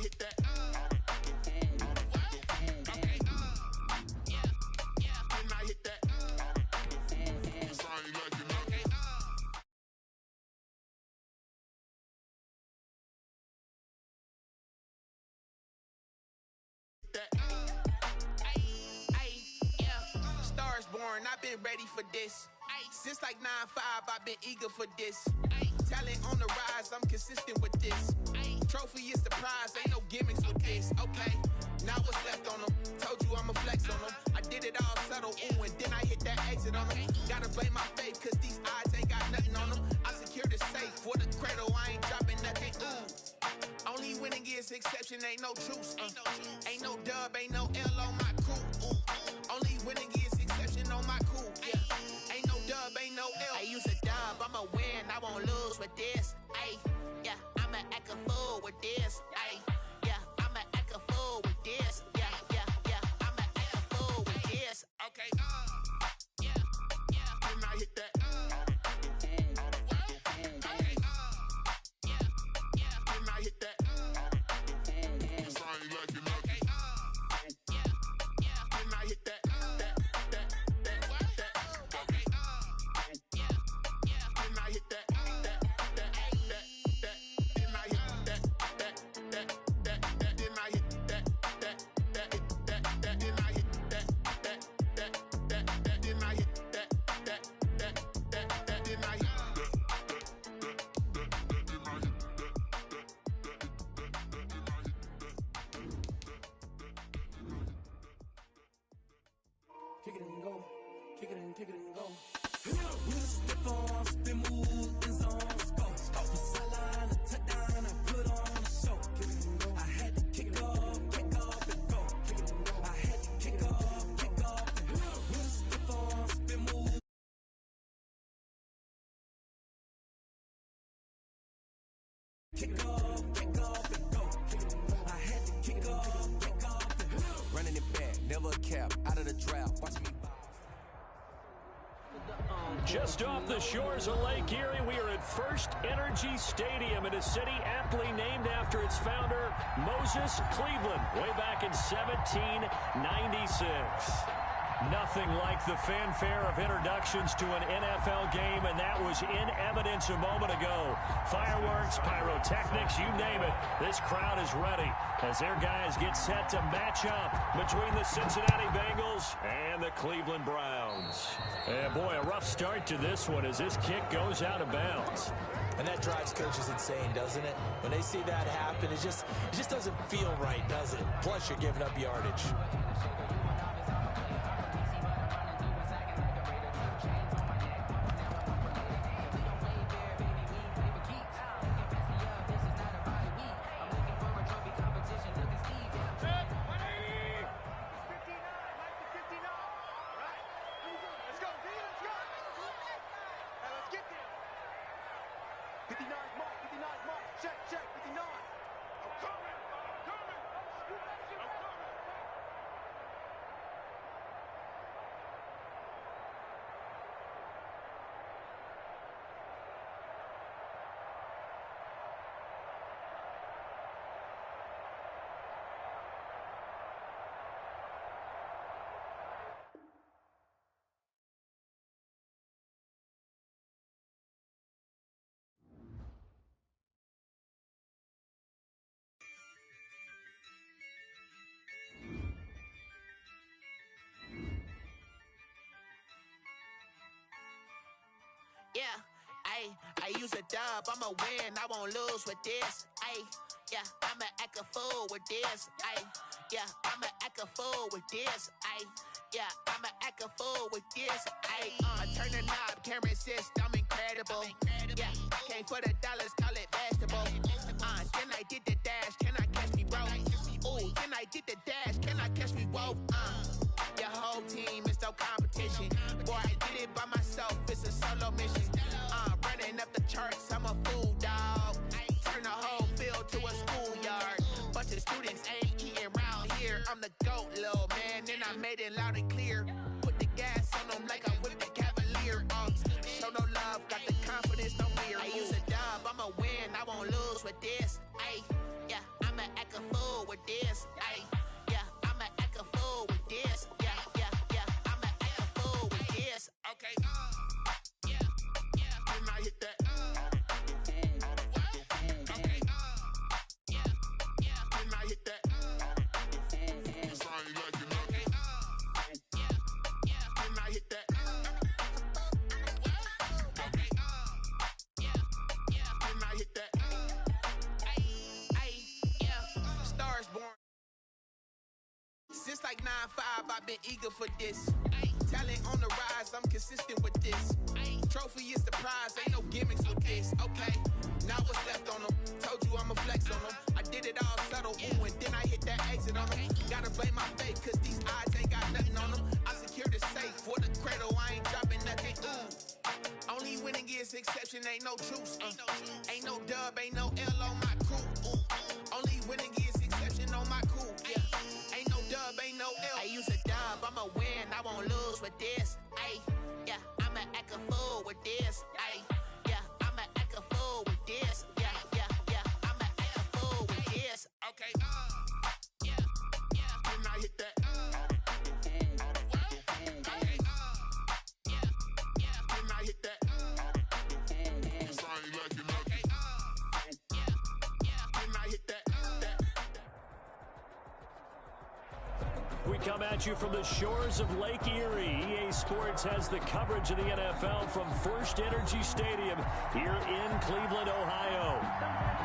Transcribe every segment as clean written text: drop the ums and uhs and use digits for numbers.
hit that. Stars born, I've been ready for this. Since like 9-5, I've been eager for this. Talent on the rise, I'm consistent with this. Trophy is the prize, ain't no gimmicks with this. Okay, now what's left on them? Told you I'ma flex on them. I did it all subtle, ooh, and then I hit that exit on them. Gotta blame my faith, cause these eyes ain't got nothing on them. I secured the safe for the cradle, I ain't dropping nothing, ooh. Only winning is exception, ain't no truce. Ain't no dub, ain't no L on my crew. Only winning is exception on my crew. Yeah. Ain't no dub, ain't no L. I use a dub, I'ma win, I won't lose with this. Ay, yeah, I'ma act a fool with this. Ay, yeah, I'ma act a fool with this. Yeah, yeah, yeah, I'ma act a fool with this. Okay, yeah, yeah. Then I hit that. Okay, yeah, yeah. Then I hit that. Kick it and go, kick it and go. We the step on, spin move, in zone, let's go. From sideline to touchdown, I put on a show. Kick it and go. I had to kick off and go. Kick it and go. I had to kick off and go. We the step on, spin move. Kick off and go. I had to kick off and go. Running it back, never a cap, out of the draft. Watch me. Just off the shores of Lake Erie, we are at First Energy Stadium in a city aptly named after its founder, Moses Cleveland, way back in 1796. Nothing like the fanfare of introductions to an NFL game, and that was in evidence a moment ago. Fireworks, pyrotechnics, you name it. This crowd is ready as their guys get set to match up between the Cincinnati Bengals and the Cleveland Browns. And boy, a rough start to this one as this kick goes out of bounds. And that drives coaches insane, doesn't it? When they see that happen, it just doesn't feel right, does it? Plus, you're giving up yardage. Yeah, I use a dub, I'ma win, I won't lose with this. Yeah, I'ma act a fool with this. Yeah, I'ma act a fool with this. Yeah, I'ma act a fool with this. I turn the knob, can't resist, I'm incredible. Yeah, came for the dollars, call it vegetable. Then I did the dash, can I catch me, bro? Ooh, then I did the dash, can I catch me, whoa? Your whole team is no competition. Boy, I did it by myself, it's a solo mission. Running up the charts, I'm a fool, dog. Turn the whole field to a schoolyard. Bunch of students ain't eating round here. I'm the GOAT, little man, and I made it loud and clear. Put the gas on them like I whipped the Cavalier. Show no love, got the confidence, no fear. I use a dub, I'ma win, I won't lose with this. Yeah, I'm I'ma act a fool with this. Ay, yeah, I'ma act a fool with this. Yeah, yeah, yeah, I'ma act a fool with this. Okay, yeah, yeah. Then I hit that. Okay, yeah, yeah. Then I hit that. Since like 9-5, I've been eager for this. Talent on the rise, I'm consistent with this. Trophy is the prize, ain't no gimmicks with this. Okay, now what's left on them? Told you I'ma flex on them. I did it all subtle, ooh, and then I hit that exit on them. Gotta blame my faith, cause these odds ain't got nothing on them. I secured the safe for the cradle, I ain't dropping nothing, ooh. Only winning is exception, ain't no truce. Ain't no dub, ain't no L on my crew. Ooh. Only winning is exception on my crew. Yeah. Ain't no dub, ain't no L. I use a dub, I'ma win, I won't lose with this. Ay, yeah, I'ma act a fool with this. Ay, yeah, I'ma act a fool with this. Yeah, yeah, yeah, I'ma act a fool with this. Okay, yeah, yeah, then I hit that. Okay, yeah, yeah, then I hit that. We come at you from the shores of Lake Erie. EA Sports has the coverage of the NFL from First Energy Stadium here in Cleveland, Ohio.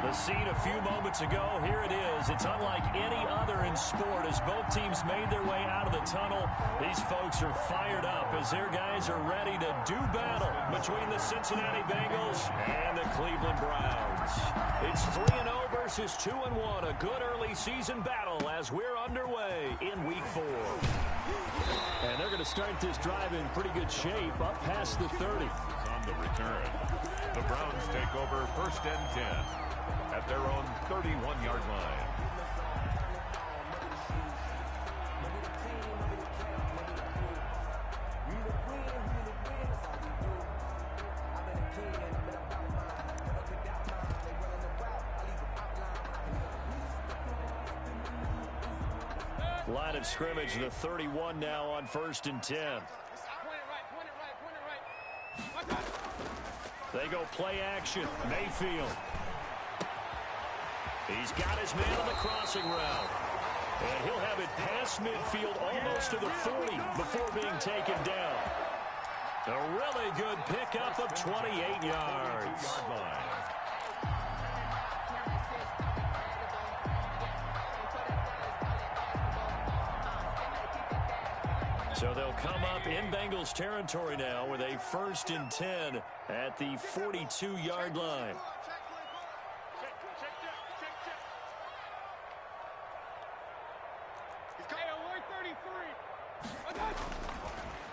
The scene a few moments ago, here it is. It's unlike any other in sport as both teams made their way out of the tunnel. These folks are fired up as their guys are ready to do battle between the Cincinnati Bengals and the Cleveland Browns. It's 3-0 versus 2-1, a good early season battle as we're underway in Week 4. And they're going to start this drive in pretty good shape, up past the 30. On the return, the Browns take over 1st and 10 at their own 31-yard line. Line of scrimmage, the 31 now on 1st and 10. They go play action. Mayfield. He's got his man on the crossing route. And he'll have it past midfield almost to the 40 before being taken down. A really good pickup of 28 yards. So they'll come up in Bengals territory now with a 1st and 10 at the 42-yard line.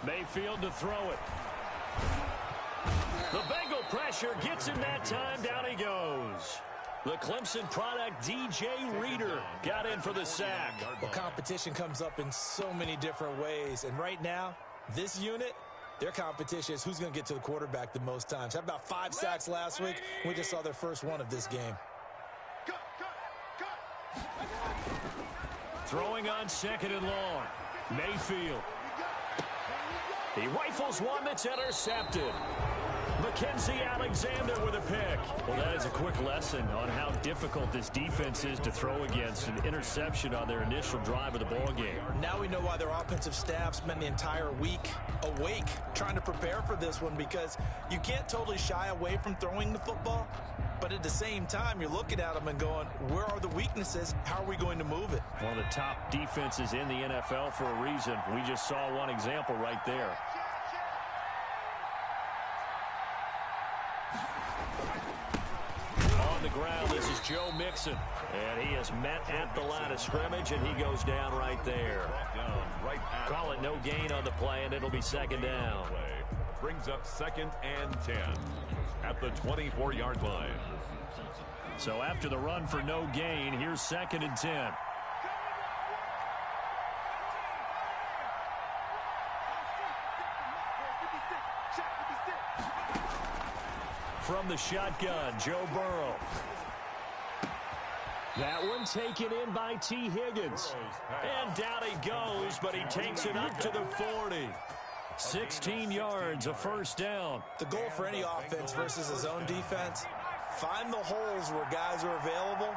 Mayfield to throw it. The Bengal pressure gets him that time. Down he goes. The Clemson product, DJ Reader, got in for the sack. Well, competition comes up in so many different ways. And right now, this unit, their competition is who's going to get to the quarterback the most times. How about 5 sacks last week? We just saw their first one of this game. Throwing on 2nd and long. Mayfield. He rifles one that's intercepted. Mackenzie Alexander with a pick. Well, that is a quick lesson on how difficult this defense is to throw against. An interception on their initial drive of the ball game. Now we know why their offensive staff spent the entire week awake trying to prepare for this one, because you can't totally shy away from throwing the football, but at the same time you're looking at them and going, where are the weaknesses? How are we going to move it? One of the top defenses in the NFL for a reason. We just saw one example right there. On the ground, this is Joe Mixon. And he is met at the line of scrimmage, and he goes down right there. Call it no gain on the play, and it'll be 2nd down. Brings up 2nd and 10 at the 24-yard line. So after the run for no gain, here's 2nd and 10. From the shotgun, Joe Burrow. That one taken in by T. Higgins. And down he goes, but he takes it up to the 40. 16 yards, a first down. The goal for any offense versus his own defense, find the holes where guys are available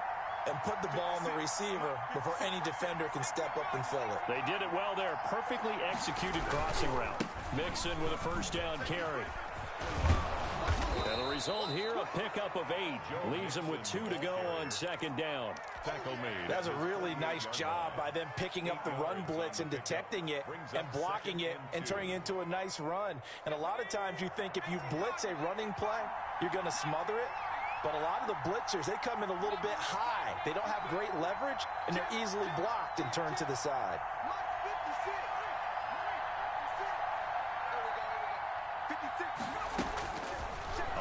and put the ball in the receiver before any defender can step up and fill it. They did it well there. Perfectly executed crossing route. Mixon with a first down carry. And the result here, a pickup of 8. Leaves him with 2 to go on second down. That's a really nice job by them picking up the run blitz and detecting it and blocking it and turning it into a nice run. And a lot of times you think if you blitz a running play, you're going to smother it. But a lot of the blitzers, they come in a little bit high. They don't have great leverage, and they're easily blocked and turned to the side.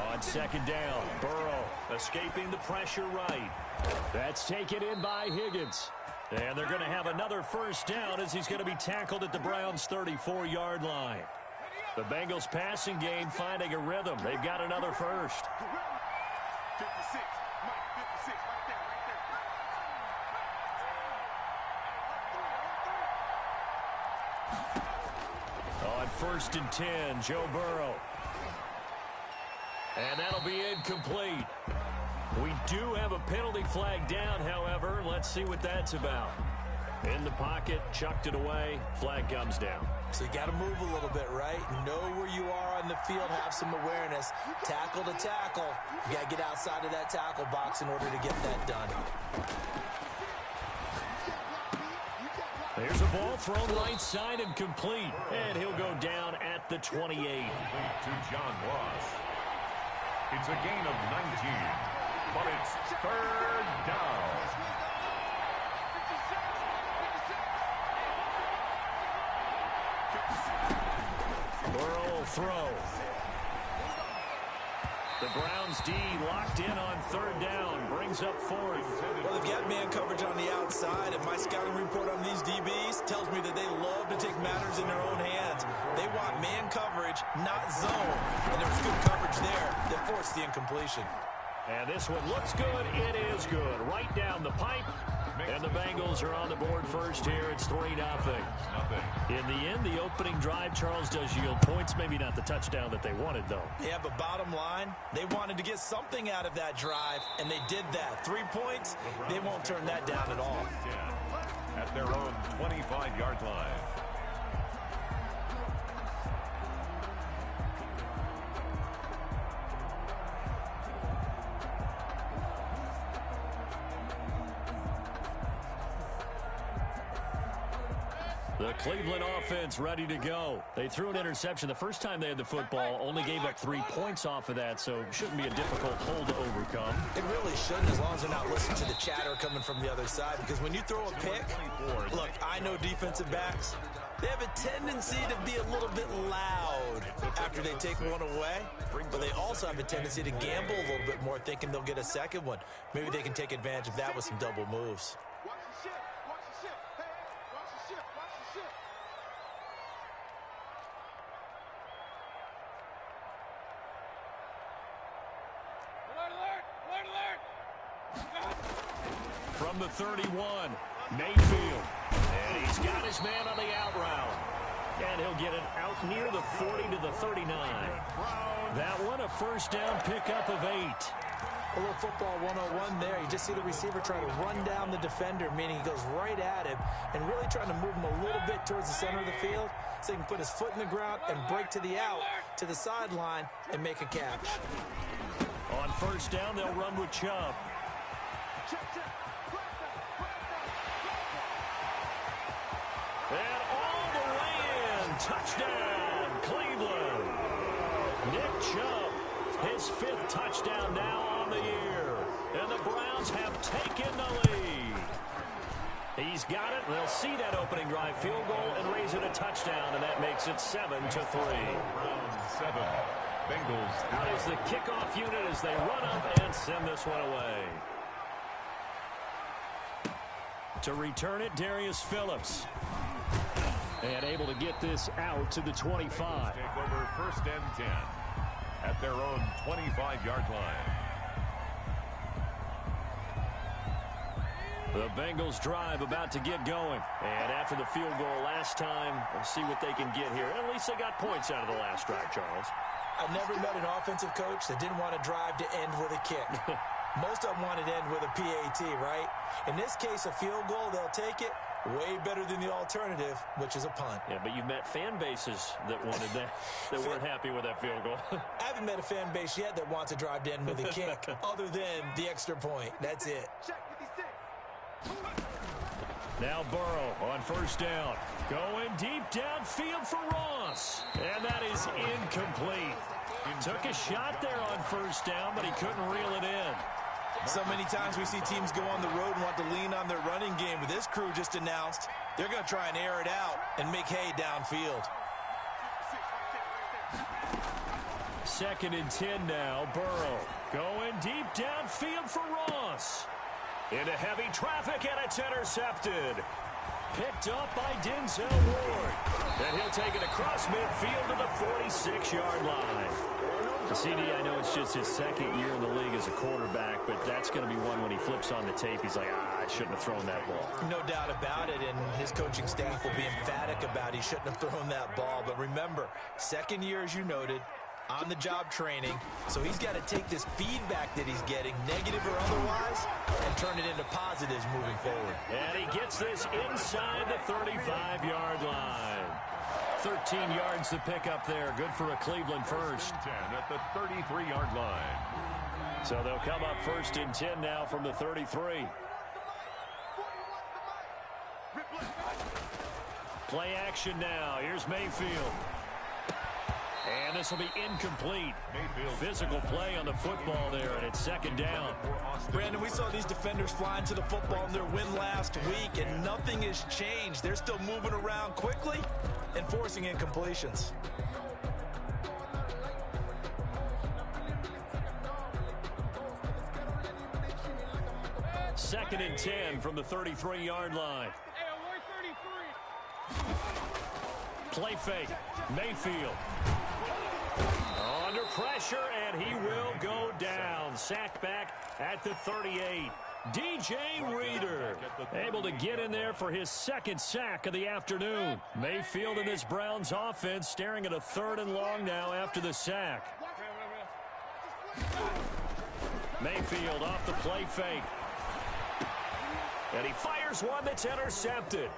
On second down, Burrow escaping the pressure right. That's taken in by Higgins. And they're going to have another first down as he's going to be tackled at the Browns' 34-yard line. The Bengals passing game finding a rhythm. They've got another first. 56, Mike, 56, right there. On first and 10, Joe Burrow. And that'll be incomplete. We do have a penalty flag down, however. Let's see what that's about. In the pocket, chucked it away, flag comes down. So you got to move a little bit, right? Know where you are on the field, have some awareness. Tackle to tackle. You got to get outside of that tackle box in order to get that done. There's a ball thrown right side and complete. And he'll go down at the 28. To John Ross. It's a gain of 19, but it's third down. Burrow will throw. The Browns D locked in on third down. Brings up fourth. Well, they've got man coverage on the outside, and my scouting report on these DBs tells me that they love to take matters in their own hands. They want man coverage, not zone. And there was good coverage there that forced the incompletion. And this one looks good. It is good. Right down the pipe. And the Bengals are on the board first here. It's 3-0. In the end, the opening drive, Charles, does yield points. Maybe not the touchdown that they wanted, though. Yeah, but bottom line, they wanted to get something out of that drive, and they did that. 3 points, they won't turn that down at all. At their own 25-yard line. The Cleveland offense ready to go. They threw an interception the first time they had the football, only gave up 3 points off of that, so shouldn't be a difficult hole to overcome. It really shouldn't, as long as they're not listening to the chatter coming from the other side, because when you throw a pick, look, I know defensive backs, they have a tendency to be a little bit loud after they take one away, but they also have a tendency to gamble a little bit more, thinking they'll get a second one. Maybe they can take advantage of that with some double moves. From the 31, Mayfield. And he's got his man on the out route. And he'll get it out near the 40 to the 39. That one, a first down pickup of 8. A little football 101 there. You just see the receiver trying to run down the defender, meaning he goes right at him and really trying to move him a little bit towards the center of the field so he can put his foot in the ground and break to the out, to the sideline, and make a catch. On first down, they'll run with Chubb. And all the way in. Touchdown, Cleveland. Nick Chubb, his 5th touchdown now on the year. And the Browns have taken the lead. He's got it. They'll see that opening drive field goal and raise it a touchdown, and that makes it 7-3. Browns 7. Bengals. Out is the kickoff unit as they run up and send this one away. To return it, Darius Phillips. And able to get this out to the 25. Take over first and 10 at their own 25-yard line. The Bengals drive about to get going. And after the field goal last time, we'll see what they can get here. At least they got points out of the last drive, Charles. I never met an offensive coach that didn't want to drive to end with a kick. Most of them wanted to end with a PAT, right? In this case, a field goal, they'll take it. Way better than the alternative, which is a punt. Yeah, but you met fan bases that wanted that, that weren't happy with that field goal. I haven't met a fan base yet that wants to drive to end with a kick, other than the extra point. That's it. Now Burrow on first down. Going deep downfield for Ross. And that is incomplete. Took a shot there on first down, but he couldn't reel it in. So many times we see teams go on the road and want to lean on their running game. But this crew just announced they're going to try and air it out and make hay downfield. 2nd and 10 now. Burrow going deep downfield for Ross. Into heavy traffic, and it's intercepted. Picked up by Denzel Ward. And he'll take it across midfield to the 46-yard line. CD, I know it's just his 2nd year in the league as a quarterback, but that's going to be one when he flips on the tape. He's like, I shouldn't have thrown that ball. No doubt about it, and his coaching staff will be emphatic about he shouldn't have thrown that ball. But remember, 2nd year, as you noted, on-the-job training, so he's got to take this feedback that he's getting, negative or otherwise, and turn it into positives moving forward. And he gets this inside the 35-yard line. 13 yards to pick up there. Good for a Cleveland first. 10 at the 33-yard line. So they'll come up 1st and 10 now from the 33. Play action now. Here's Mayfield. And this will be incomplete. Mayfield. Physical play on the football there, and it's 2nd down. Brandon, we saw these defenders flying to the football in their win last week, and nothing has changed. They're still moving around quickly and forcing incompletions. Second and 10 from the 33-yard line. Play fake. Mayfield. Under pressure, and he will go down. Sacked back at the 38. DJ Reader able to get in there for his 2nd sack of the afternoon. Mayfield and this Browns offense staring at a 3rd and long now after the sack. Mayfield off the play fake. And he fires one that's intercepted.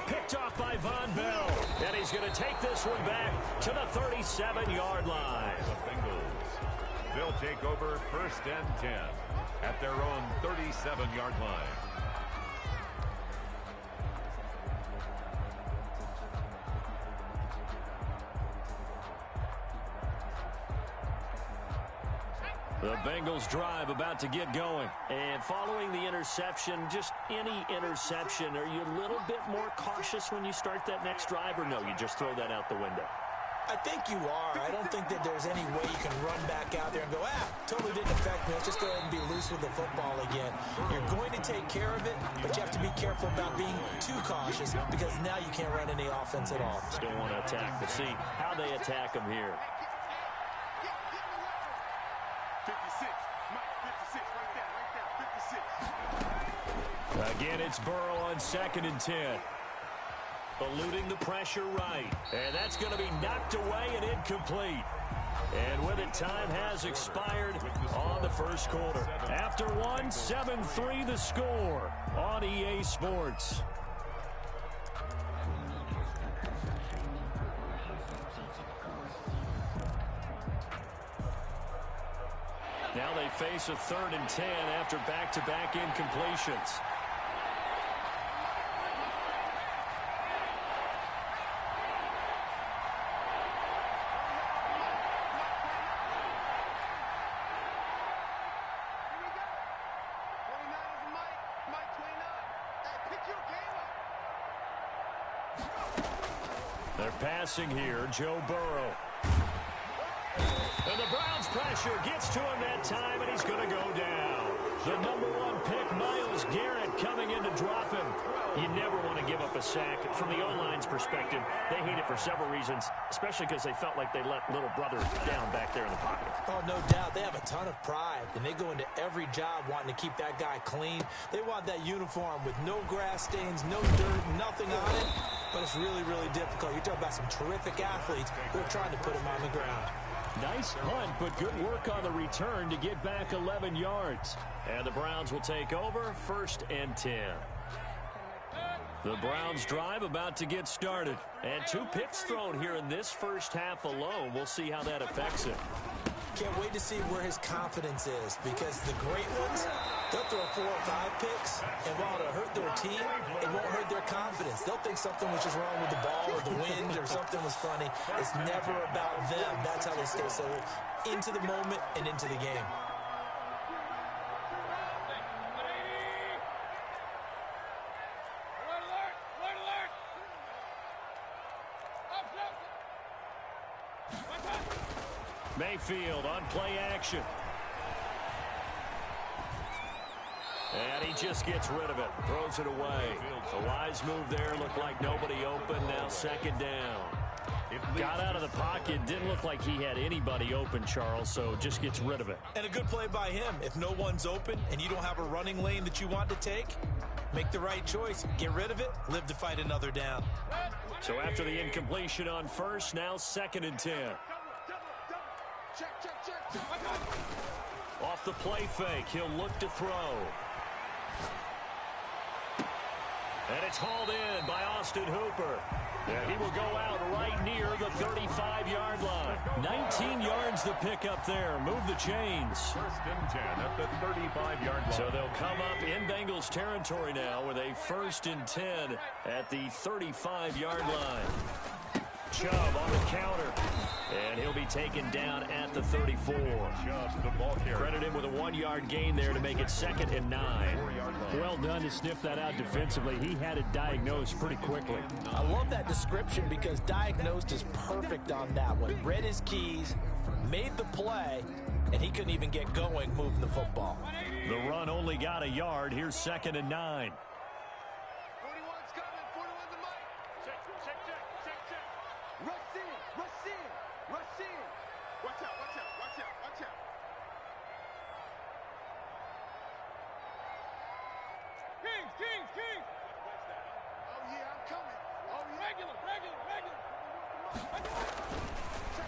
Picked off by Von Bell. And he's going to take this one back to the 37-yard line. The Bengals, they'll take over 1st and 10 at their own 37-yard line. The Bengals drive about to get going. And following the interception, just any interception, are you a little bit more cautious when you start that next drive, or no, you just throw that out the window? I think you are. I don't think that there's any way you can run back out there and go, totally didn't affect me. Let's just go ahead and be loose with the football again. You're going to take care of it, but you have to be careful about being too cautious because now you can't run any offense at all. Still want to attack. We'll see how they attack them here. 56, Mike, 56, right there, 56. Again, it's Burrow on 2nd and 10. Eluding the pressure right. And that's going to be knocked away and incomplete. And with it, time has expired on the 1st quarter. After one, 7-3 the score on EA Sports. Now they face a 3rd and 10 after back-to-back incompletions. They're passing here, Joe Burrow. And the Browns pressure gets to him that time, and he's going to go down. The #1 pick, Myles Garrett, coming in to drop him. You never want to give up a sack. From the O-line's perspective, they hate it for several reasons, especially because they felt like they let little brother down back there in the pocket. Oh, no doubt. They have a ton of pride, and they go into every job wanting to keep that guy clean. They want that uniform with no grass stains, no dirt, nothing on it. But it's really, really difficult. You're talking about some terrific athletes who are trying to put him on the ground. Nice punt, but good work on the return to get back 11 yards. And the Browns will take over, 1st and 10. The Browns drive about to get started. And 2 picks thrown here in this first half alone. We'll see how that affects him. Can't wait to see where his confidence is, because the great ones, they'll throw 4 or 5 picks, and while it'll hurt their team, it won't hurt their confidence. They'll think something was just wrong with the ball or the wind or something was funny. It's never about them. That's how they stay so into the moment and into the game. Mayfield on play action. And he just gets rid of it. Throws it away. A wise move there. Looked like nobody open. Now 2nd down. Got out of the pocket. Didn't look like he had anybody open, Charles, so just gets rid of it. And a good play by him. If no one's open and you don't have a running lane that you want to take, make the right choice. Get rid of it. Live to fight another down. So after the incompletion on 1st, now 2nd and 10. Off the play fake, he'll look to throw. And it's hauled in by Austin Hooper. And he will go out right near the 35-yard line. 19 yards the pick up there. Move the chains. 1st and 10 at the 35-yard line. So they'll come up in Bengals territory now with a 1st and 10 at the 35-yard line. Chubb on the counter. And he'll be taken down at the 34. Credit him with a 1-yard gain there to make it 2nd and 9. Well done to sniff that out defensively. He had it diagnosed pretty quickly. I love that description because diagnosed is perfect on that one. Read his keys, made the play, and he couldn't even get going moving the football. The run only got a yard. Here's 2nd and 9.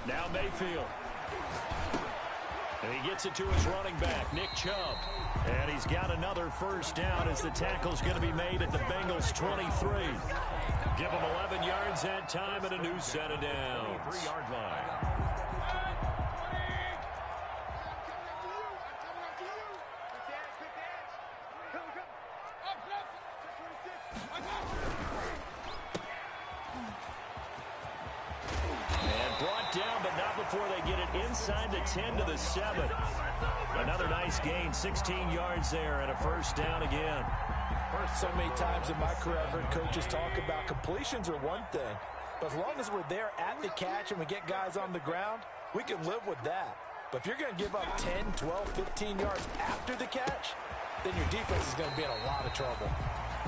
Now Mayfield. And he gets it to his running back, Nick Chubb. And he's got another 1st down as the tackle's going to be made at the Bengals 23. Give him 11 yards that time and a new set of downs. 3-yard line. Down, but not before they get it inside the 10 to the 7. Another nice gain, 16 yards there, and a 1st down again. So many times in my career, I've heard coaches talk about completions are one thing, but as long as we're there at the catch and we get guys on the ground, we can live with that. But if you're going to give up 10, 12, 15 yards after the catch, then your defense is going to be in a lot of trouble.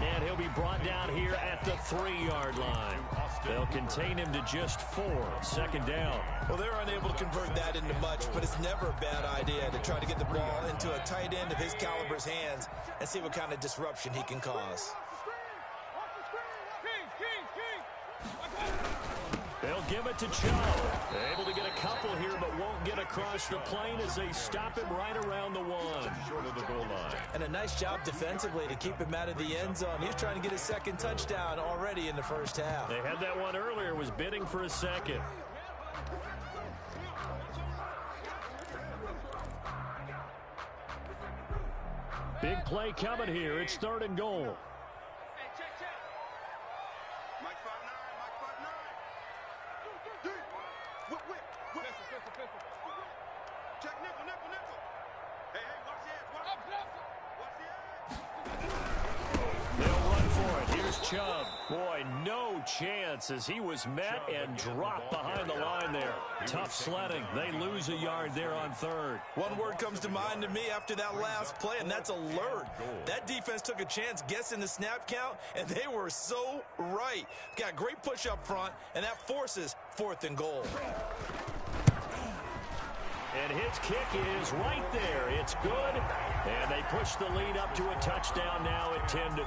And he'll be brought down here at the 3-yard line. They'll contain him to just 4. 2nd down. Well, they're unable to convert that into much, but it's never a bad idea to try to get the ball into a tight end of his caliber's hands and see what kind of disruption he can cause. They'll give it to Chubb. Able to get a couple here, but won't get across the plane as they stop him right around the 1. Short of the goal line. And a nice job defensively to keep him out of the end zone. He's trying to get his 2nd touchdown already in the 1st half. They had that one earlier, was bidding for a 2nd. Big play coming here. It's 3rd and goal. Chubb. Boy, no chance as he was met and dropped behind the line there. Tough sledding. They lose a yard there on third. One word comes to mind to me after that last play, and that's alert. That defense took a chance guessing the snap count, and they were so right. Got great push up front, and that forces 4th and goal. And his kick is right there. It's good. And they push the lead up to a touchdown now at 10-3.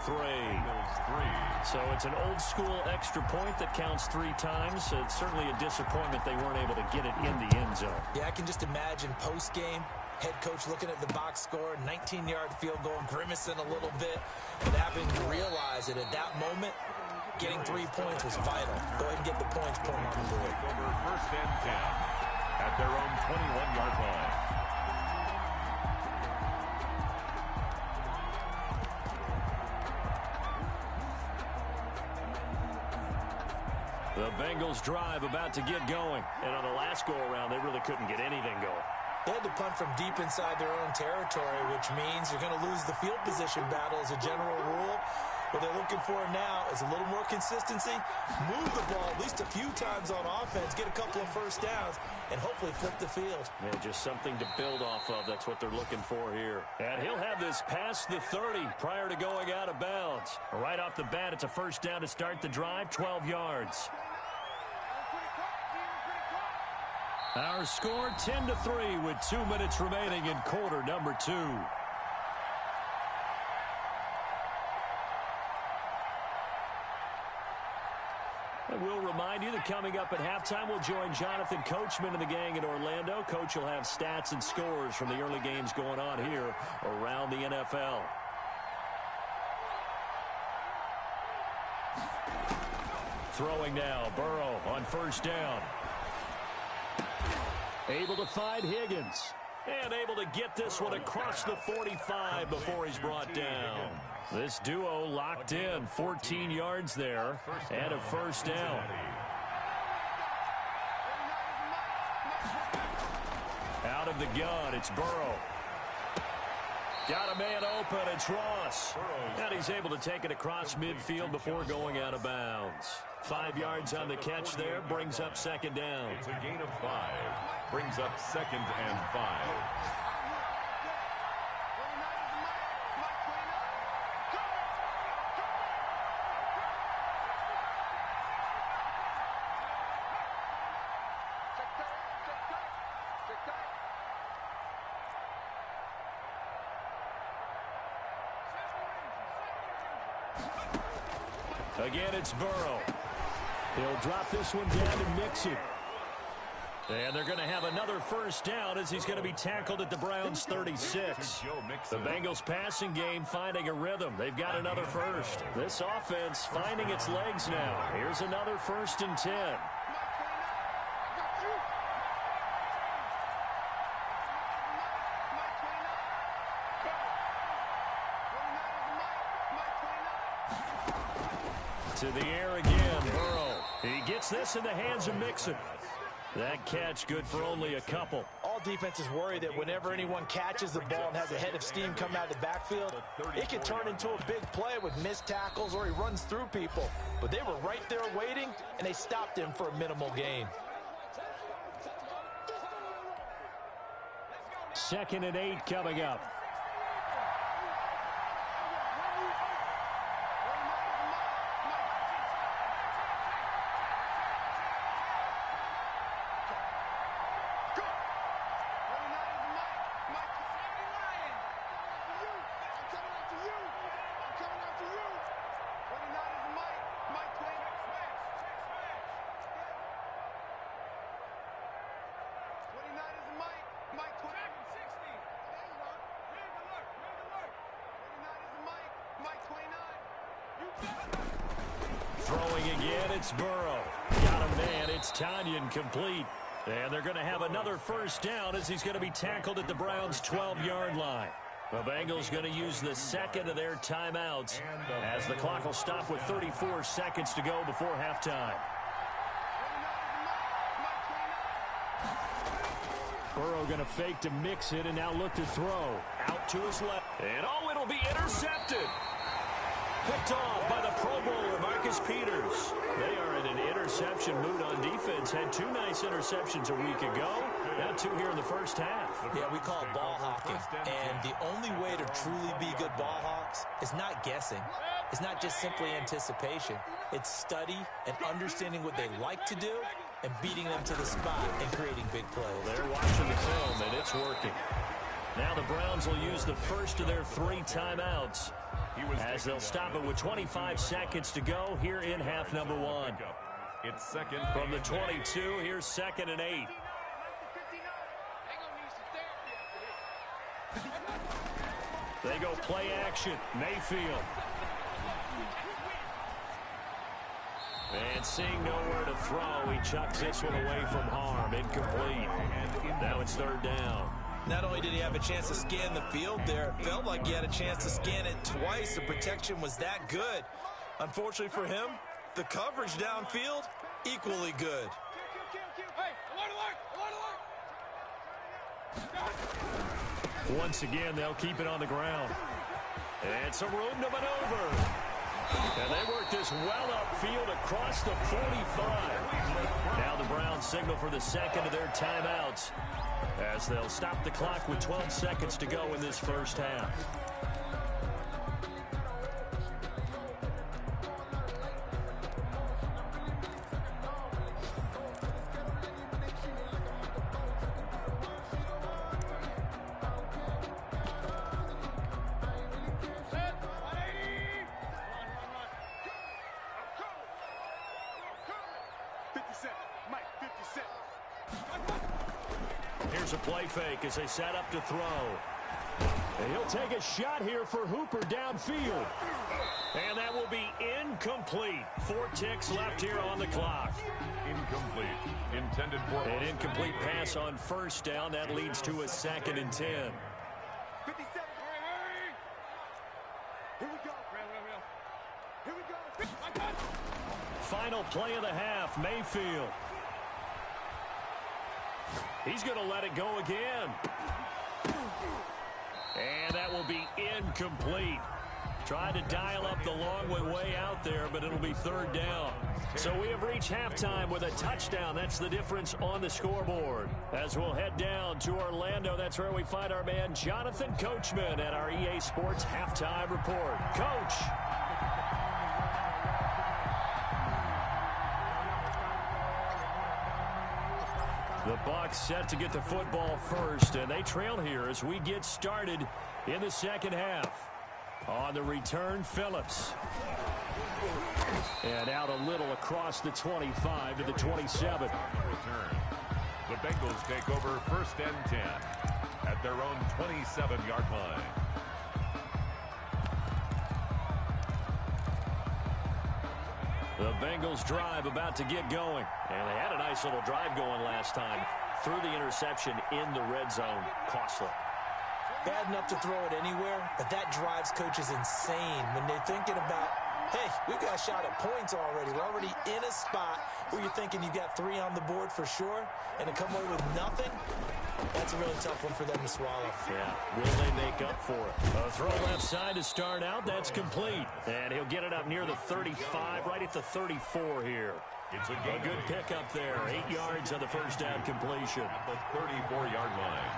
So it's an old school extra point that counts 3 times. So it's certainly a disappointment they weren't able to get it in the end zone. Yeah, I can just imagine post-game, head coach looking at the box score, 19-yard field goal, grimacing a little bit, but having to realize that at that moment, getting 3 points was vital. Go ahead and get the points, put them on the board. Over 1st and 10 at their own 21-yard line. The Bengals drive about to get going. And on the last go-around, they really couldn't get anything going. They had to punt from deep inside their own territory, which means you're going to lose the field position battle as a general rule. What they're looking for now is a little more consistency, move the ball at least a few times on offense, get a couple of first downs, and hopefully flip the field. Yeah, just something to build off of. That's what they're looking for here. And he'll have this past the 30 prior to going out of bounds. Right off the bat, it's a first down to start the drive, 12 yards. Our score 10-3 with 2 minutes remaining in quarter number 2. And we'll remind you that coming up at halftime, we'll join Jonathan Coachman and the gang in Orlando. Coach will have stats and scores from the early games going on here around the NFL. Throwing now, Burrow on first down. Able to find Higgins. And able to get this one across the 45 before he's brought down. This duo locked in, 14 yards there, and a first down. Out of the gun, it's Burrow. Got a man open, it's Ross. And he's able to take it across midfield before going out of bounds. 5 yards on the catch there, brings up second down. It's a gain of 5, brings up 2nd and 5. Again, it's Burrow. He'll drop this one down and mix it. And they're going to have another first down as he's going to be tackled at the Browns' 36. The Bengals passing game finding a rhythm. They've got another first. This offense finding its legs now. Here's another 1st and 10. To the air again, Burrow. He gets this in the hands of Mixon. That catch good for only a couple. All defenses worry that whenever anyone catches the ball and has a head of steam coming out of the backfield, it can turn into a big play with missed tackles or he runs through people. But they were right there waiting, and they stopped him for a minimal gain. 2nd and 8 coming up. Throwing again, it's Burrow. Got a man, it's Tanyan complete. And they're going to have another first down as he's going to be tackled at the Browns' 12-yard line. The Bengals going to use the second of their timeouts as the clock will stop with 34 seconds to go before halftime. Burrow going to fake to mix it and now look to throw. Out to his left. And oh, it'll be intercepted. picked off by the Pro Bowler, Marcus Peters. They are in an interception mood on defense. Had 2 nice interceptions a week ago. Now 2 here in the first half. Yeah, we call it ball hawking. And the only way to truly be good ball hawks is not guessing. It's not just simply anticipation. It's study and understanding what they like to do and beating them to the spot and creating big plays. They're watching the film, and it's working. Now the Browns will use the first of their 3 timeouts as they'll stop it with 25 seconds to go here in half number 1. It's second From the 22, here's 2nd and 8. They go play action. Mayfield. And seeing nowhere to throw, he chucks this one away from harm. Incomplete. Now it's 3rd down. Not only did he have a chance to scan the field there, it felt like he had a chance to scan it twice. The protection was that good. Unfortunately for him, the coverage downfield, equally good. Once again, they'll keep it on the ground. And some room to maneuver. And they work this well upfield across the 45. Now the Browns signal for the second of their timeouts as they'll stop the clock with 12 seconds to go in this first half. Here's a play fake as they set up to throw. And he'll take a shot here for Hooper downfield. And that will be incomplete. 4 ticks left here on the clock. incomplete. Intended for an incomplete pass on 1st down. That leads to a 2nd and 10. 57. Here we go. Here we go. Final play of the half, Mayfield. He's going to let it go again. And that will be incomplete. Tried to dial up the long way out there, but it'll be 3rd down. So we have reached halftime with a touchdown. That's the difference on the scoreboard. As we'll head down to Orlando, that's where we find our man Jonathan Coachman at our EA Sports Halftime Report. Coach. The Bucs set to get the football first, and they trail here as we get started in the 2nd half. On the return, Phillips. And out a little across the 25 to the 27. Return. The Bengals take over 1st and 10 at their own 27-yard line. The Bengals drive about to get going. And they had a nice little drive going last time. Threw the interception in the red zone. Costly. Bad enough to throw it anywhere, but that drives coaches insane when they're thinking about, hey, we've got a shot at points already. We're already in a spot where you're thinking you got 3 on the board for sure, and to come away with nothing, that's a really tough one for them to swallow. Yeah, will they make up for it? A throw left side to start out. That's complete. And he'll get it up near the 35, right at the 34 here. It's a good pickup there. 8 yards on the 1st down completion. At the 34-yard line.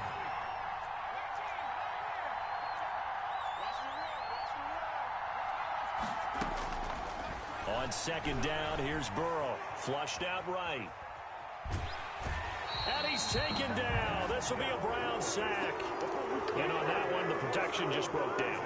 On 2nd down, here's Burrow. Flushed out right. And he's taken down. This will be a Brown sack. And on that one, the protection just broke down.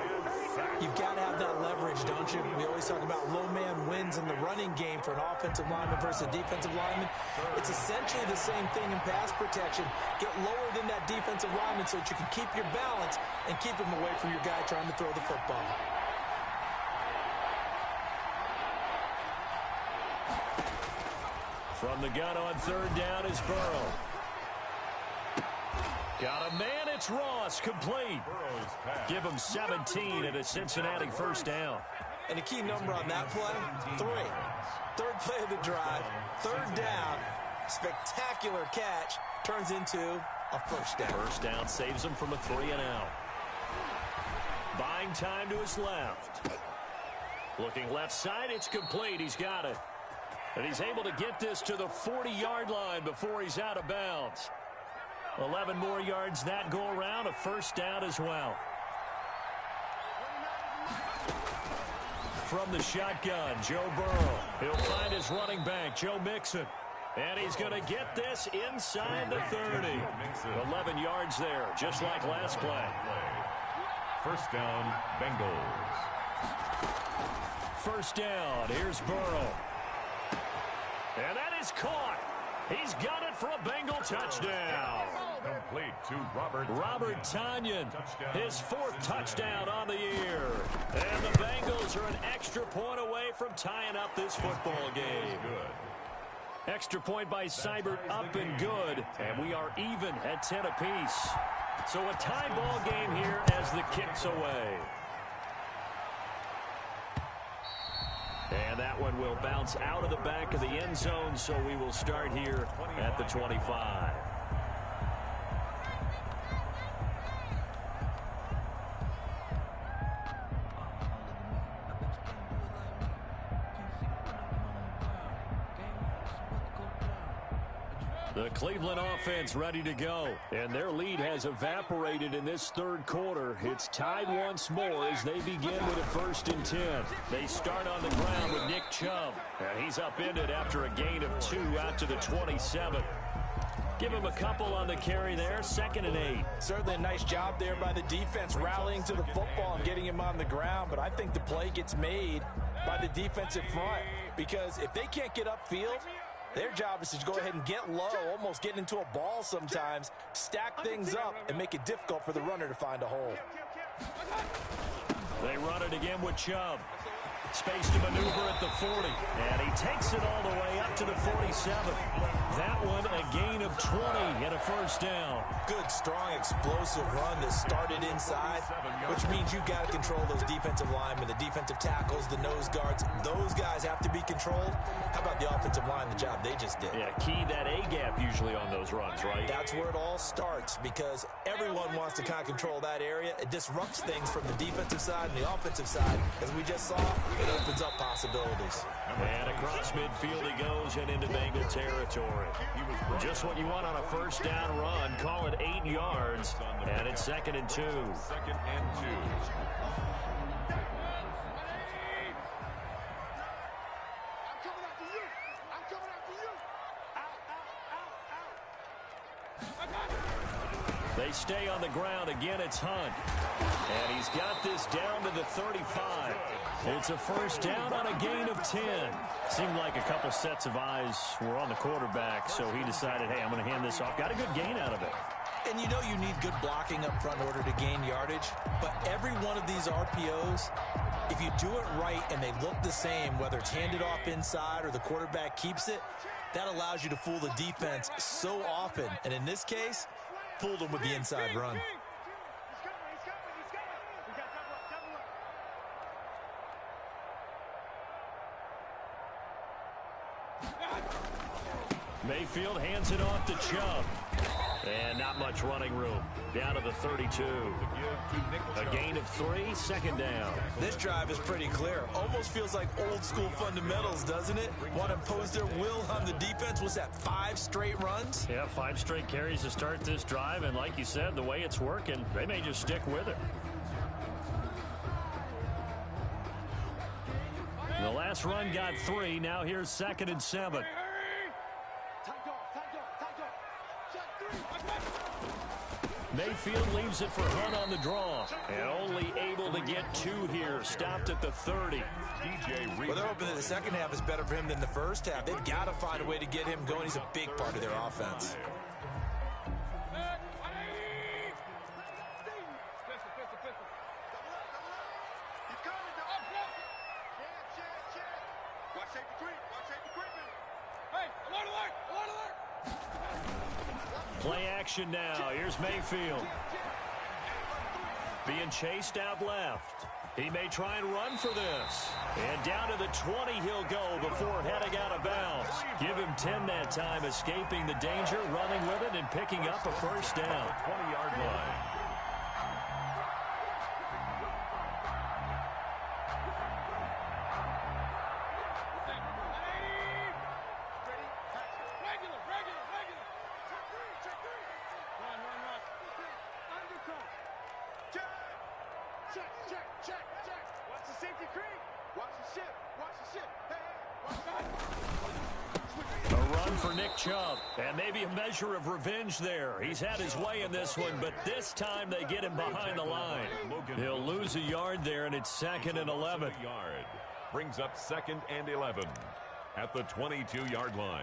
You've got to have that leverage, don't you? We always talk about low man wins in the running game for an offensive lineman versus a defensive lineman. It's essentially the same thing in pass protection. Get lower than that defensive lineman so that you can keep your balance and keep him away from your guy trying to throw the football. From the gun on 3rd down is Burrow. Got a man, it's Ross, complete. Give him 17 at a Cincinnati 1st down. And a key number on that play, 3. 3rd play of the drive, 3rd down, spectacular catch, turns into a 1st down. 1st down saves him from a 3 and out. Buying time to his left. Looking left side, it's complete. He's got it. And he's able to get this to the 40-yard line before he's out of bounds. 11 more yards that go around, a first down as well. From the shotgun, Joe Burrow. He'll find his running back, Joe Mixon. And he's going to get this inside the 30. 11 yards there, just like last play. First down, Bengals. First down, here's Burrow. And that is caught. He's got it for a Bengal touchdown. Complete to Robert Tonyan, his 4th touchdown on the year. And the Bengals are an extra point away from tying up this football game. Extra point by Seibert up and good. And we are even at 10 apiece. So a tie ball game here as the kick's away. And that one will bounce out of the back of the end zone, so we will start here at the 25. The Cleveland offense ready to go, and their lead has evaporated in this third quarter. It's tied once more as they begin with a 1st and 10. They start on the ground with Nick Chubb, and he's upended after a gain of 2 out to the 27. Give him a couple on the carry there, 2nd and 8. Certainly a nice job there by the defense rallying to the football and getting him on the ground, but I think the play gets made by the defensive front because if they can't get upfield, their job is to go ahead and get low, almost get into a ball sometimes, stack things up, and make it difficult for the runner to find a hole. They run it again with Chubb. Space to maneuver at the 40. And he takes it all the way up to the 47. That one a gain of 20 and a first down. Good, strong, explosive run that started inside, which means you've got to control those defensive linemen, the defensive tackles, the nose guards. Those guys have to be controlled. How about the offensive line, the job they just did? Yeah, key that A-gap usually on those runs, right? That's where it all starts because everyone wants to kind of control that area. It disrupts things from the defensive side and the offensive side. As we just saw, it opens up possibilities. And across midfield he goes and into Bengal territory. Just what you want on a first down run. Call it 8 yards. And it's 2nd and 2. 2nd and 2. They stay on the ground. Again, it's Hunt. And he's got this down to the 35. It's a first down on a gain of 10. Seemed like a couple sets of eyes were on the quarterback, so he decided, hey, I'm going to hand this off. Got a good gain out of it. And you know you need good blocking up front in order to gain yardage, but every one of these RPOs, if you do it right and they look the same, whether it's handed off inside or the quarterback keeps it, that allows you to fool the defense so often. And in this case, fooled them with the inside run. Mayfield hands it off to Chubb. And not much running room. Down to the 32. A gain of 3, 2nd down. This drive is pretty clear. Almost feels like old school fundamentals, doesn't it? Want to impose their will on the defense. Was that 5 straight runs? Yeah, 5 straight carries to start this drive. And like you said, the way it's working, they may just stick with it. The last run got 3. Now here's 2nd and 7. Mayfield leaves it for Hunt on the draw. And only able to get 2 here. Stopped at the 30. Well, they're hoping that the second half is better for him than the first half. They've got to find a way to get him going. He's a big part of their offense. Play action now. Here's Mayfield. Being chased out left. He may try and run for this. And down to the 20 he'll go before heading out of bounds. Give him 10 that time, escaping the danger, running with it, and picking up a first down. 20-yard line. for Nick Chubb. And maybe a measure of revenge there. He's had his way in this one, but this time they get him behind the line. He'll lose a yard there, and it's 2nd and 11. Brings up 2nd and 11 at the 22-yard line.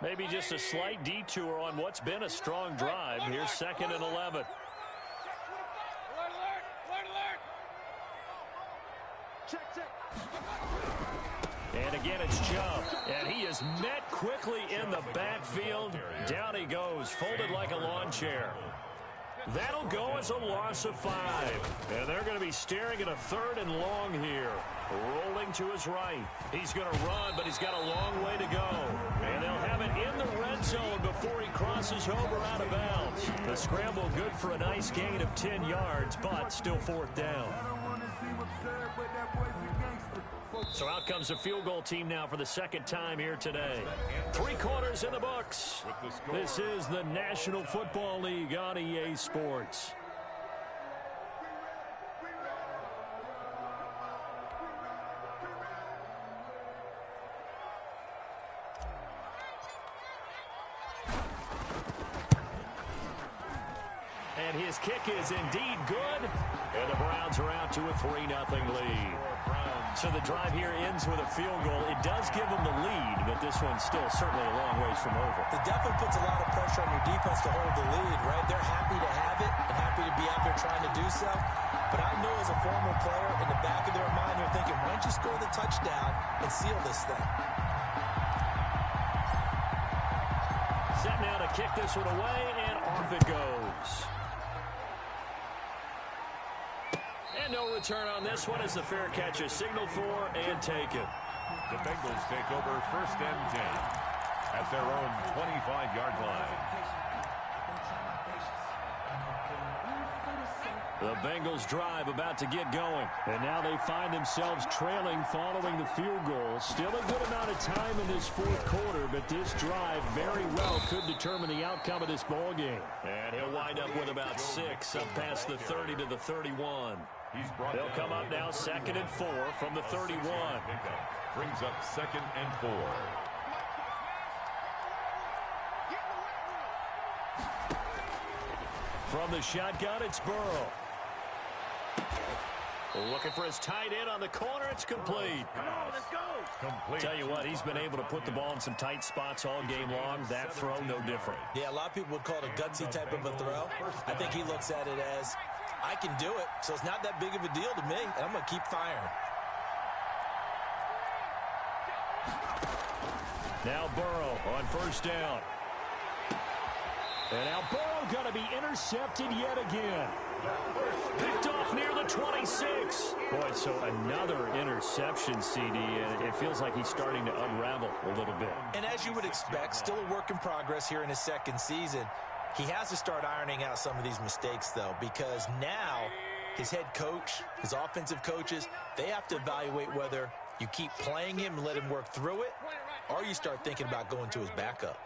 Maybe just a slight detour on what's been a strong drive. Here's 2nd and 11. And again, it's Chubb. And he is met quickly in the backfield. Down he goes, folded like a lawn chair. That'll go as a loss of 5. And they're going to be staring at a 3rd and long here. Rolling to his right. He's going to run, but he's got a long way to go. And they'll have it in the red zone before he crosses over out of bounds. The scramble good for a nice gain of 10 yards, but still 4th down. So out comes the field goal team now for the 2nd time here today. 3 quarters in the books. This is the National Football League on EA Sports. And his kick is indeed good. And the Browns are out to a 3-0 lead. So the drive here ends with a field goal. It does give them the lead, but this one's still certainly a long ways from over. It definitely puts a lot of pressure on your defense to hold the lead, right? They're happy to have it and happy to be out there trying to do so. But I know as a former player, in the back of their mind, they're thinking, why don't you score the touchdown and seal this thing? Set now to kick this one away, and off it goes. And no return on this one as the fair catch is signaled for and taken. The Bengals take over 1st and 10 at their own 25-yard line. The Bengals drive about to get going. And now they find themselves trailing following the field goal. Still a good amount of time in this 4th quarter, but this drive very well could determine the outcome of this ball game. And he'll wind up with about 6 up past the 30 to the 31. They'll come up now 2nd and 4 from the 31. Brings up 2nd and 4. From the shotgun, it's Burrow. Looking for his tight end on the corner. It's complete. Come on, let's go. Complete. Tell you what, he's been able to put the ball in some tight spots all game long. That throw, no different. Yeah, a lot of people would call it a gutsy type of a throw. I think he looks at it as, I can do it, so it's not that big of a deal to me, and I'm going to keep firing. Now Burrow on 1st down. And now Burrow going to be intercepted yet again. Picked off near the 26. Boy, so another interception, CD, and it feels like he's starting to unravel a little bit. And as you would expect, still a work in progress here in his 2nd season. He has to start ironing out some of these mistakes, though, because now his head coach, his offensive coaches, they have to evaluate whether you keep playing him and let him work through it, or you start thinking about going to his backup.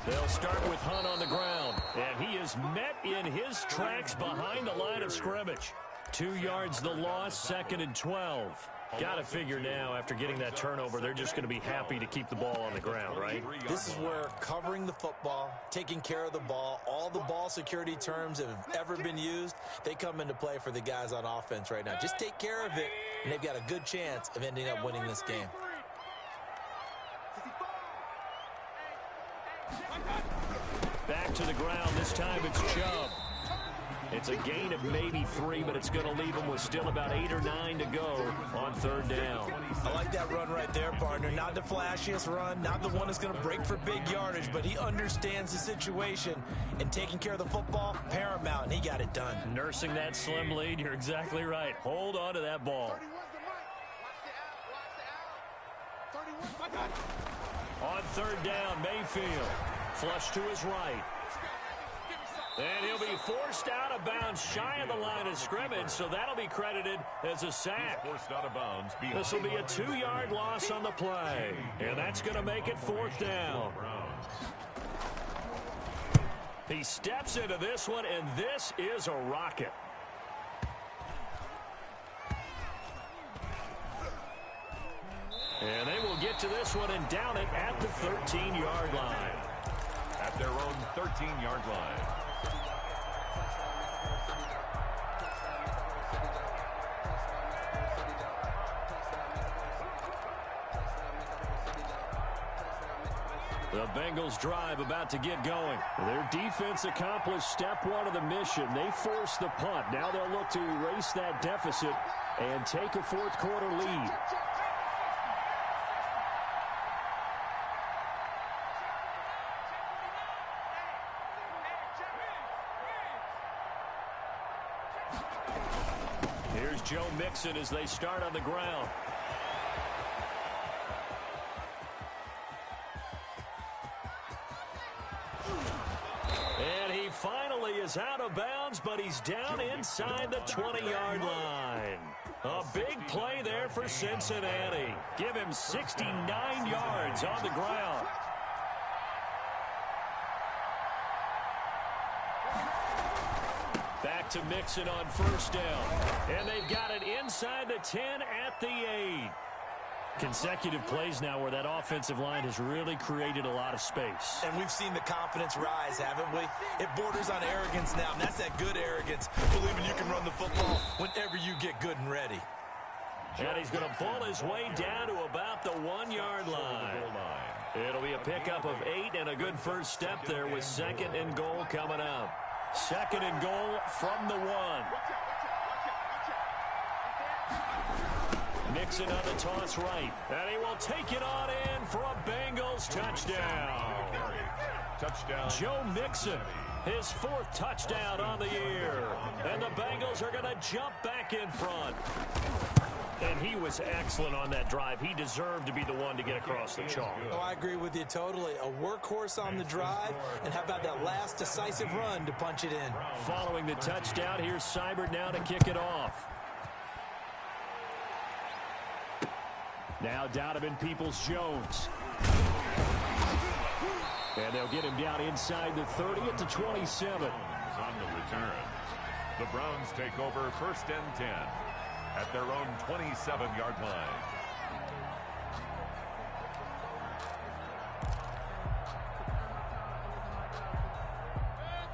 They'll start with Hunt on the ground, and he is met in his tracks behind the line of scrimmage. 2 yards the loss, 2nd and 12. Got to figure now, after getting that turnover, they're just going to be happy to keep the ball on the ground, right? This is where covering the football, taking care of the ball, all the ball security terms that have ever been used, they come into play for the guys on offense right now. Just take care of it, and they've got a good chance of ending up winning this game. Back to the ground. This time it's Chubb. It's a gain of maybe 3, but it's going to leave him with still about 8 or 9 to go on 3rd down. I like that run right there, partner. Not the flashiest run, not the one that's going to break for big yardage, but he understands the situation, and taking care of the football, paramount, and he got it done. Nursing that slim lead, you're exactly right. Hold on to that ball. On 3rd down, Mayfield. Flush to his right. And he'll be forced out of bounds shy of the line of scrimmage, so that'll be credited as a sack. Forced out of bounds. This will be a 2-yard loss on the play, and that's going to make it 4th down. He steps into this one, and this is a rocket. And they will get to this one and down it at the 13-yard line. At their own 13-yard line. The Bengals drive about to get going. Their defense accomplished step one of the mission. They forced the punt. Now they'll look to erase that deficit and take a fourth-quarter lead. Here's Joe Mixon as they start on the ground. And he finally is out of bounds, but he's down inside the 20-yard line. A big play there for Cincinnati. Give him 69 yards on the ground. Back to Mixon on first down. And they've got it inside the 10 at the 8. Consecutive plays now where that offensive line has really created a lot of space. And we've seen the confidence rise, haven't we? It borders on arrogance now, and that's that good arrogance, believing you can run the football whenever you get good and ready. And he's going to pull his way down to about the 1-yard line. It'll be a pickup of 8 and a good first step there with 2nd and goal coming up. 2nd and goal from the 1. Mixon on the toss right. And he will take it on in for a Bengals touchdown. Touchdown. Joe Mixon, his 4th touchdown on the year. And the Bengals are going to jump back in front. And he was excellent on that drive. He deserved to be the one to get across the chalk. Oh, I agree with you totally. A workhorse on the drive. And how about that last decisive run to punch it in? Following the touchdown, here's Seibert now to kick it off. Now Donovan Peoples-Jones. And they'll get him down inside the 30 at the 27. On the return. The Browns take over 1st and 10 at their own 27-yard line.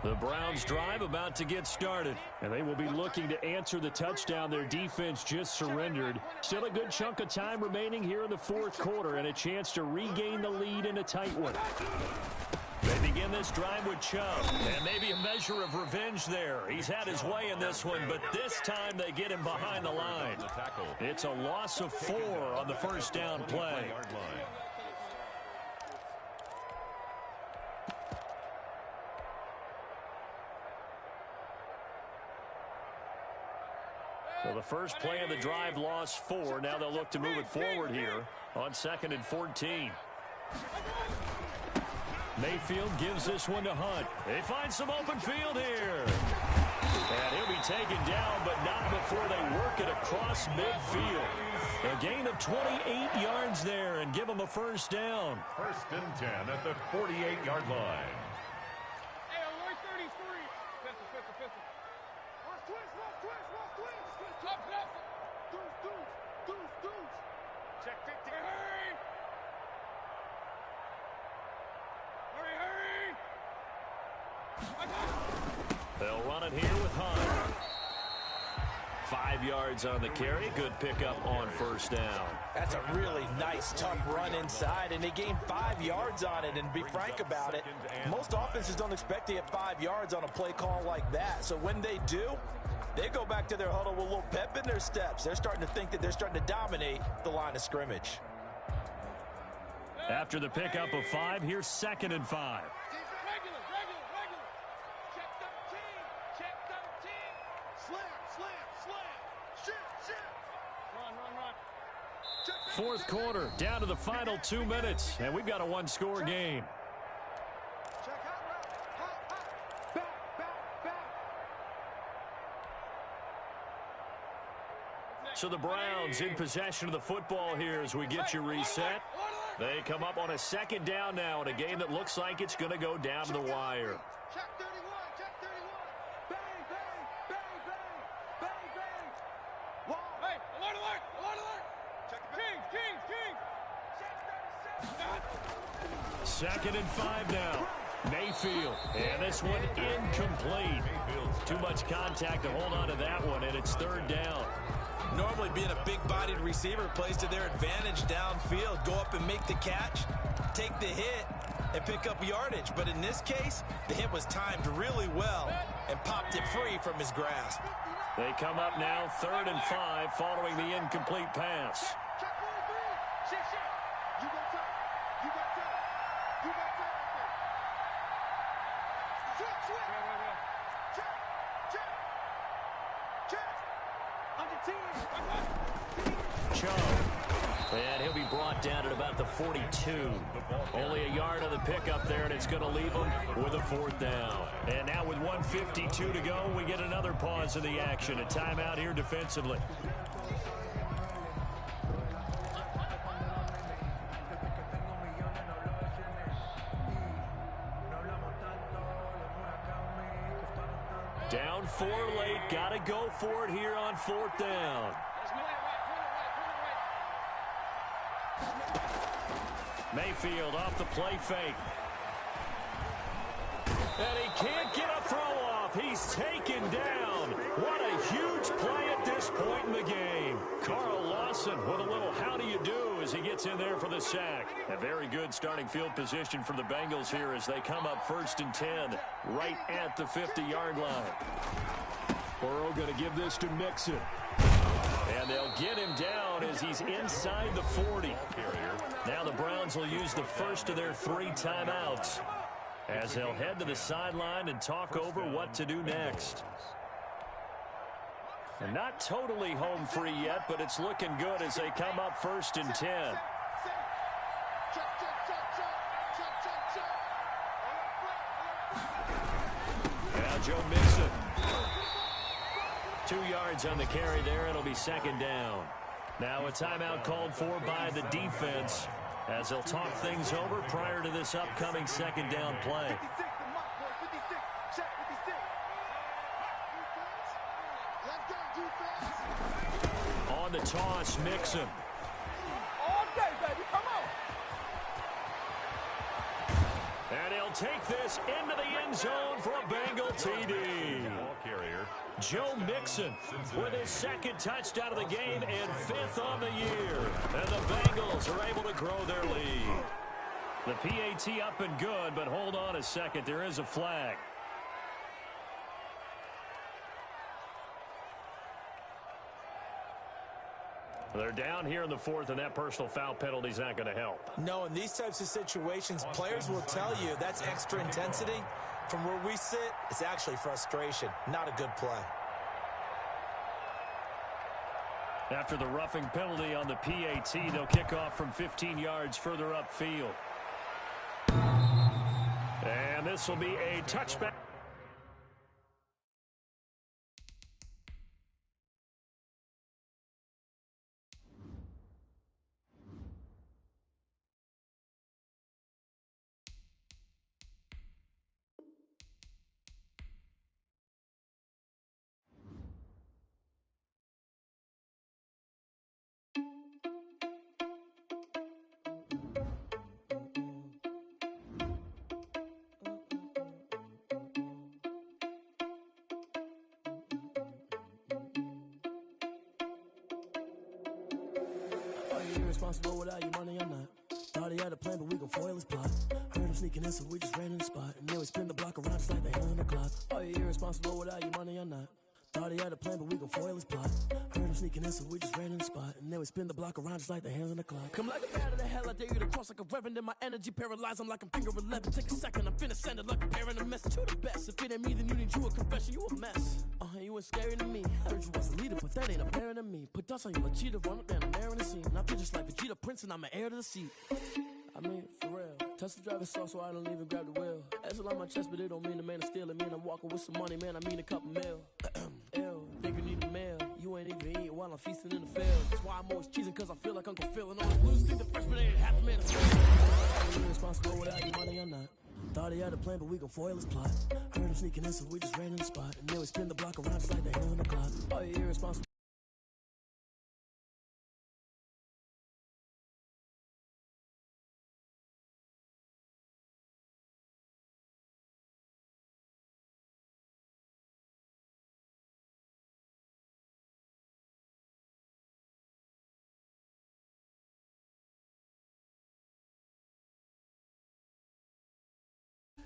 The Browns drive about to get started, and they will be looking to answer the touchdown their defense just surrendered. Still a good chunk of time remaining here in the 4th quarter and a chance to regain the lead in a tight one. They begin this drive with Chubb, and maybe a measure of revenge there. He's had his way in this one, but this time they get him behind the line. It's a loss of 4 on the first down play. Well, the first play of the drive lost 4. Now they'll look to move it forward here on 2nd and 14. Mayfield gives this one to Hunt. They find some open field here. And he'll be taken down, but not before they work it across midfield. A gain of 28 yards there and give them a first down. 1st and 10 at the 48-yard line. Hey, alert 33. Pistol, pistol, pistol. Watch twist, watch twist, watch twist. Top, top. Deuce. Check, tick, tick. Hurry. They'll run it here with Hunt. 5 yards on the carry. Good pickup on first down. That's a really nice, tough run inside, and they gained 5 yards on it. And be frank about it, most offenses don't expect to get 5 yards on a play call like that. So when they do, they go back to their huddle with a little pep in their steps. They're starting to think that they're starting to dominate the line of scrimmage. After the pickup of 5, here's 2nd and 5. Regular. Check 13. Slam. Shit. Run. 4th quarter, down to the final 2 minutes, and we've got a 1-score game. Check out. Back. So the Browns in possession of the football here as we get you reset. They come up on a second down now in a game that looks like it's going to go down to the wire. Check 31, check 31. Bang, bang, bang, bang, bang, bang. Wow. Hey, alert, alert, alert, alert. Check the Kings, Check 37. 2nd and 5 now. Mayfield, and this one incomplete. Too much contact to hold on to that one, and it's 3rd down. Normally being a big-bodied receiver plays to their advantage downfield. Go up and make the catch, take the hit, and pick up yardage. But in this case, the hit was timed really well and popped it free from his grasp. They come up now 3rd and 5 following the incomplete pass. Check 43. Shit. You got time. You got time. You got time right there. Switch. Check. Under 10. Chubb. And he'll be brought down at about the 42. Only a yard on the pickup there, and it's going to leave him with a 4th down. And now with 1:52 to go, we get another pause in the action. A timeout here defensively. Down 4 late. Got to go for it here on 4th down. Mayfield off the play fake. And he can't get a throw off. He's taken down. What a huge play at this point in the game. Carl Lawson with a little how do you do as he gets in there for the sack. A very good starting field position for the Bengals here as they come up 1st and 10 right at the 50-yard line. Burrow going to give this to Mixon. And they'll get him down as he's inside the 40. Now the Browns will use the first of their 3 timeouts as they'll head to the sideline and talk over what to do next. They're not totally home free yet, but it's looking good as they come up 1st and 10. Now Joe Mixon. 2 yards on the carry there. It'll be 2nd down. Now a timeout called for by the defense as they'll talk things over prior to this upcoming 2nd down play. On the toss, Mixon. All day, baby. Come on. And he'll take this into the end zone for a Bengal TD. Joe Mixon with his 2nd touchdown of the game and 5th on the year. And the Bengals are able to grow their lead. The PAT up and good, but hold on a second. There is a flag. They're down here in the 4th, and that personal foul penalty is not going to help. No, in these types of situations, players will tell you that's extra intensity. From where we sit, it's actually frustration, not a good play. After the roughing penalty on the PAT, they'll kick off from 15 yards further upfield. And this will be a touchback. Irresponsible without your money, I'm not. Thought he had a plan, but we gon' foil his plot. Heard him sneaking in, so we just ran in the spot. And then we spin the block around just like the hell on the clock. Are you irresponsible without your money, I'm not. Thought he had a plan, but we gon' foil his plot. Heard him sneaking in, so we just ran in the spot. And then we spin the block around just like the hands on the clock. Come like a bat of the hell, I dare you to cross like a reverend. And my energy paralyzed, I'm like I'm finger 11. Take a second, I'm finna send it like a parent a message to the best. If it ain't me, then you need you a confession, you a mess. You ain't scary to me. Heard you was a leader, but that ain't apparent to me. Put dust on you, a cheater, run up and I'm there in the scene. I feel just like Vegeta Prince and I'm an heir to the seat. I mean, for real. Touch the driver's sauce so I don't even grab the wheel. Azul on my chest, but it don't mean the man is stealing. It mean I'm walking with some money, man, I mean a couple mil. Ew, think you need a mail. You ain't even eating while I'm I'm feasting in the field. That's why I'm always cheesing, cause I feel like Uncle Phil. And all those losers think the freshman ain't half a man. Are you irresponsible without your money or not? Thought he had a plan, but we gon' foil his plot. Heard him sneaking in, so we just ran in the spot. And then we spin the block around just like the hell in the clock. Are you irresponsible?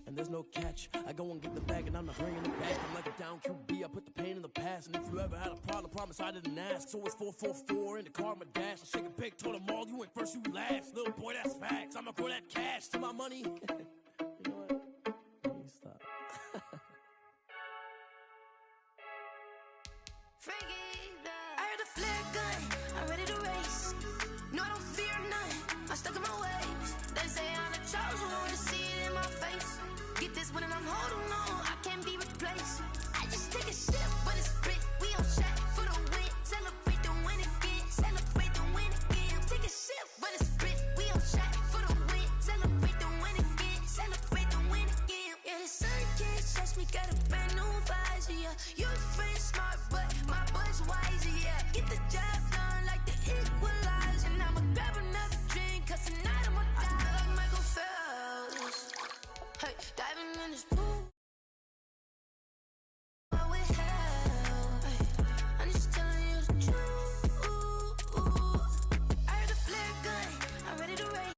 And there's no catch. I go and get the bag and I'm not bringing it back. I'm like a down QB, I put the pain in the past. And if you ever had a problem, promise I didn't ask. So it's 444 in the car, my dash. I shake a big, told them all, you ain't first, you last. Little boy, that's facts. I'ma grow that cash to my money. You know what? Let me stop. I heard a flare gun, I'm ready to race. No, I don't fear none, I'm stuck in my ways. They say I'm the chosen one, see it in my face. Get this one and I'm holding on, I can't be replaced. I just take a sip, but it's split, we on track for the win. Celebrate the win again, celebrate the win again. Take a sip, but it's split, we on track for the win. Celebrate the win again, celebrate the win again. Yeah, the sun can't touch me, got a brand new visor, yeah. Your friend smart, but my bud's wiser, yeah. Get the job done like the equalizer. And I'ma grab another drink, cause tonight I'ma die like Michael Phelps. Hey, diving in this pool. I with hell. Hey, I'm just telling you the truth. I heard a flare gun, I'm ready to race.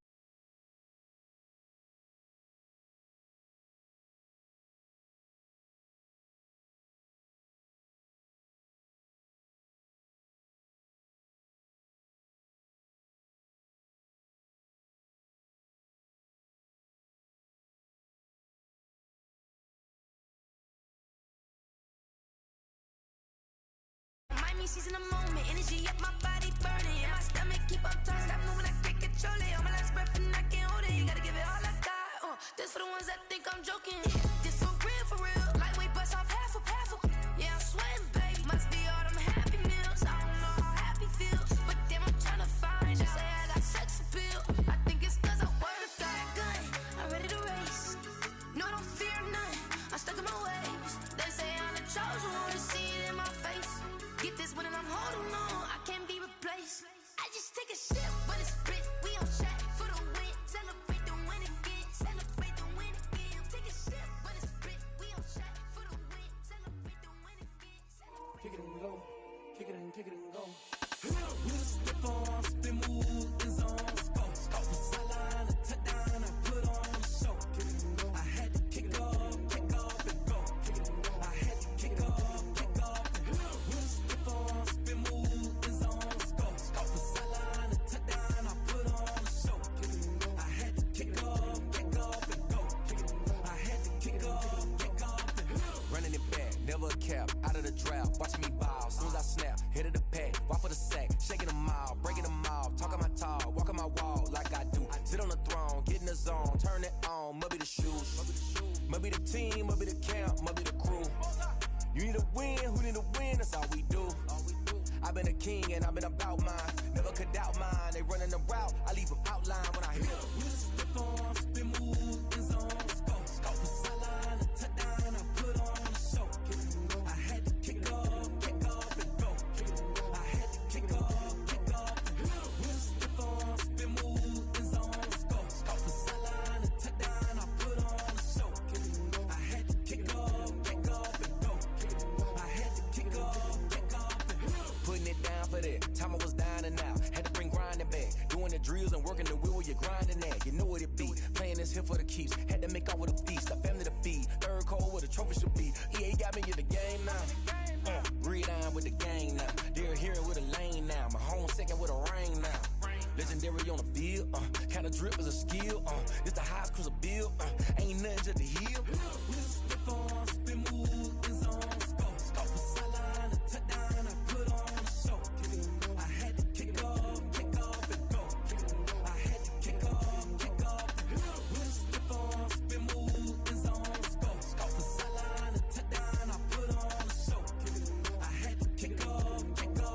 She's in the moment, energy up my body burning. Yeah, my stomach keep up turning. Stop moving, I can't control it. On my last breath and I can't hold it. You gotta give it all I got. This for the ones that think I'm joking. This for real. Lightweight bust off half a. Yeah, I'm sweating, baby. Must be all them happy meals. I don't know how happy feels, but damn, I'm trying to find out. Say I got sex appeal. I think it's cause I work that gun. I'm ready to race. No, I don't fear none. I'm stuck in my ways. They say I'm the chosen one, see it in my face. Get this one and I'm holding on, I can't be replaced. I just take a sip, but it's split, we on track for the win. Celebrate the win again, celebrate the win again. Take a sip, but it's split, we on track for the win. Celebrate the win again. Kick it and go, kick it and go. With a stiff on, spin move, in zone, go. From sideline to touchdown, I put on a show. I had to kick off and go. I had to kick off and go. With a stiff on, spin move, in zone, go. From sideline to touchdown, I put on a show. I had to kick off and go. I had to kick off and go. Running it back, never a cap, out of the draft. Watch me ball, soon as I snap, hit of the pack, walk for the sack, shaking them all, breaking them off, talking my talk, walking my wall like I do. Sit on the throne, get in the zone, turn it on, must be the shoes, must be the team, must be the camp, must be the crew. You need a win, who need a win, that's all we do. I've been a king and I've been about mine, never could doubt mine. They running the route, I leave them outline when I hit them. With a stiff on, spin move, in zone, go. From sideline to touchdown, I put on a show. I had to kick off and go. I had to kick off. With a stiff on, spin move, in zone, go. From sideline to touchdown, I put on a show. I had to kick off and go. I had to kick off and go. Putting it down for that, time I was down and out, had to bring grinding back, doing the drills and working the wheel where you're grinding at, you know what it be, playing this here for the keeps, had to make out with a feast, a family to feed, third cold where the trophy should be, EA got me in the game now, read on with the game now, they're hearing with a lane now, my home second with a rain now, legendary on the field, kind of drip is a skill, this the highest cruiser bill, ain't nothing just to heal. With a stiff on, spin move, in zone, go. From sideline to touchdown, I put on a show. I had to kick off and go. I had to kick off. With a stiff on, spin move, in zone, go. From sideline to touchdown, I put on a show. I had to kick off and go.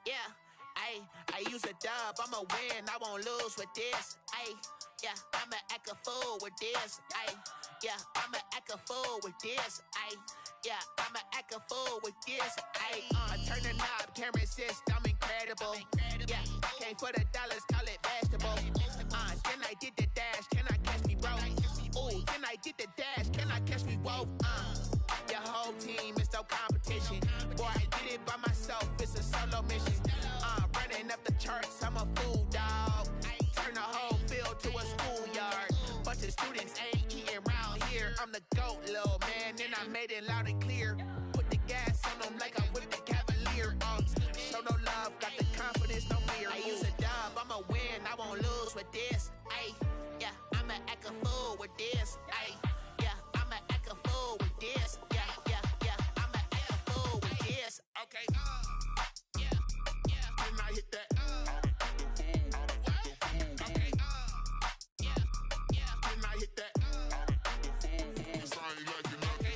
Yeah, I use a dub, I'ma win, I won't lose with this. Yeah, I'ma act a fool with this. Yeah, I'ma act a fool with this. Yeah, I'ma act a fool with this. I turn the knob, camera assist, I'm incredible. Yeah, came for the dollars, call it vegetable. Then I did the dash, can I catch me, bro? Ooh, then I did the dash, can I catch me, whoa? Your whole team is no competition. Boy, I did it by myself, it's a solo mission. Running up the charts, I'm a fool, dog. Turn the whole field to a schoolyard. Bunch of students ain't eating round here. I'm the GOAT, little man, and I made it loud and clear. Put the gas on them like I whipped the Cavalier. Show no love, got the confidence, no fear. I use a dub, I'ma win, I won't lose with this. Yeah, I'ma act a fool with this. Yeah, I'ma act a fool with this. Yeah, I'ma act a fool with this. Okay, Can I hit that? Okay, Can I hit that? Cause I ain't like it. Okay,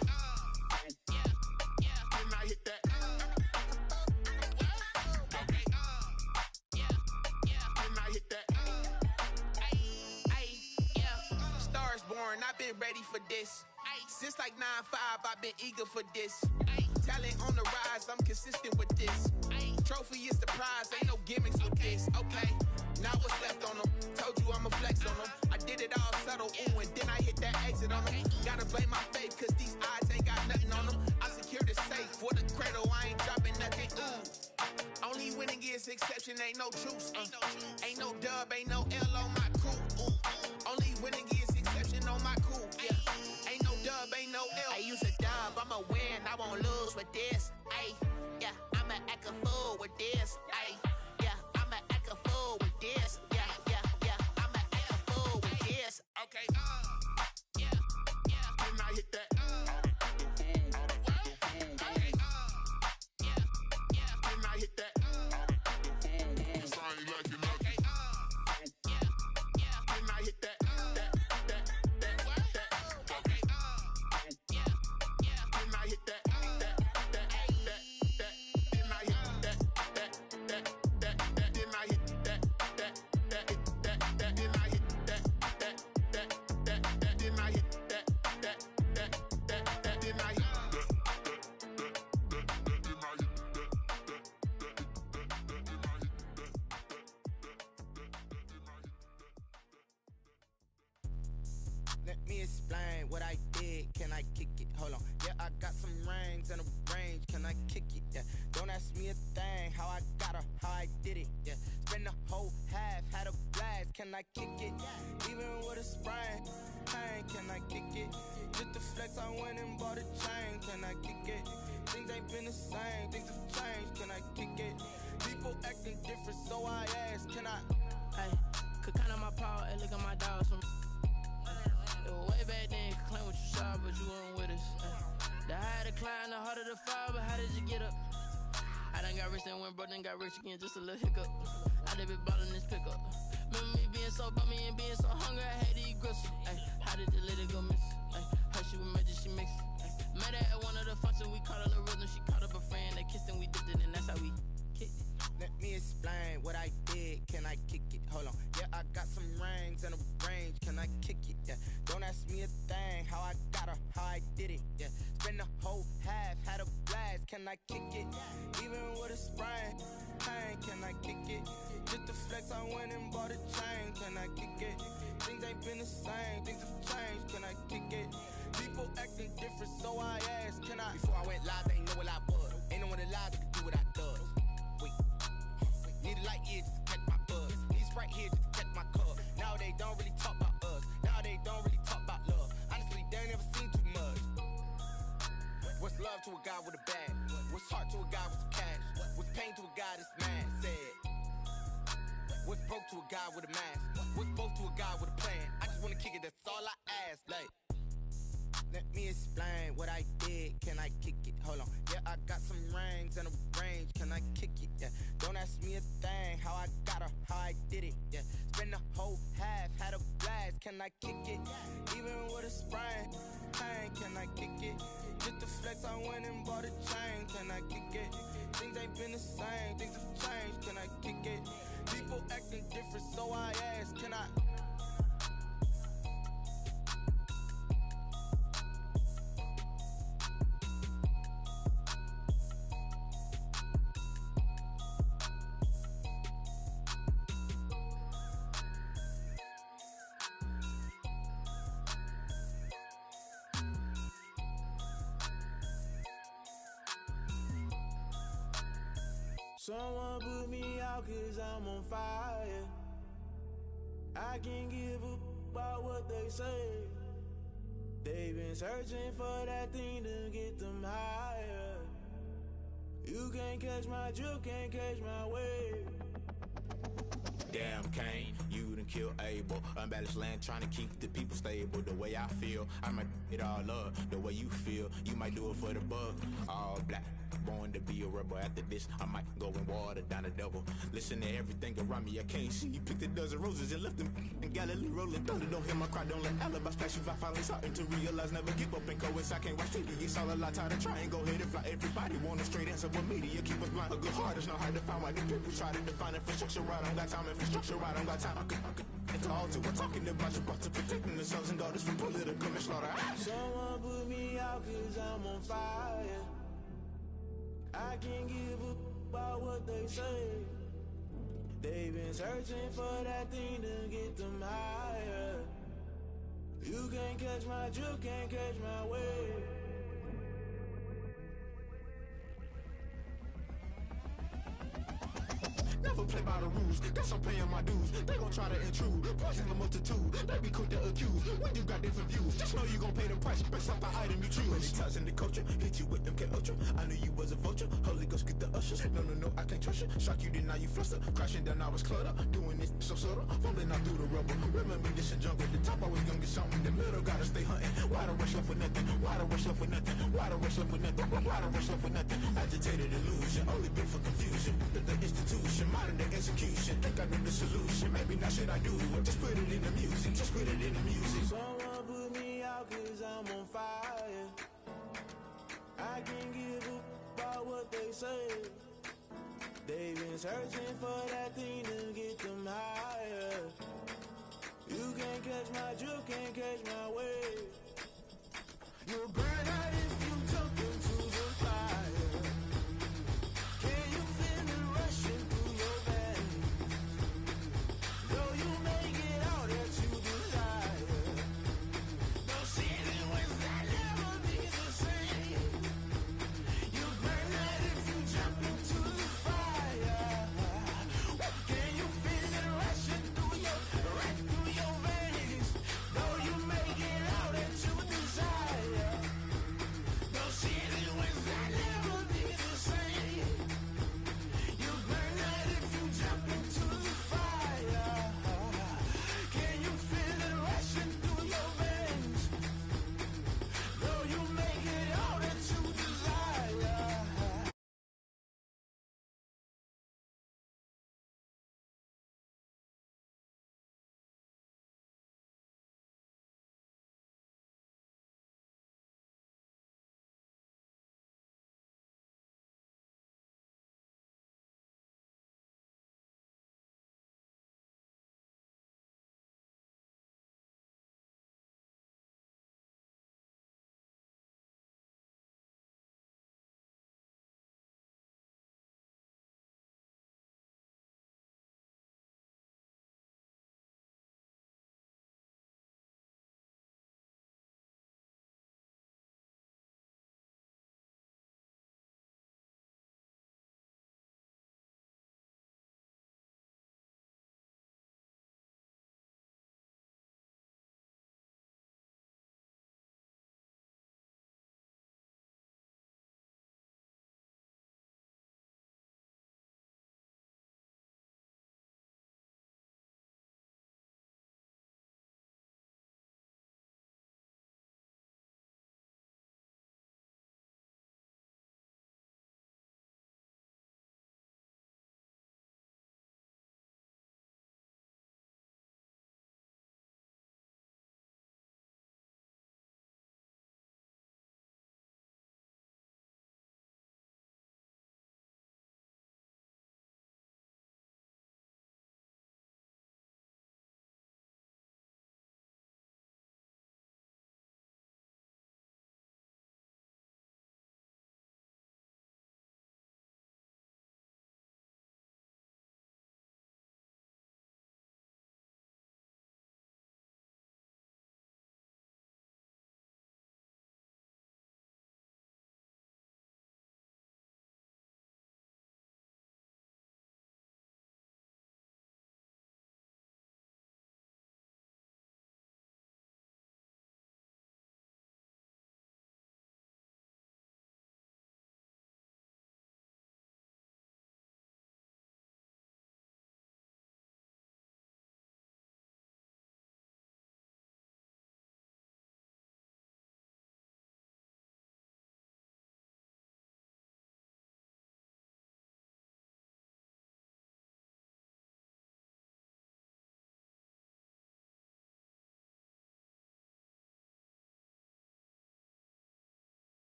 Can I hit that? Okay, Can I hit that? Stars born, I've been ready for this. Since like 9-5, I've been eager for this. Talent on the rise, I'm consistent with this. Trophy is the prize, ain't no gimmicks with this. Okay, now what's left on them? Told you I'ma flex on them. I did it all subtle, ooh, and then I hit that exit on them. Gotta blame my faith, cause these odds ain't got nothing on them. I secure the safe for the cradle, I ain't dropping nothing, ooh. Only winning is exception, ain't no truce. Ain't no dub, ain't no L on my crew. Only winning is exception on my crew. Yeah, ain't no dub, ain't no L. I use a dub, I'ma win, I won't lose with this. Yeah, I'ma act a fool with this. Yeah, I'ma act a fool with this. Yeah, I'ma act a fool with this. Okay, Can I hit that? Okay, Can I hit that? Cause I ain't like it. Okay, Can I hit that? Okay, Can I hit that? Let me explain what I did. Can I kick it? Hold on. Yeah, I got some rings and a range. Can I kick it? Yeah. Don't ask me a thing. How I got her, how I did it. Yeah. Spend the whole half, had a blast. Can I kick it? Even with a sprain. Pain, can I kick it? Just the flex, I went and bought a chain. Can I kick it? Things ain't been the same. Things have changed. Can I kick it? People acting different, so I ask. Can I? Hey, could count on my power and look at my dogs from. Way back then, you could claim what you saw, but you weren't with us. The higher the climb, the harder the fall, but how did you get up? I done got rich and went broke, then got rich again, just a little hiccup. I they be ballin' this pickup. Remember me being so bummy and being so hungry, I had to eat gristle. Ay, how did the lady go miss? Ay, how she was magic, she mixed. Met her at one of the functions, we caught a little rhythm. She caught up a friend, they kissed and we dipped it, and that's how we kicked it. Let me explain what I did. Can I kick it? Hold on. Yeah, I got some rings and a range. Can I kick it? Yeah. Don't ask me a thing. How I got her, how I did it. Yeah. Spend the whole half, had a blast. Can I kick it? Even with a sprain. Pain, can I kick it? Just the flex, I went and bought a chain. Can I kick it? Things ain't been the same. Things have changed. Can I kick it? People acting different, so I asked, can I? Before I went live, they know what I was. Ain't no one alive that can do what I does. Wait. Need a light here just to catch my buzz. Need Sprite here just to catch my cup. Now they don't really talk about us. Now they don't really talk about love. Honestly, they ain't never seen too much. What's love to a guy with a bag? What's heart to a guy with some cash? What's pain to a guy that's mad? Said. What's broke to a guy with a mask? What's both to a guy with a plan? I just wanna kick it, that's all I ask. Like, let me explain what I did. Can I kick it? Hold on. Yeah, I got some rings and a range. Can I kick it? Yeah. Don't ask me a thing. How I got her, how I did it. Yeah. Spend the whole half, had a blast. Can I kick it? Even with a sprain. Pain, can I kick it? Just the flex, I went and bought a chain. Can I kick it? Things ain't been the same. Things have changed. Can I kick it? People acting different, so I ask, can I? Someone put me out 'cause I'm on fire. I can't give up about what they say. They've been searching for that thing to get them higher. You can't catch my drift, can't catch my wave. Damn, Kane, you done killed Abel. Unbalanced land trying to keep the people stable. The way I feel, I might it all up. The way you feel, you might do it for the bug. All black, born to be a rebel. After this, I might go and water down the devil. Listen to everything around me, I can't see. Picked a dozen roses and left them in Galilee rolling thunder. Don't hear my cry, don't let alibis pass you. I finally starting to realize, never give up and coincide. Can't watch TV, it's all a lot. Tired of trying, go ahead and fly. Everybody want a straight answer with media, keep us blind. A good heart is not hard to find. Why the people try to define infrastructure right? I don't got time, infrastructure right, I don't got time. I could it's all to. We're talking about your brother, protecting the sons and daughters from political manslaughter. Someone put me out 'cause I'm on fire. I can't give up about what they say. They've been searching for that thing to get them higher. You can't catch my drift, can't catch my wave. Never play by the rules, guess I'm paying my dues. They gon' try to intrude, poison the multitude. They be quick to accuse, when you got different views. Just know you gon' pay the price, based off the item you choose. Many times in the culture, hit you with them K-Ultra. I knew you was a vulture, Holy Ghost get the ushers. No, I can't trust you. Shock you, then now you fluster. Crashing down, I was cluttered. Doing this so subtle, falling out through the rubble. Remember this in jungle, the top I was young and something. The middle gotta stay hunting. Why the rush left for nothing? Why the rush left for nothing? Why the rush left for nothing? Why the rush left for nothing? Agitated illusion, only been for confusion. The institution, modern day execution. Think I know the solution. Maybe not should I do it? Just put it in the music. Just put it in the music. Someone put me out 'cause I'm on fire. I can't give up about what they say. They've been searching for that thing to get them higher. You can't catch my drift, can't catch my wave. You'll burn out if you jump into the fire. Can you feel it rushing through your veins? Though you make it out that you desire. No ceiling was that never be the same. You burn out if you jump into the fire. Can you feel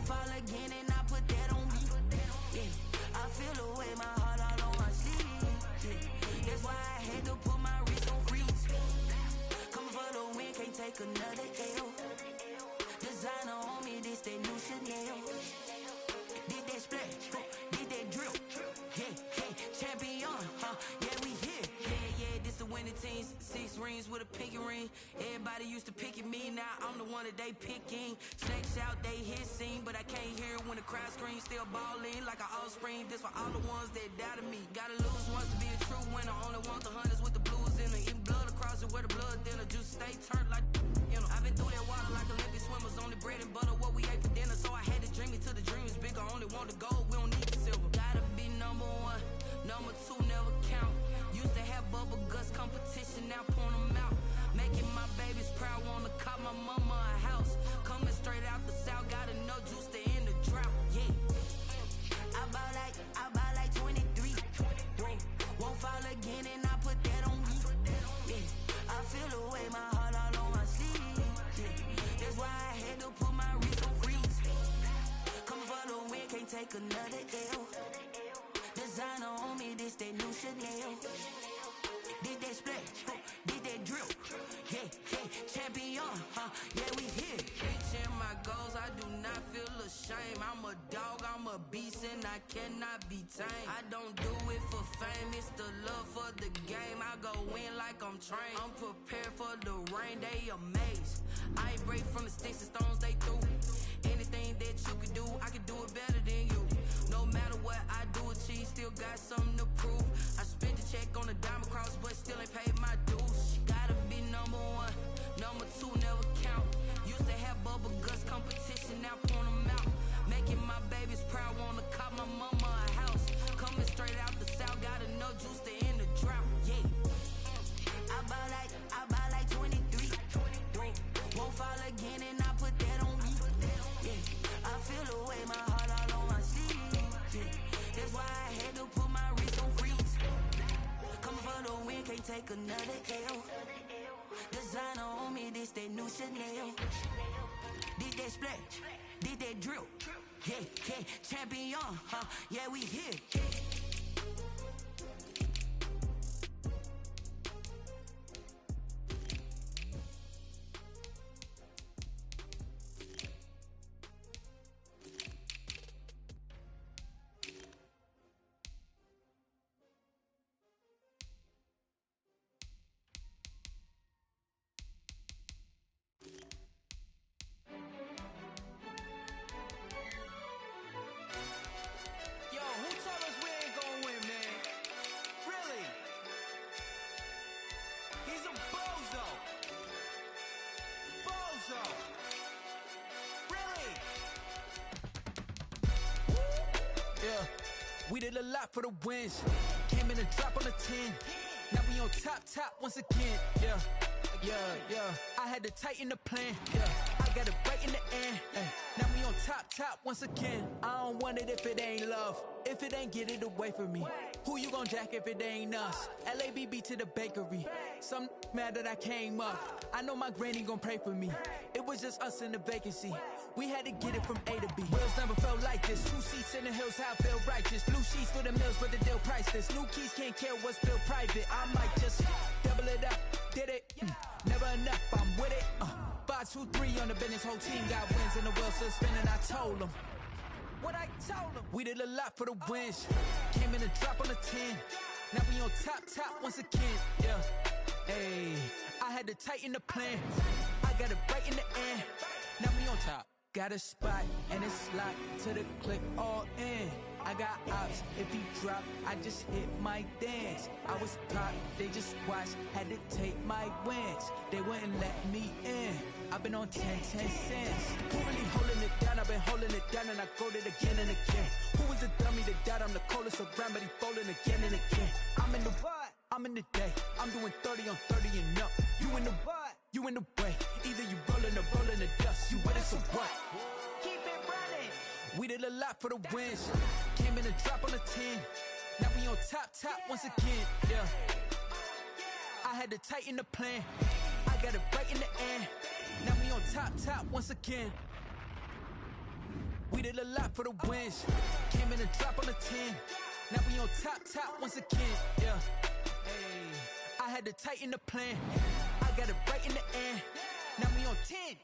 Won't fall again and I put that on me. Yeah, I feel the way, my heart all on my sleeve. Yeah, that's why I had to put my wrist on freeze. Coming for the win, can't take another L. Designer on me, this that new Chanel. Did that splash, did that drill. Yeah, champion, yeah, we here. Yeah, this the winning team. 6 rings with a pinky ring. Everybody used to pick at me, now I'm the one that they picking. Snakes out, they hit scene, but I can't hear when the crowd screams. Still balling like an offspring. This for all the ones that doubted me. Gotta lose once to be a true winner. Only want the hunters with the blues in it. Even blood across it where the blood dinner. Juice stay turned like, you know. I've been through that water like Olympic swimmers. Only bread and butter, what we ate for dinner. So I had to dream it till the dream is bigger. Only want the gold, we don't need the silver. Gotta be number 1, number 2 never count. Used to have bubble guts competition, now point them out. Making my babies proud, wanna cop my mama a house. Coming straight out the south, got enough juice to end the drought. Yeah, I bought like 23. Whoa, won't fall again and I put that on me. Yeah, I feel the way, my heart all on my sleeve. Yeah, that's why I had to put my wrist on freeze. Coming for the win, can't take another L. Designer on me, this that new Chanel. Did that splash, did that drill. Yeah, champion, yeah, we here. Reaching my goals, I do not feel ashamed. I'm a dog, I'm a beast, and I cannot be tamed. I don't do it for fame, it's the love for the game. I go in like I'm trained. I'm prepared for the rain, they amazed. I ain't break from the sticks and stones they threw. Anything that you could do, I could do it better than you. No matter what I do, achieve, still got something to prove. I spent the check on the diamond cross, but still ain't paid my dues. Gotta be number 1, number 2 never count. Used to have bubble guts competition, now point them out. Making my babies proud, wanna cop my mama a house. Coming straight out the south, got enough juice to end the drought. Yeah, I bought like 23. Won't fall again and I put that on me. Yeah, I feel the way, my heart all on my sleeve. Yeah, that's why I had to put my wrist on freeze. Coming for the win, can't take another L. Designer on me, this that new Chanel. Did that splash, did that drill. Yeah, champion, yeah, we here. We did a lot for the wins. Came in and drop on the 10. Now we on top once again. Yeah. I had to tighten the plan. Yeah, I got it right in the end. Now we on top once again. I don't want it if it ain't love. If it ain't, get it away from me. Who you gon' jack if it ain't us? LABB to the bakery. Some mad that I came up. I know my granny gon' pray for me. It was just us in the vacancy. We had to get it from A to B. Wheels never felt like this. 2 seats in the hills, how I feel righteous. Blue sheets for the mills, but the deal priceless. New keys can't care what's still private. I might just double it up. Did it? Never enough, I'm with it. 5, 2, 3 on the business. Whole team got wins and the wheels still spinning. I told them what I told them. We did a lot for the wins. Came in and drop on the 10. Now we on top once again. Yeah. Hey, I had to tighten the plan. I got it right in the end. Now we on top. Got a spot and it's locked to the click all in. I got ops, if he drop, I just hit my dance. I was top, they just watched, had to take my wins. They wouldn't let me in. I've been on 10 cents. Who really holding it down? I've been holding it down and I go it again and again. Who was the dummy that doubt I'm the coldest around, but he folding again and again. I'm in the what? I'm in the day. I'm doing 30 on 30 and up. You in the what? You in the way. Either you rolling or rolling the dust. You with us or what? Keep it running. We did a lot for the wins. Came in and drop on the 10. Now we on top once again. Yeah. I had to tighten the plan. I got it right in the end. Now we on top once again. We did a lot for the wins. Came in a drop on the 10. Now we on top once again. Yeah. Hey, I had to tighten the plan. I got it right in the end. Now we on 10.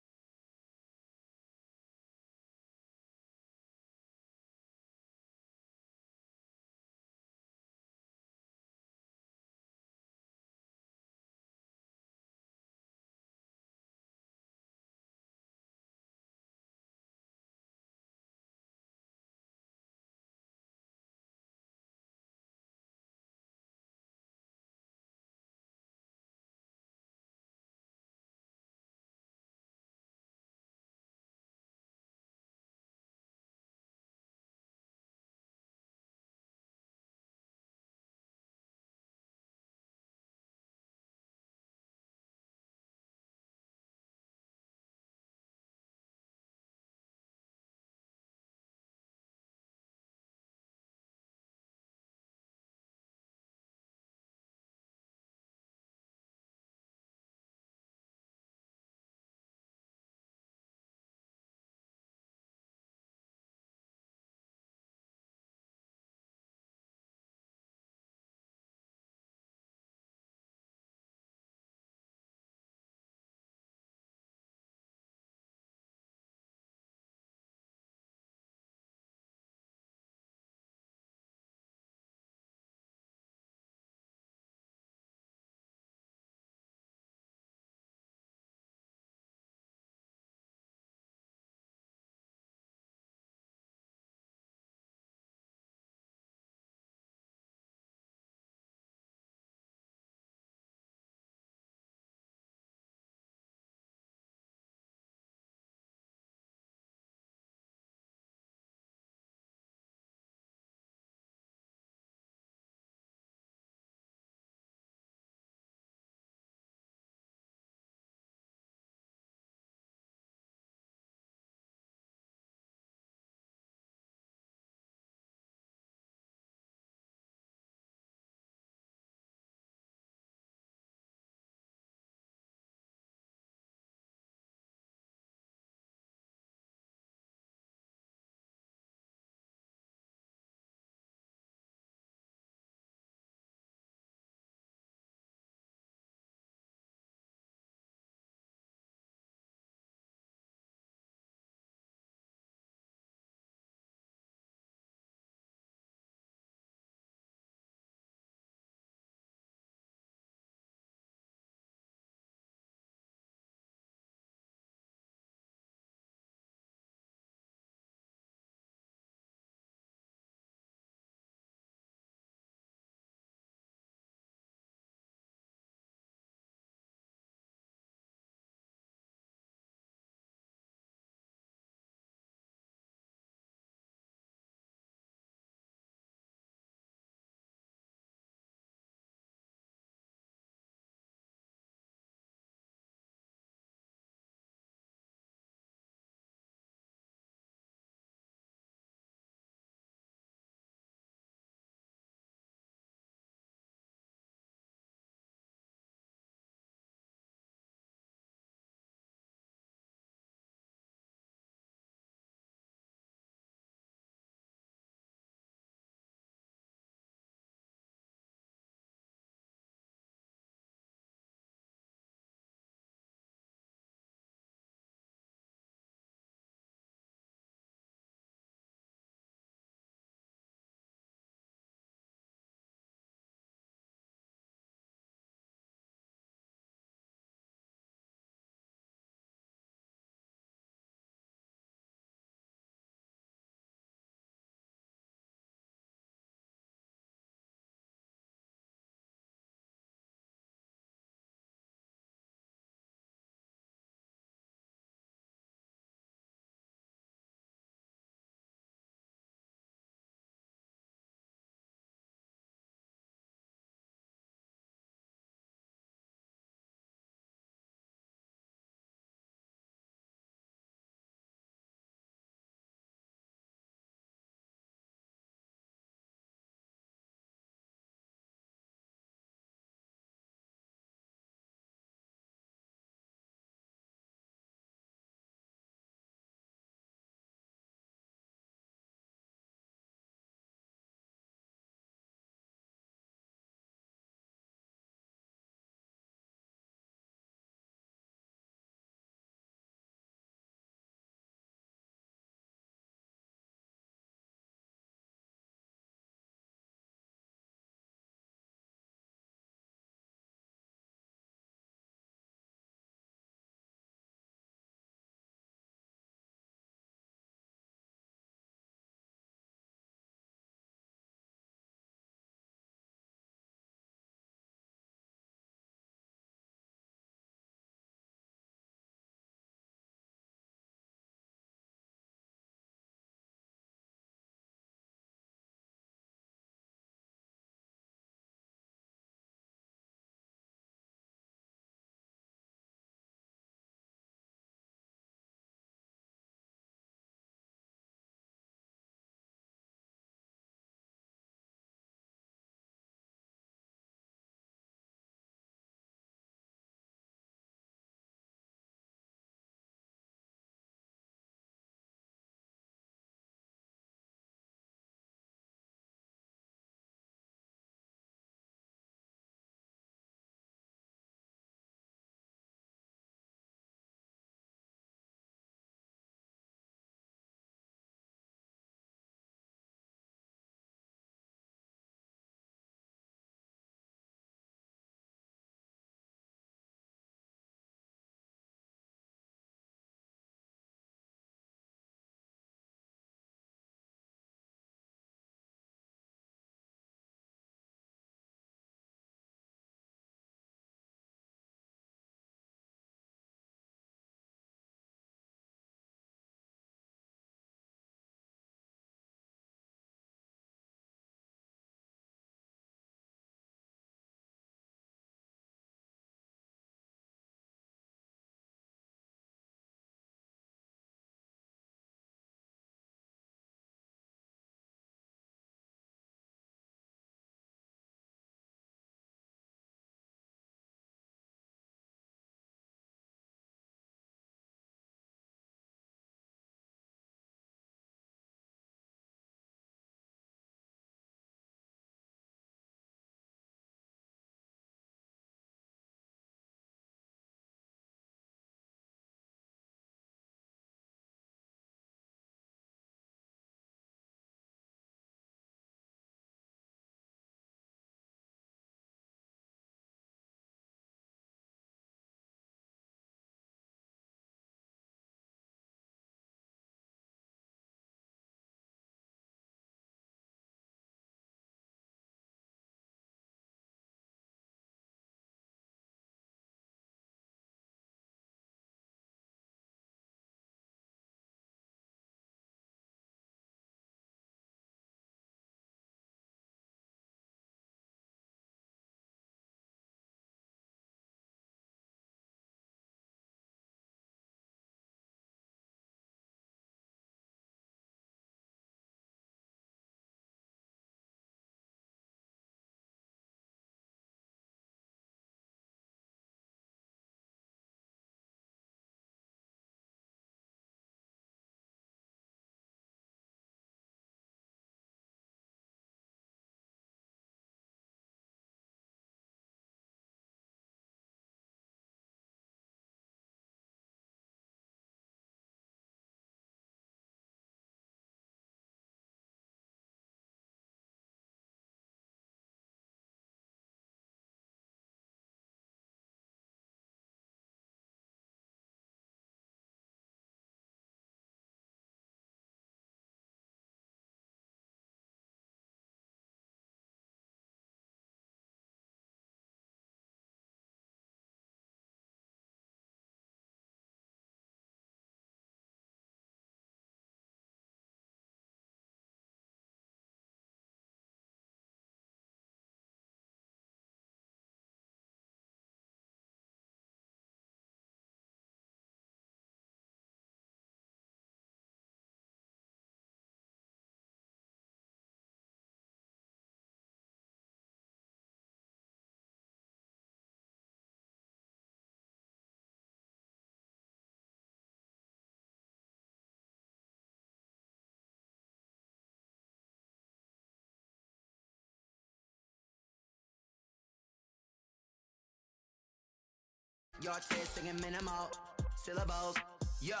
your tears singing minimal syllables. Yeah,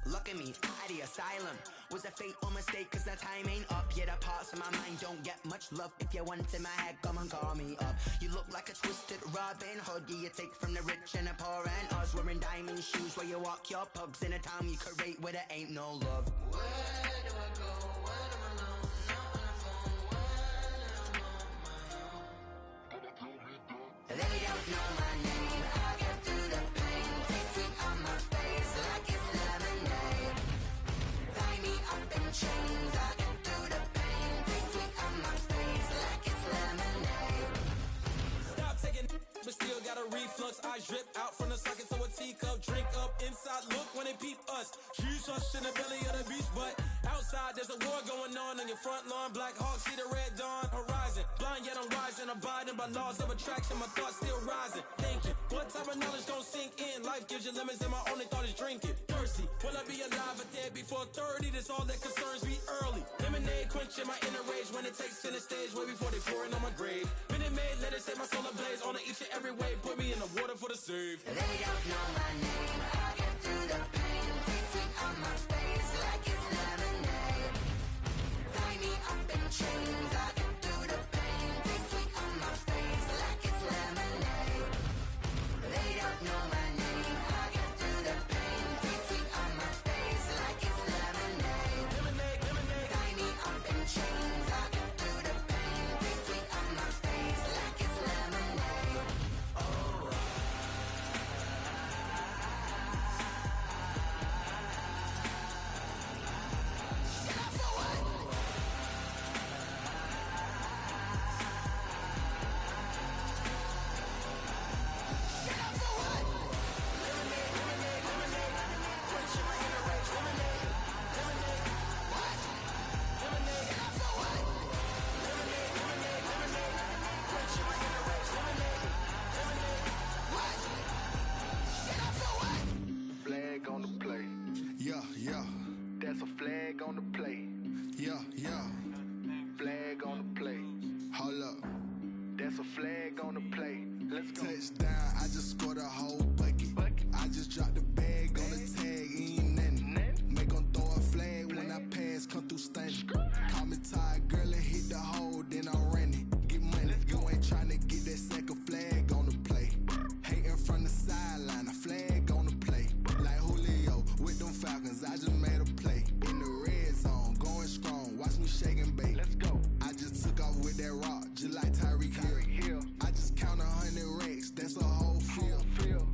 look at me, out the asylum. Was a fate or mistake, cause the time ain't up. Yeah, the parts of my mind don't get much love. If you want in my head, come and call me up. You look like a twisted Robin Hood. Yeah, you take from the rich and the poor and us. Wearing diamond shoes where you walk your pugs in a town you create where there ain't no love. Where do I go when I'm alone? Not on the phone when I'm on my own. They don't know my name. I get through the pain. Taste sweet on my face like it's lemonade. Tie me up in chains. I get through the pain. Taste sweet on my face like it's lemonade. Stop taking but still got a reflux. Eyes drip out from the socket to a teacup. Drink up inside, look when they peep us. Shoes us in the belly of the beast, but outside there's a war going on your front lawn. Black Hawk, see the red dawn horizon. Blind yet I'm rising, abiding by laws of attraction. My thoughts still rising, thinking what type of knowledge gon' sink in? Life gives you limits and my only thought is drinking. Thirsty, will I be alive or dead before 30? That's all that concerns me early. Lemonade quenching my inner rage when it takes center stage way before they pouring on my grave. Minute Maid, let it set my soul ablaze on each and every way. Put me in the water for the save. They don't know my name. I get through the pain. Taste sweet on my face like it's lemonade. Tie me up in chains. I get through the pain. Taste sweet on my face like it's lemonade. They don't know my name. I get through the pain. Taste sweet on my face like it's lemonade. Lemonade, lemonade. Tie me up in chains. I get through the pain. Taste sweet on my face like it's lemonade. Oh. Flag on the play. Yeah, yeah. That's a flag on the play. Yeah, yeah. Flag on the play. Hold up. That's a flag on the play. Let's go. Touchdown, I just scored a whole bucket. I just dropped the bag on the tag, ain't nothing. Make 'em throw a flag when I pass, come through stunning. Call me tired, girl, and hit the hole, then I ran it. Get money, you ain't tryna get that second flag on the play. Hating from the sideline, a flag on the play. Like Julio with them Falcons, I just made a play. In the red zone, going strong, watch me shake and bake. Let's go. I just took off with that rock, just like Tyreek Hill. I just count 100 racks, that's a whole field.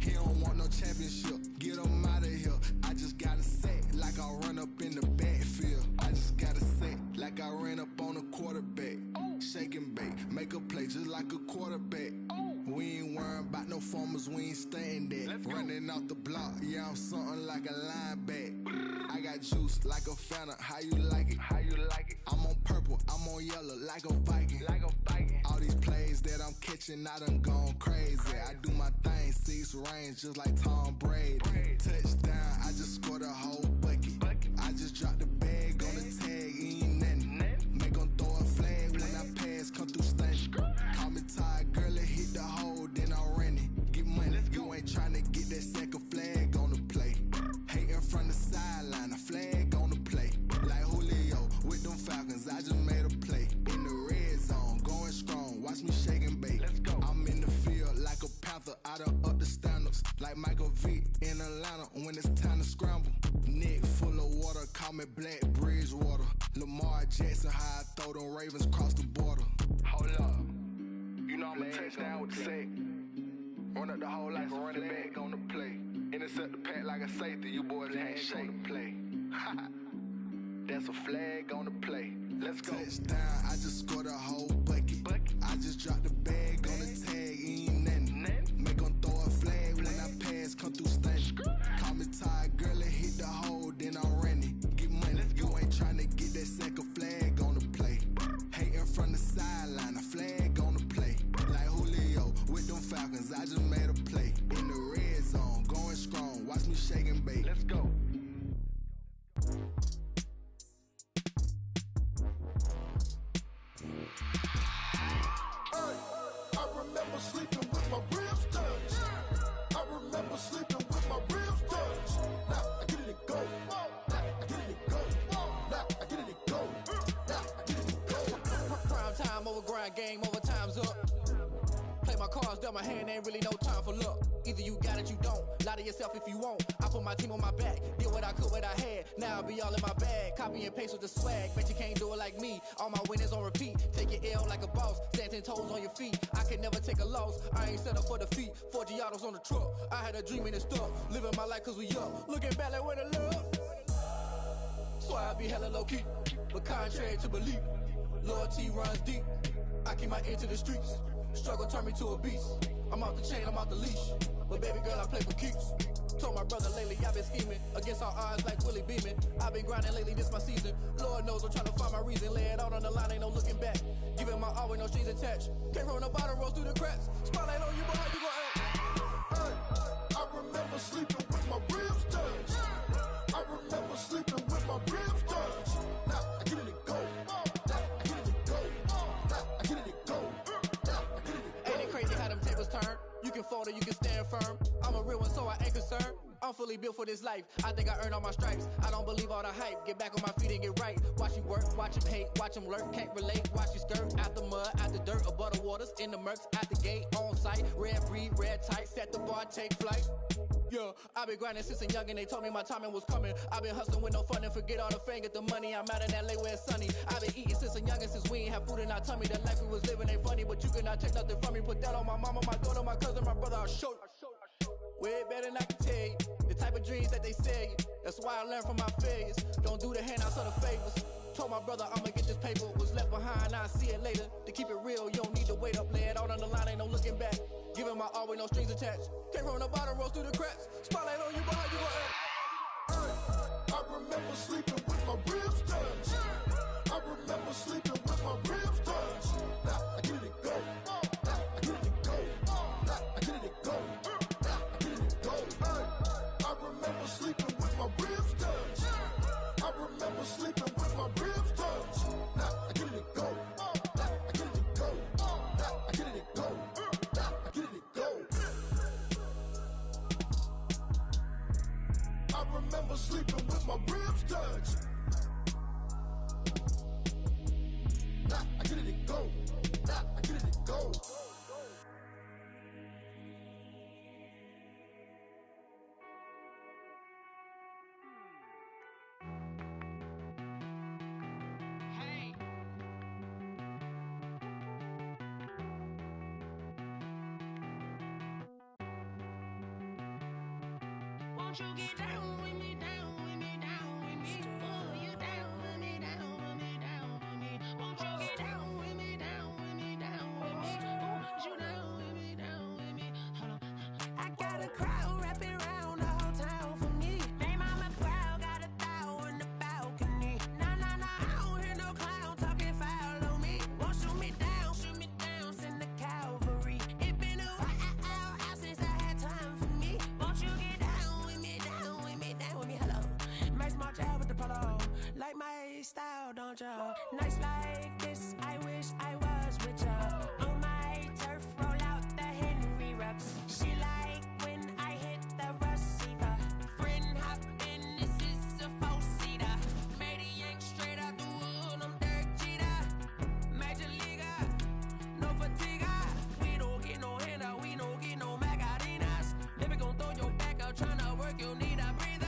He don't want no championship, get him out of here. I just got a set, like I run up in the backfield. I just got a set, like I ran up on a quarterback. Shake and bake, make a play just like a quarterback. We ain't worrying about no formers, we ain't staying there. Running off the block, yeah, I'm something like a lineback. I got juice like a Fanta, how you like it? How you like it? I'm on purple, I'm on yellow, like a Viking. Like a Viking. All these plays that I'm catching, I done gone crazy. I do my thing, 6 range, just like Tom Brady. Touchdown, I just scored a whole bucket. I just dropped the bag on the tag, ain't nothing. Make 'em throw a flag when I pass, come through stunning. Call me tired, girl, and hit the hole, then I ran it. Get money, you ain't tryna get that second flag on the play. Hating from the sideline, a flag on the play. Like Julio with them Falcons, I just made a play. In the red zone, going strong, watch me shake and bake. Let's go. I'm in the field like a panther, I done up the standards. Like Michael Vick in Atlanta when it's time to scramble. Neck full of water, call me Black Bridgewater. Lamar Jackson, how I throw them Ravens across the border. Hold up. You know I'm a touchdown with the sack. Run up the whole like a running back on the play. Intercept the pack like a safety, you boys ain't shake the play. That's a flag on the play. Let's go. Touchdown, I just scored a whole bucket. I just dropped the bag on the tag, ain't nothing. Make 'em throw a flag when I pass, come through stunning. Call me tired, girl, and hit the hole, then I ran it. Get money, you ain't tryna get that second flag on the play. Hating from the sideline, a flag on the play. Like Julio with them Falcons, I just made a play. In the red zone, going strong, watch me shake and bake. Let's go. I remember sleeping with my ribs touched. I remember mind game, overtime's up. Play my cards, dealt my hand, ain't really no time for luck. Either you got it, you don't. Lie to yourself if you won't. I put my team on my back, did what I could, what I had. Now I'll be all in my bag, copy and paste with the swag. Bet you can't do it like me. All my winners on repeat. Take your L like a boss, stand 10 toes on your feet. I can never take a loss. I ain't set up for defeat. 4 Giottos on the truck. I had a dream and it stuck. Living my life cause we up. Looking back like where the love. So I be hella low key, but contrary to belief, loyalty runs deep. I keep my ear to the streets. Struggle turned me to a beast. I'm off the chain, I'm off the leash. But baby girl, I play for keeps. Told my brother lately, I've been scheming against all odds like Willie Beeman. I've been grinding lately, this my season. Lord knows I'm trying to find my reason. Lay it out on the line, ain't no looking back. Giving my all with no strings attached. Came from the bottom, rose through the cracks. Spotlight on you, but how you gon' act? Hey, I remember sleeping with my ribs touched. I remember sleeping with my ribs touched. Now I get it to go. Now I get it to go. Now I get it to go. Now I get it to go. Ain't it crazy how them tables turn? You can fold or you can stand firm. I'm a real one, so I ain't concerned. I'm fully built for this life. I think I earned all my stripes. I don't believe all the hype. Get back on my feet and get right. Watch you work, watch him hate, watch him lurk. Can't relate, watch you skirt. Out the mud, out the dirt, above the waters, in the murks, out the gate, on site. Red breed, red tight, set the bar, take flight. Yeah, I been grinding since a youngin', they told me my timing was coming. I been hustling with no fun and forget all the fame, get the money. I'm out in LA where it's sunny. I been eating since a youngin', since we ain't have food in our tummy. The life we was living ain't funny, but you cannot take nothing from me. Put that on my mama, my daughter, my cousin, my brother, I'll show you. Way better than I can tell you. The type of dreams that they sell you. That's why I learned from my failures. Don't do the handouts or the favors. Told my brother I'ma get this paper. Was left behind, I'll see it later. To keep it real, you don't need to wait up. Lay it out on the line, ain't no looking back. Giving my all with no strings attached. Came from the bottom, rose through the cracks. Spotlight on you, but how you gon' act? I remember sleeping with my ribs touched. I remember sleeping with my ribs touched. Now I get it to go. Now I get it to go. Now I get it to go. Now I get it to go. I remember sleeping with my ribs touched. I remember sleeping with my ribs touched. Now I get it to go. Now I get it to go. Now I get it to go. Now I get it to go. I remember sleeping with my ribs touched. Now I get it to go. Now I get it to go. Won't you get down with me, down with me, down with me? Oh, you down with me, down with me, down with me. Won't you get down with me, down with me, down with me? Oh, you down with me, down with me? Hold on. I got a crowd wrapping around the whole town for me. They mama proud, got a thou in the balcony. Nah, nah, nah, I don't hear no clown talking foul on me. Won't shoot me down, send the cavalry. It been a while since I had time for me. Won't you get down with me, down with me, down with me? Hello. Max my job with the polo. Like my style, don't ya? Nights like this, I wish I was with ya. On my turf, roll out the Henry rocks. She like when I hit the receiver. Friend hop in, this is a four-seater. Made a yank straight out the wood, I'm Derek Jeter. Major leaguer, no fatigue. We don't get no handout, we don't get no Macarinas. Never gon' throw your back out, tryna work, you need a breather.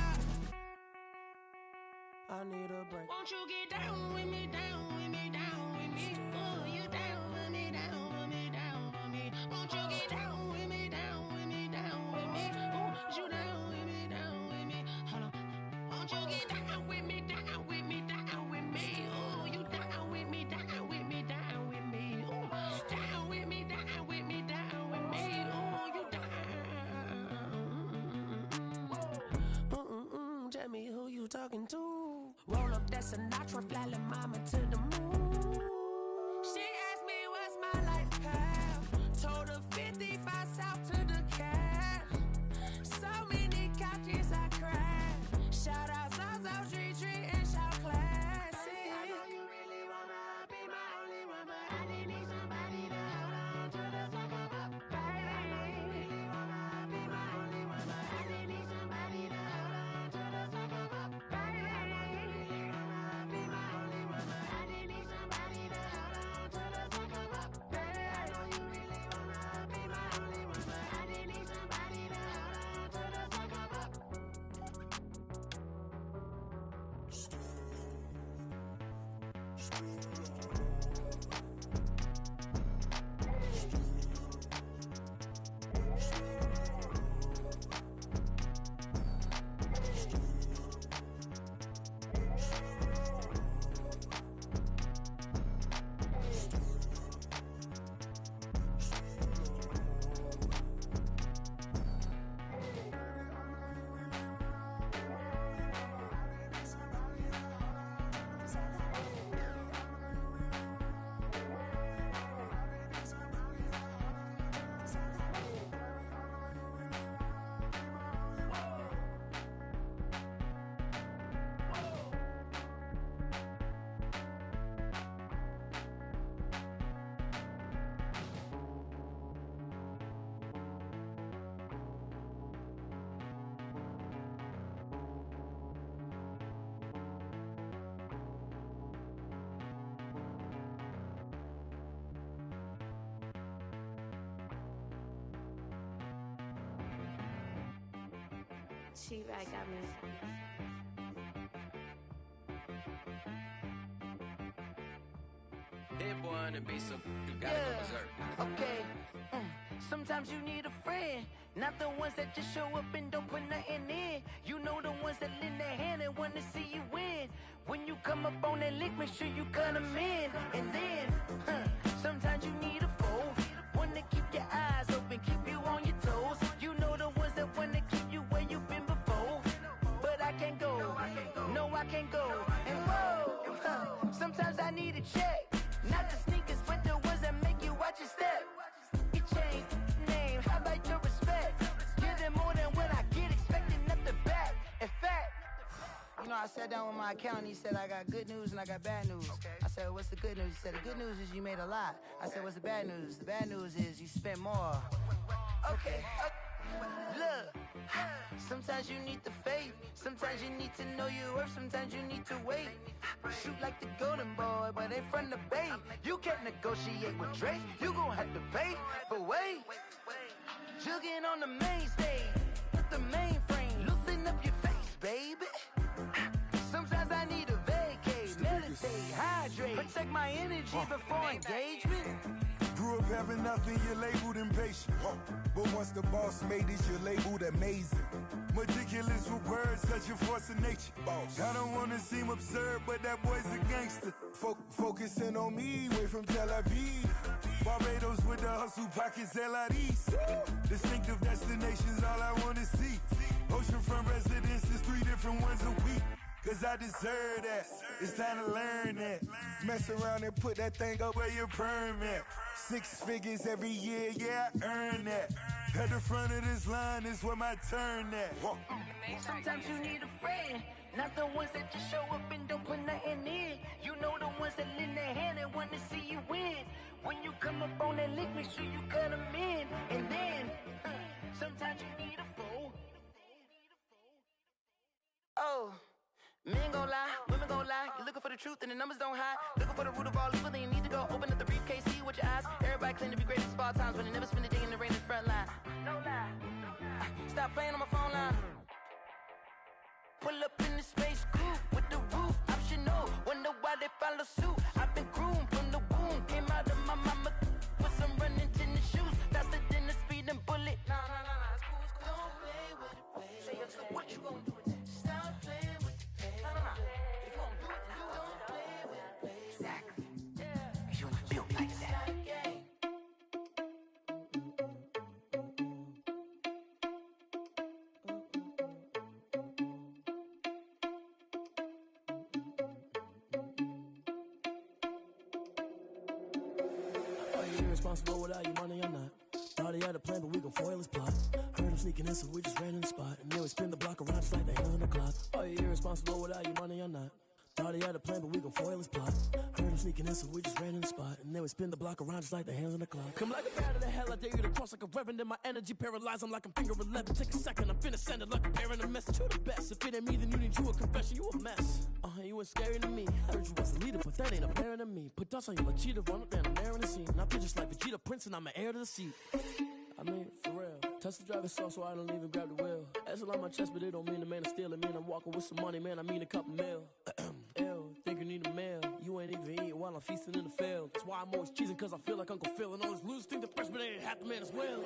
I need a break. Won't you get down with me, down with me, down with me? Oh, you down with me, down with me, down with me? Won't you get down with me, down with me, down with me? Oh, you down with me, down with me? Hold on. Won't you get down with me, down with me, down with me? Oh, you down with me, down with me, down with me? Oh, down with me, down with me, down with me? Oh, you down. Tell me who you talking to. Roll up that Sinatra, fly la mama to the moon. She asked me what's my life path. Told her 55 south to the cab. So many couches I cried. Shout out Zazo, Tree, and shout classic. I know you really wanna be my only one, but I didn't need somebody to hold on to the second up. Baby, I know you really wanna be my only one, but I didn't need somebody to hold on to the second up. Baby, I know you really wanna be my only one, but I didn't need somebody to hold on to the second up. She right got me. Hit boy on the beat, so you gotta go berserk. Okay. Sometimes you need a friend, not the ones that just show up and don't put nothing in. You know the ones that lend a hand and wanna see you win. When you come up on that lick, make sure you cut them in. And then, sometimes you need a foe, one to keep your eyes open, keep you on your toes. You know the ones that wanna keep you where you've been before. But I can't go, no I can't go. And whoa, sometimes I need a check. Not the sneakers, but the ones that make you watch your step. You change name, how about your respect? Give them more than what I get, expecting nothing back. In fact, you know, I sat down with my accountant, he said I got good news and I got bad news. I said, what's the good news? He said, the good news is you made a lot. I said, what's the bad news? The bad news is you spent more. Okay, look, sometimes you need the faith, sometimes you need to know your worth, sometimes you need to wait. Shoot like the golden boy, but ain't from the bay. You can't negotiate with Drake, you gon' have to pay. But wait, jugging on the main stage, with the mainframe, loosen up your face, baby. Sometimes I need a vacate, meditate, hydrate, protect my energy before engagement. Grew up having nothing, you're labeled impatient. But once the boss made it, you're labeled amazing. Meticulous with words, such a force of nature. I don't wanna seem absurd, but that boy's a gangster. Focusing on me, way from Tel Aviv. Barbados with the hustle pockets, LIDs. Distinctive destinations, all I wanna see. Oceanfront residences, 3 different ones a week. Cause I deserve that, it's time to learn that. Mess around and put that thing up where your permit. 6 figures every year, yeah, I earn that. At the front of this line is where my turn at. Sometimes you need a friend, not the ones that just show up and don't put nothing in. You know the ones that lend their hand and want to see you win. When you come up on that lick, make sure you cut them in. And then, sometimes you need a foe. Oh. Men gon' lie, women gon' lie. You're looking for the truth and the numbers don't hide. Looking for the root of all evil, then you need to go open up the briefcase, see with your eyes. Everybody claim to be great at all times, but they never spend a day in the rain in the front line. No lie. Stop playing on my phone line. Pull up in the space coupe with the roof optional. Wonder why they follow suit. I've been groomed from the womb. Came out of my mama with some running tennis shoes. Faster than the speeding bullet. Nah, it's cool, it's cool. Don't play with it, baby. Say, so what you gon' do? Stop playing. Irresponsible without your money or not. Thought he had a plan, but we gon' foil his plot. Heard him sneaking in, so we just ran in the spot. And then we spin the block around just like the hand on the clock. Are you irresponsible without your money or not? Thought he had a plan, but we gon' foil his plot. Heard him sneaking in, so we just ran in the spot. And then we spin the block around just like the hands on the clock. Come like a bat of the hell, I dare you to cross like a reverend. In my energy paralyzed, I'm like I'm finger 11. Take a second, I'm finna send it like a parent a message. You the best, if it ain't me, then you need you a confession. You a mess. You ain't scary to me. Heard you was a leader, but that ain't apparent to me. Put dots on you like cheetah, run up down, I'm there in the scene. Now just like Vegeta Prince, and I'm an heir to the seat. I mean, for real. Touch the driver's soft, so I don't even grab the wheel. Asshole on my chest, but it don't mean the man is stealing. Mean I'm walking with some money, man, I mean a couple mil. Ew, think you need a mail. You ain't even feasting in the field. That's why I'm always cheesing, cause I feel like Uncle Phil. And all those losers think the freshman ain't half the man as well.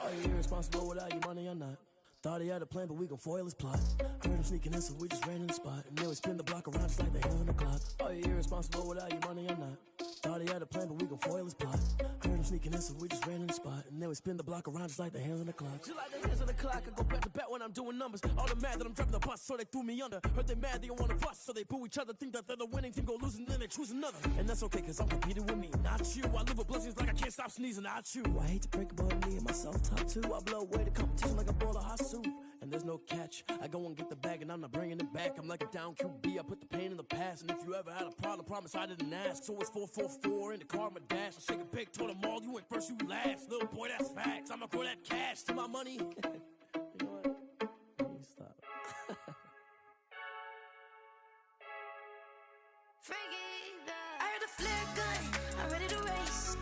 Are you irresponsible without your money or not? Thought he had a plan, but we gon' foil his plot. Heard him sneaking in, so we just ran in the spot. And then we spin the block around just like the hell in the clock. Are you irresponsible without your money or not? Thought he had a plan, but we gon' foil his plot. Heard him sneaking in, so we just ran in the spot. And then we spin the block around just like the hands on the clock. Just like the hands on the clock, I go back to back when I'm doing numbers. All the mad that I'm driving the bus, so they threw me under. Heard they mad, they don't wanna bust, so they boo each other. Think that they're the winning team, go losing, then they choose another. And that's okay, cause I'm competing with me, not you. I live with blessings like I can't stop sneezing, not you. I hate to break about me and myself top too. I blow away the competition like a bowl of hot soup. And there's no catch. I go and get the bag and I'm not bringing it back. I'm like a down QB, I put the pain in the past. And if you ever had a problem, promise I didn't ask. So it's 444 in the car, my dash. I shake a big, told them all, you ain't first, you last. Little boy, that's facts. I'ma grow that cash to my money. You know what? Let me stop. I heard a flare gun, I'm ready to race.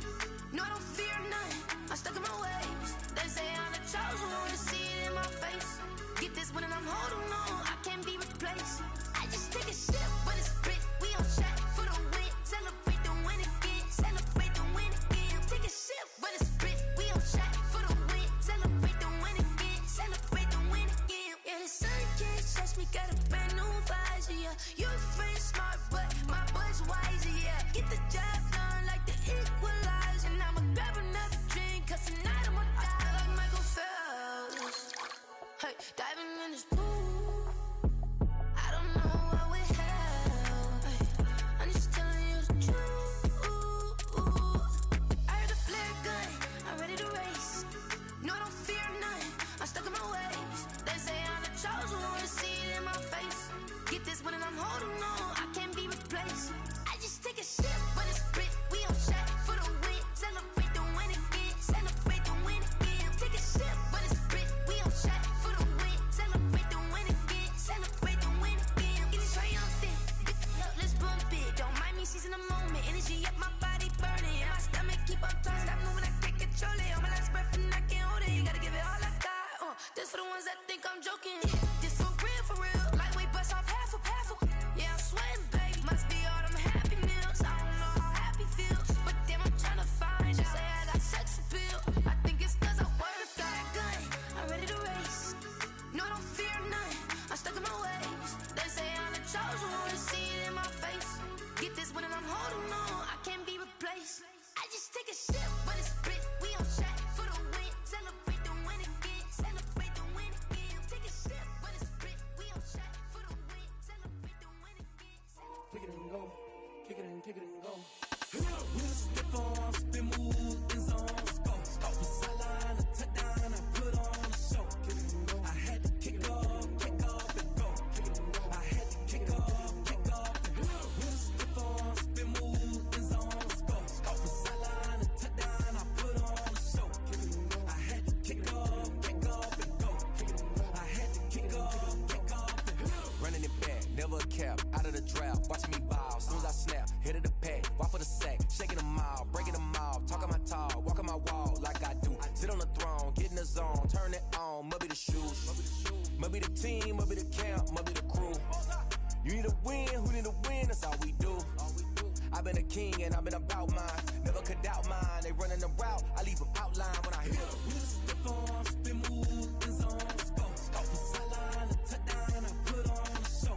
No, I don't fear none, I'm stuck in my ways. They say I'm the chosen one, see it in my face. Get this one and I'm holding on, I can't be replaced. I just take a sip, but it's brick, we on track for the win. Celebrate the win again, celebrate the win again. Take a sip, but it's brick, we on track for the win. Celebrate the win again, celebrate the win again. Yeah, the sun can't touch me, got a brand new visor, yeah. Your friend smart, but my boy's wiser, yeah. Get the job done like the equalizer. And I'ma grab another drink, cause tonight I'ma die like Michael Phelps. Hey, diving in this pool, I don't know what we have. Hey, I'm just telling you the truth. I heard a flare gun, I'm ready to race. No, I don't fear none, I'm stuck in my ways. They say I'm the chosen one, see it in my face. Get this one and I'm holding on, I can't be replaced. I just take a sip, but it's brick, we on track for the win. Celebrate the win again, celebrate the win again. Take a sip, but it's brick, we on track for the win. Celebrate the win again, celebrate the win again. Get it triumphant, up, let's bump it. Don't mind me seizing the moment, energy up, my body burning. And my stomach keep on turning, stop moving, I can't control it. On my last breath and I can't hold it, you gotta give it all I got. This for the ones that think I'm joking. This for real, lightweight bust off half a. Yeah, I'm sweating, babe, must be all them happy meals. I don't know how happy feels, but damn, I'm tryna find you. Say I got sex appeal, I think it's cause I wear a fire gun. I'm ready to race, no, I don't fear none, I'm stuck in my ways. They say I'm the chosen one, see it in my face. Get this one and I'm holding on, I can't be replaced. I just take a sip, but it's brick, we on track for the win. Celebrate the win again, celebrate the win again. Take a sip, but it's brick, we on track for the win. Celebrate the win again. Kick it and go, kick it and go. We'll step on, spin, move, and zone, scope. From sideline to touchdown, I put on a show. I had to kick off and go. I had to kick off and go. We'll step on, spin, move, and zone, scope. From sideline to touchdown, I put on a show. I had to kick off and go. I had to kick off and go. Running it back, never a cap, out of the draft, watching me ball, soon as I snap, hit of the pack, walk for the sack, shaking them out, breaking them out, talking my talk, walking my wall like I do, sit on the throne, get in the zone, turn it on, must be the shoes, must be the team, must be the camp, must be the crew, you need a win, who need a win, that's all we do, I've been a king and I've been about mine, never could doubt mine, they running the route, I leave them outline when I hit them. We'll step on, spin, move, and zone, scope. From sideline to touchdown, I put on a show.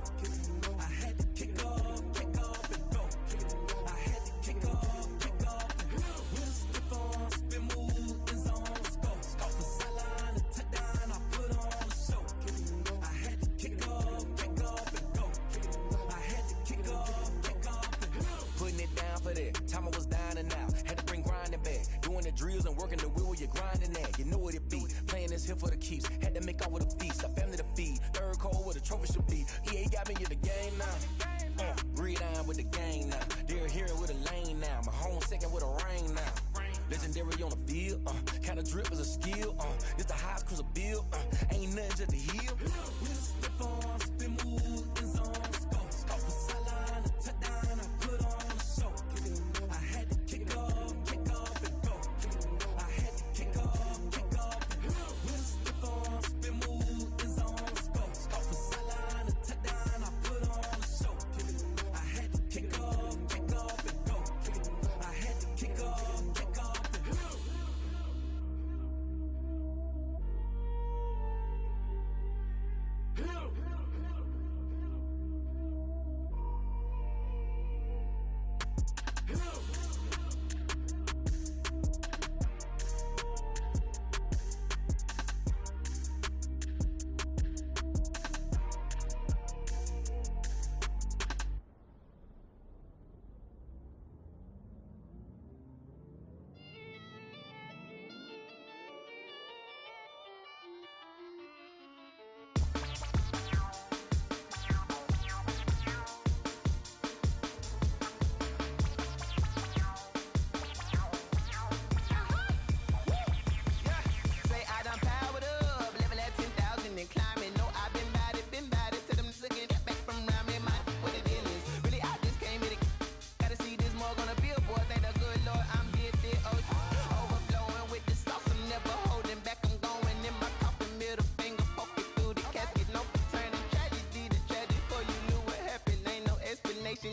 I had to kick off and go. I had to kick off and go. We'll step on, spin, move, and zone, scope. From sideline to touchdown, I put on a show. I had to kick off and go. I had to kick off and go. Putting it down for that. Time I was down and out. Had to bring grinding back. Doing the drills and working the wheel where you're grinding at. You know what it be. Playing this here for the keeps. Had to make out with a feast. A family to feed. Third cold where the trophy should be. EA got me in the game now. Breathe down with the gang now. They're here with a lane now. My home second with a rain now. Legendary on the field. Kinda drip is a skill. This the highest cruiser bill. Ain't nothing just to heal. We'll step on, spin, move, and zone, scope. From sideline to touchdown, I put on a show. I had to kick off and go. I had to kick off and go. We'll step on, spin, move, and zone, scope. From sideline to touchdown, I put on a show. I had to kick off and go.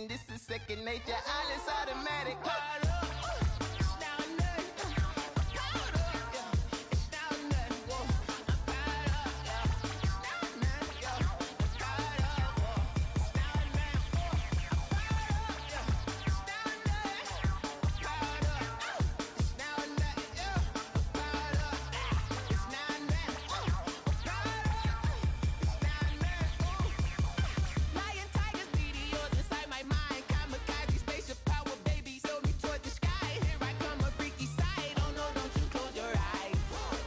This is second nature, all is automatic. Powered up, it's now a nut. I'm powered up, yeah. It's now a nut. Whoa, I'm powered up, yeah. It's now a nut, yeah. I'm powered up, whoa. It's now a nut. I'm powered up, yeah. It's now a nut. I'm powered up, it's now a nut, yeah. I'm powered up, it's now a nut. I'm powered up, it's now a nut. Lion, tigers, meteors inside my mind. Kamikaze, spaceship power, baby, sail me toward the sky. Here I come, a freaky side. Oh no, don't you close your eyes.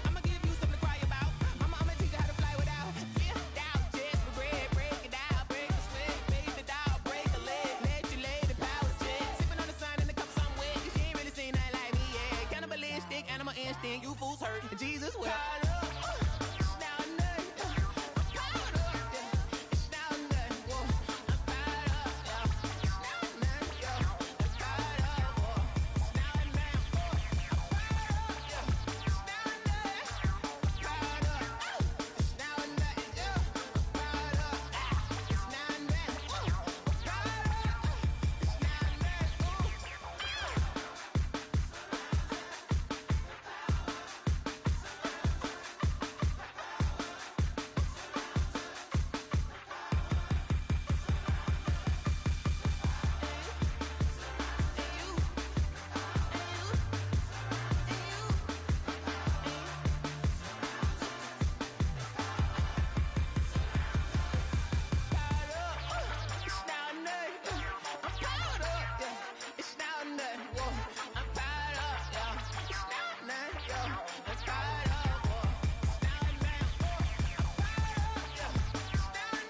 I'ma give you something to cry about. I'ma teach you how to fly without fear. Doubt, just for bread, break it down, break a sweat, baby the doll, break a leg, let you lay the power jet. Sipping on the sun in the cup somewhere, 'cause she ain't really seen nothing like me yet. Cannibalistic, animal instinct, you fools hurt. Jesus will. It's now a nut. I'm powered up, yeah. It's now a nut. Whoa, I'm powered up, yeah. It's now a nut, yeah. I'm powered up, whoa. It's now a nut. I'm powered up, yeah. It's now a nut. I'm powered up. It's now a nut, yeah. I'm powered up. It's now a nut. I'm powered up. It's now a nut. It's now a nut. I'm powered up, yeah. It's now a nut. Whoa, I'm powered up, yeah. It's now a nut, yeah. I'm powered up, whoa. It's now a nut. I'm powered up, yeah. It's now a nut. I'm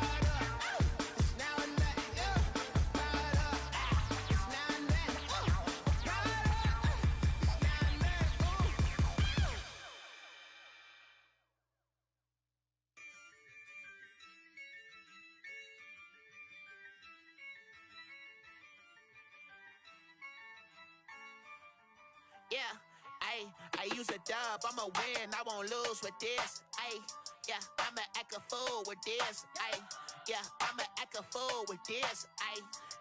powered up. It's now a nut, yeah. I'm powered up. It's now a nut. I'm powered up. It's now a nut. Yeah, I use a dub, I'ma win, I won't lose with this. Yeah, I'ma act a fool with this. Yeah, I'ma act a fool with this.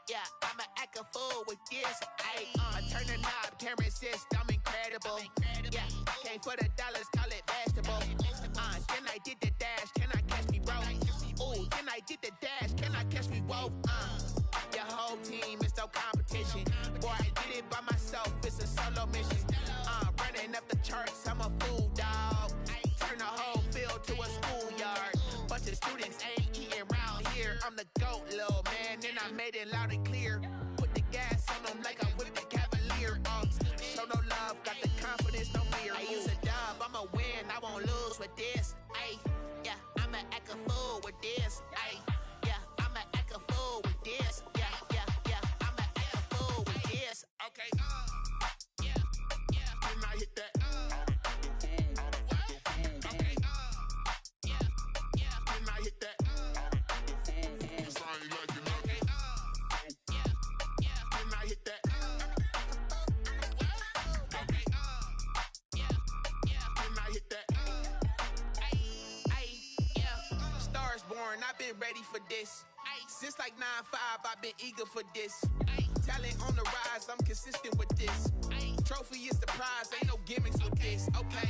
Yeah, I'ma act a fool with this. I turn the knob, can't resist, I'm incredible. Yeah, came for the dollars, call it vegetable. Then I did the dash, can I catch me, bro? Ooh, then I did the dash, can I catch me, whoa? Your whole team is no competition. Boy, I did it by myself, it's a solo mission. Running up the charts, I'm a fool, dog. Turn the whole field to a schoolyard. Bunch of students ain't eating round here. I'm the GOAT, little man, and I made it loud and clear. Put the gas on them like I'm with the Cavalier. Show no love, got the confidence, no fear. I use a dub, I'ma win, I won't lose with this. Yeah, I'ma act a fool with this. Yeah, I'ma act a fool with this. Yeah, I'ma act a fool with this. Okay, yeah, when I hit that. Okay, yeah, when I hit that. Cause I ain't like it, okay, yeah, when I hit that. Okay, yeah, when I hit that. Yeah, stars born, I've been ready for this. Since like 9-5, I've been eager for this. Talent on the rise, I'm consistent with this. Trophy is the prize, ain't no gimmicks with this. Okay,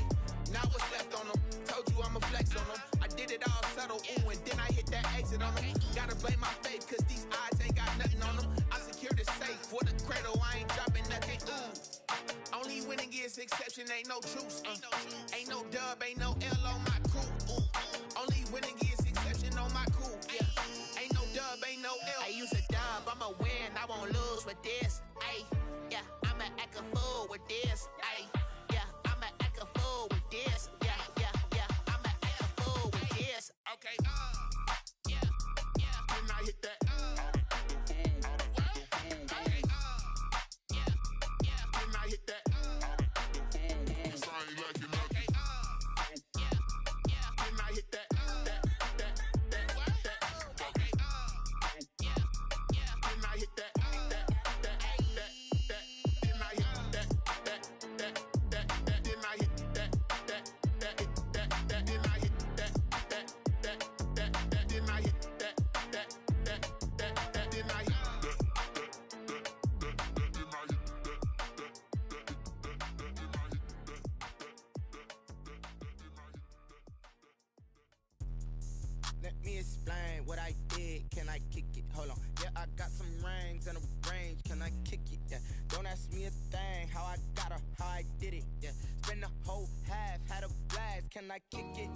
now what's left on them? Told you I'ma flex on them. I did it all subtle, ooh, and then I hit that exit on them. Gotta blame my faith, cause these eyes ain't got nothing on them. I secure winning is exception, ain't no truce. Ain't no dub, ain't no L on my crew. Only winning is exception on my crew. Yeah. Ain't no dub, ain't no L. I use a dub, I'ma win, I won't lose with this. Ay, yeah, I'ma act a fool with this. Ay, yeah, I'ma act a fool with this. Yeah, yeah, yeah, I'ma act a fool with this. Okay, yeah, yeah. When I hit that, okay, yeah, yeah. When I hit that, cause I ain't like it nothing. Yeah, yeah. When I hit that, okay, yeah, yeah. When I hit that, let me explain what I did. Can I kick it? Hold on. Yeah, I got some rings and a range. Can I kick it? Yeah. Don't ask me a thing. How I got her, how I did it. Yeah. Spend the whole half, had a blast. Can I kick it?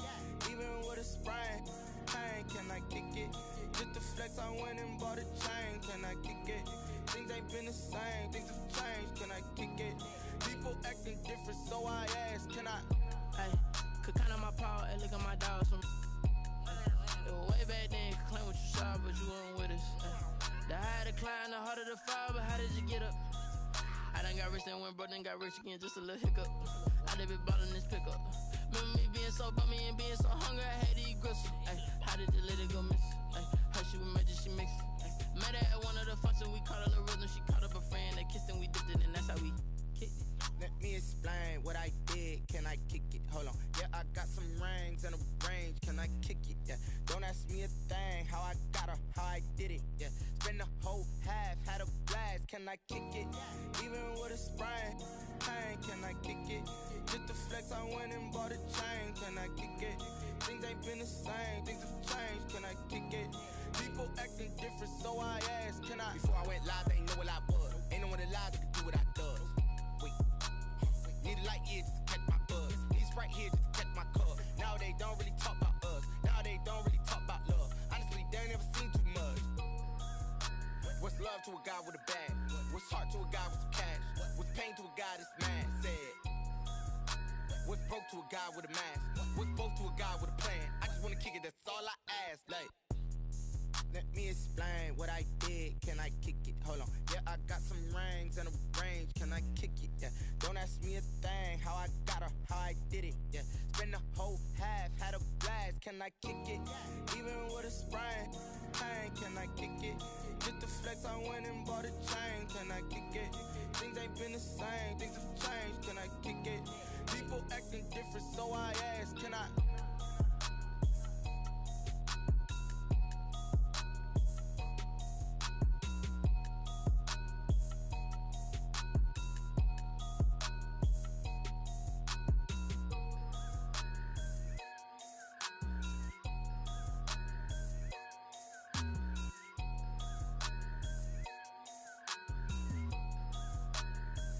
Even with a sprain. Pain, can I kick it? Just to flex, I went and bought a chain. Can I kick it? Things ain't been the same. Things have changed. Can I kick it? People acting different, so I ask. Can I? Hey, could count on my power and look at my dogs from. Way back then, you could claim what you saw, but you weren't with us. The higher the climb, the harder the fall, but how did you get up? I done got rich, then went broke, then got rich again, just a little hiccup. I done been ballin' this pickup. Remember me being so bummy and being so hungry, I had to eat gristle. Ay, how did the lady go miss? Ay, her she was magic, she mixed. Met her at one of the functions, we caught her the rhythm, she caught up a friend, they kissed and we dipped it, and that's how we kicked it. Let me explain what I did. Can I kick it? Hold on. Yeah, I got some rings and a range. Can I kick it? Yeah. Don't ask me a thing. How I got her, how I did it. Yeah. Spend the whole half, had a blast. Can I kick it? Even with a sprain. Pain, can I kick it? Just to flex, I went and bought a chain. Can I kick it? Things ain't been the same. Things have changed. Can I kick it? People acting different, so I asked. Can I? Before I went live, they ain't know what I was. Ain't no one alive that could do what I does. Wait. Need a light here just to catch my buzz. Need Sprite here just to catch my cup. Now they don't really talk about us. Now they don't really talk about love. Honestly, they ain't never seen too much. What's love to a guy with a bag? What's heart to a guy with some cash? What's pain to a guy that's mad? Said. What's broke to a guy with a mask? What's both to a guy with a plan? I just wanna kick it, that's all I ask. Like, let me explain what I did. Can I kick it? Hold on. Yeah, I got some rings and a range. Can I kick it? Yeah. Don't ask me a thing. How I got her, how I did it. Yeah. Spend the whole half, had a blast. Can I kick it? Even with a sprain. Pain, can I kick it? Just to flex, I went and bought a chain. Can I kick it? Things ain't been the same. Things have changed. Can I kick it? People acting different, so I ask. Can I?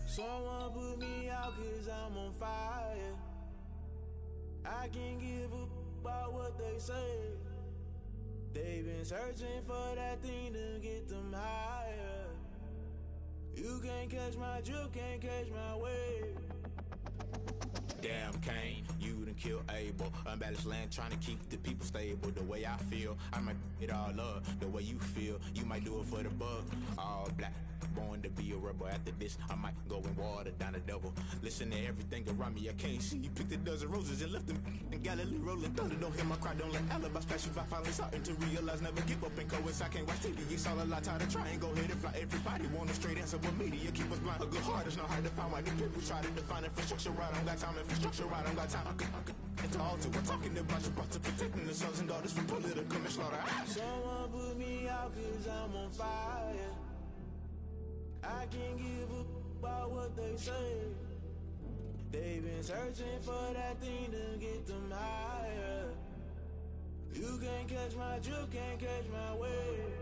Someone put me out cause I'm on fire. I can't give up about what they say. They've been searching for that thing to get them higher. You can't catch my drift, can't catch my wave. Damn Kane, you done killed Abel. Unbalanced land trying to keep the people stable. The way I feel, I might it all up. The way you feel, you might do it for the bug. All black, born to be a rebel. After this, I might go and water down the devil. Listen to everything around me, I can't see. Picked a dozen roses and left them in Galilee rolling thunder. Don't hear my cry, don't let alibis pass you. I finally starting to realize, never give up and coincide. Can't watch TV, it's all a lot. Time to try and go ahead and fly. Everybody want a straight answer, but media keep us blind. A good heart is not hard to find. Why the people try to define infrastructure right? I don't got time, infrastructure right, I don't got time. It's all to we're talking about you, about to protecting the sons and daughters from political manslaughter. Someone put me out cause I'm on fire. I can't give up about what they say. They've been searching for that thing to get them higher. You can't catch my drift, can't catch my wave.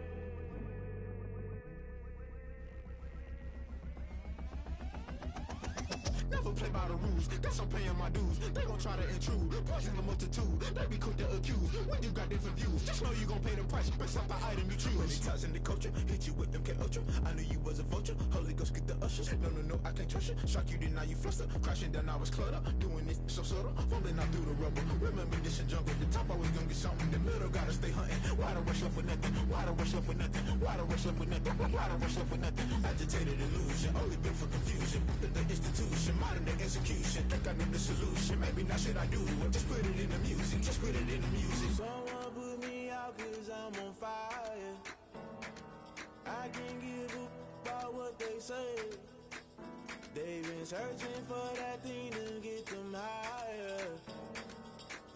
Never don't play by the rules. Guess I'm paying my dues. They gon' try to intrude. Poison the multitude. They be quick to accuse. When you got different views, just know you gon' pay the price based off the item you choose. Many times in the culture, hit you with them K-Ultra. I knew you was a vulture. Holy Ghost get the ushers. No, I can't trust you. Shock you, then now you fluster. Crashing down, I was clutter. Doing this so subtle. Fumbling out through the rubble. Remember this and jungle. The top always gonna get something. The middle gotta stay hunting. Why the rush up for nothing? Why the rush up for nothing? Why the rush up for nothing? Why the rush up for nothing? Agitated illusion. Only built for confusion. The institution. Modern day execution. Think I know the solution. Maybe now should I do it? Just put it in the music. Just put it in the music. Someone put me out 'cause I'm on fire. I can't give up about what they say. They've been searching for that thing to get them higher.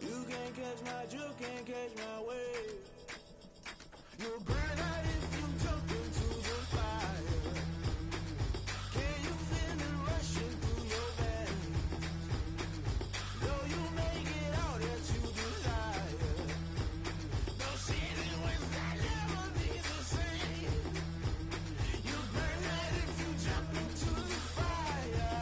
You can't catch my drift, can't catch my wave. You'll burn out if you jump into the fire. Can you feel it rushing through your veins? Though you make it all that you desire. No city was that never be the same. You burn out if you jump into the fire.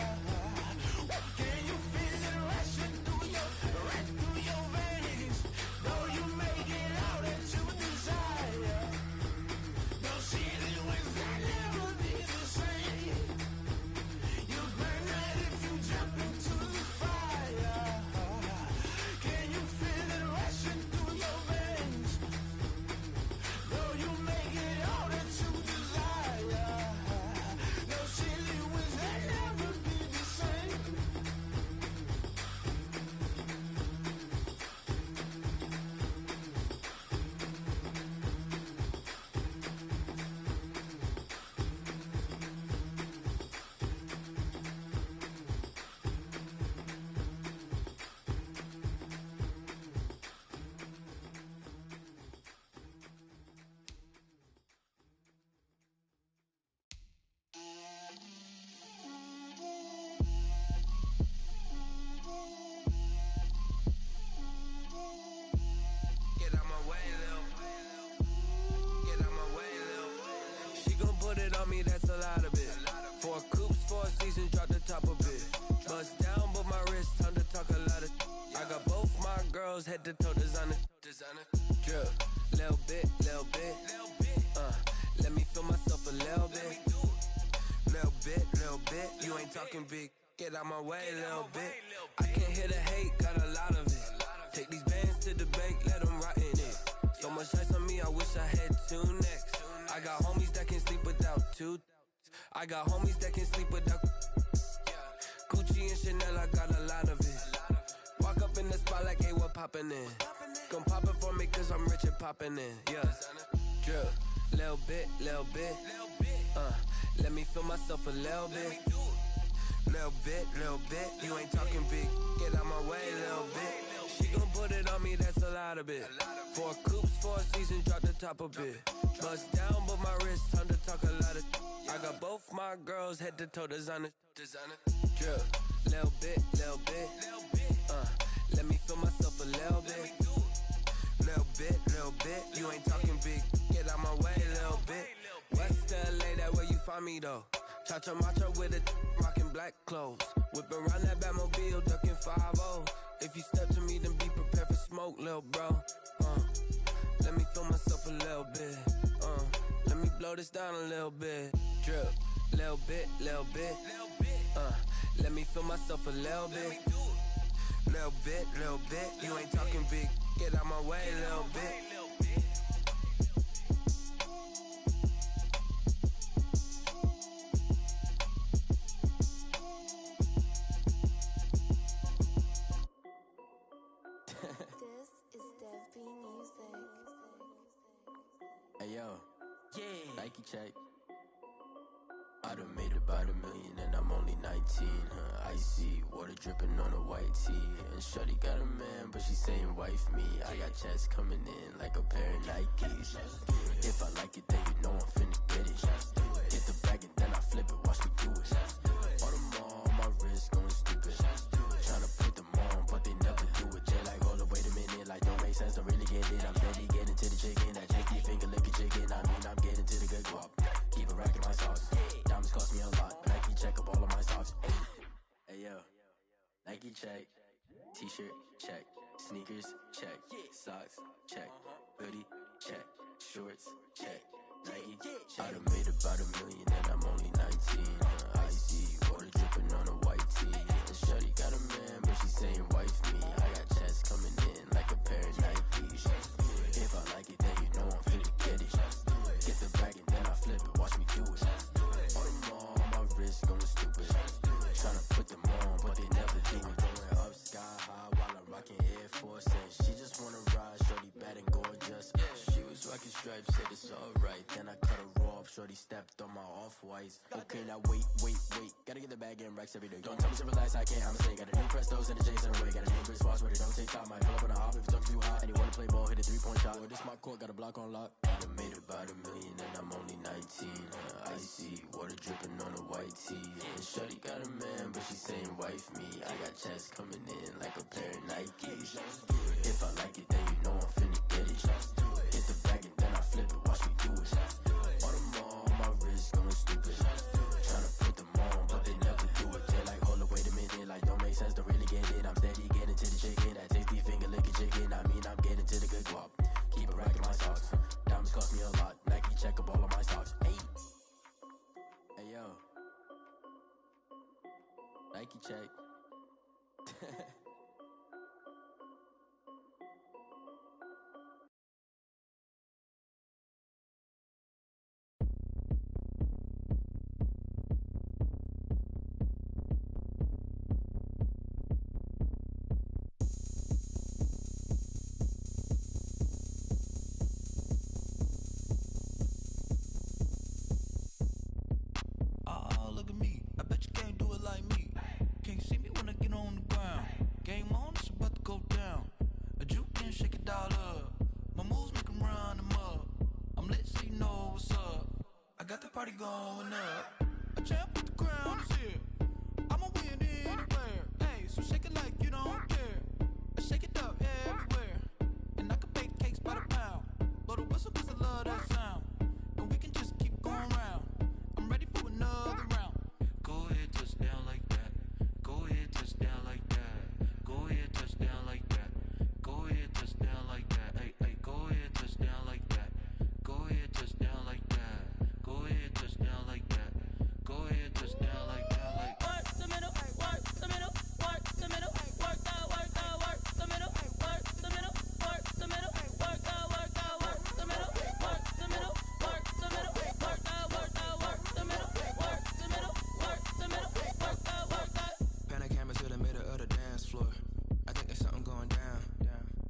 Can you feel it rushing through your veins? Though you make it all that you desire. No city was that never be the same. You burn out if you jump into the fire. Can you feel it rushing through your veins? Though you make it all that you desire. No city was that never be the same. Get out my way, Lil. Get out my way, Lil. She gon' put it on me, that's a lot of it. 4 coops, 4 seasons, drop the top a bit. Bust down, but my wrist, time to talk a lot of. I got both my girls, head to toe designer. Drip, little bit. Let me feel myself a little bit. Little bit. You ain't talking big. Get out my way, little bit. I can't hear the hate, got a lot of it. Take these bands to the bank, let them rot in it. So much ice on me, I wish I had 2 necks. I got homies that can sleep without 2. I got homies that can sleep without Gucci and Chanel, I got a lot of it. Walk up in the spot like, hey, what poppin' in? Gon' pop it for me cause I'm rich and poppin' in, yeah. Drip, little bit. Let me feel myself a little bit. Little bit. You ain't talking big. Get out my way, little bit. She gon' put it on me, that's a lot of it. 4 coops, 4 seasons, drop the top a bit. Bust down, but my wrist, time to talk a lot of. I got both my girls, head to toe designer. Drip, little bit. Let me feel myself a little bit. Little bit. You ain't talking big. Get out my way, little bit. West LA, that where you find me though. Cha-cha macha with a rockin' black clothes. Whip around that Batmobile, ducking 5-0. If you step to me, then be prepared for smoke, lil' bro. Let me feel myself a little bit. Let me blow this down a little bit. Drip, little bit. Let me feel myself a little bit. Little bit. You ain't talking big. Get out my way, little bit. This is Dev B Music. Hey yo, Nike check. I done made about $1 million and I'm only 19. Icy water dripping on a white tee. And shorty got a man, but she saying wife me. I got checks coming in like a pair of Nikes. If I like it, then you know I'm finna get it. Get the bag and then I flip it, watch me do it. All them on my wrist going stupid. Tryna put them on, but they never do it. Jay like, hold up, wait a minute, like don't make sense, don't really get it. I'm steady getting to the chicken, that chicky finger licking chicken. I mean, I'm getting to the good guap. Keep a rack in my socks. Diamonds cost me a lot, Nike check up all of my socks. Hey yo. Nike check, t-shirt check, sneakers check, socks check, hoodie check, shorts check, Nike. I done made about $1 million and I'm only 19. Icy water dripping on a white tee. And shorty got a man, but she saying wife me. I got checks coming in like a pair of Nikes. If I like it, then you know I'm finna get it. Get the bag and then I flip it. Watch me do it. All them all on my wrist going stupid. Tryna put them on, but they never do it. Going up sky high while I'm rocking Air Force. And she just wanna ride, shorty bad and gorgeous. She was rocking stripes, said it's alright. Then I cut her off, shorty stepped on my off-whites. Okay, now wait. Gotta get the bag and racks every day. Don't tell me to relax, I can't, I'ma say. Got a new Prestos and the J's in the way. Got a new Chris Foss, but it don't take time. I pull up on a hop if it talks too hot. And you wanna play ball, hit a 3-point shot. Or this my court, got a block on lock. I done made about $1 million and I'm only 19. Icy water dripping on a white tee. And shorty got a man, but she saying wife me. I got checks coming in like a pair of Nikes. If I like it, then you know I'm finna get it. Hit the bag and then I flip it, watch me do it. All them all on my wrist going stupid. Tryna put them on, but they never do it. They're like, hold up, wait a minute, like don't make sense, don't really get it. I'm steady getting to the chicken, that tasty finger licking chicken. I mean, I'm getting to the good guap. Keep a rack in my socks. Diamonds cost me a lot. Nike check up all of my stocks. Hey yo, Nike check. Oh, look at me. I bet you can't do it like me. Can't see me when I get on the ground. Game on, it's about to go down. A juke and shake it all up. My moves make 'em run them up. I'm lit so you know what's up. I got the party going up. A champ with the crown is here. I'ma win anywhere. Hey, so shake it like you don't care. I shake it up everywhere. And I can bake cakes by the pound. Blow the whistle 'cause I love that sound. And we can just keep going round. I'm ready for another round. Go ahead, touch down like that. Go ahead, touch down like that. Go ahead, touch down like that. Go ahead, touch down like that. Hey, go ahead, touch down like that. Go ahead, touch down like that. Go ahead, touch down like that. Go ahead, touch down like that. Like work the middle, work the middle, work the middle, work that, work the middle, work the middle, work the middle, work that, work the middle, work the middle, work the middle, work that, work the middle, work the middle, work the middle, work that. Pan the camera to the middle of the dance floor. I think there's something going down.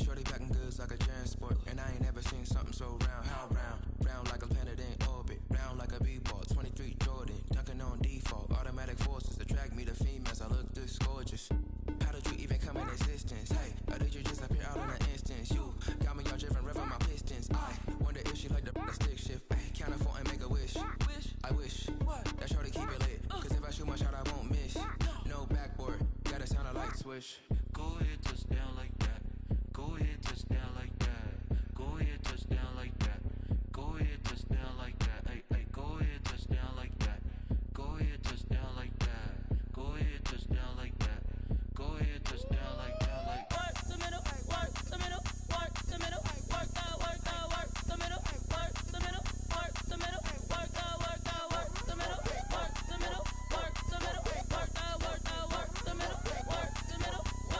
Shorty packing goods like a transport, and I ain't never seen something so round. How round? Round like a planet in orbit. Round like a b-ball. 23 Jordan, dunking on default. Automatic forces attract me to females. I look this gorgeous. How did you even come in existence? Hey, or did you just appear out in an instance? You got me all driven, revving my pistons. I wonder if she like the stick shift. Ay, count a 4 and make a wish. I wish that shorty keep it lit. 'Cause if I shoot my shot, I won't miss. No backboard, gotta sound a light switch. go ahead, touch down like that. Go ahead, touch down like that. Go ahead, touch down like that. Go ahead, touch down like that. Hey, go ahead, touch down like that. Go ahead, touch down like that. Go ahead, touch down like that. Go ahead, touch down like that. Like work the middle, work the middle, work the middle, work that, work the middle, work the middle, work the middle, work that, work the middle, work the middle, work the middle, work that, work the middle, work the middle, work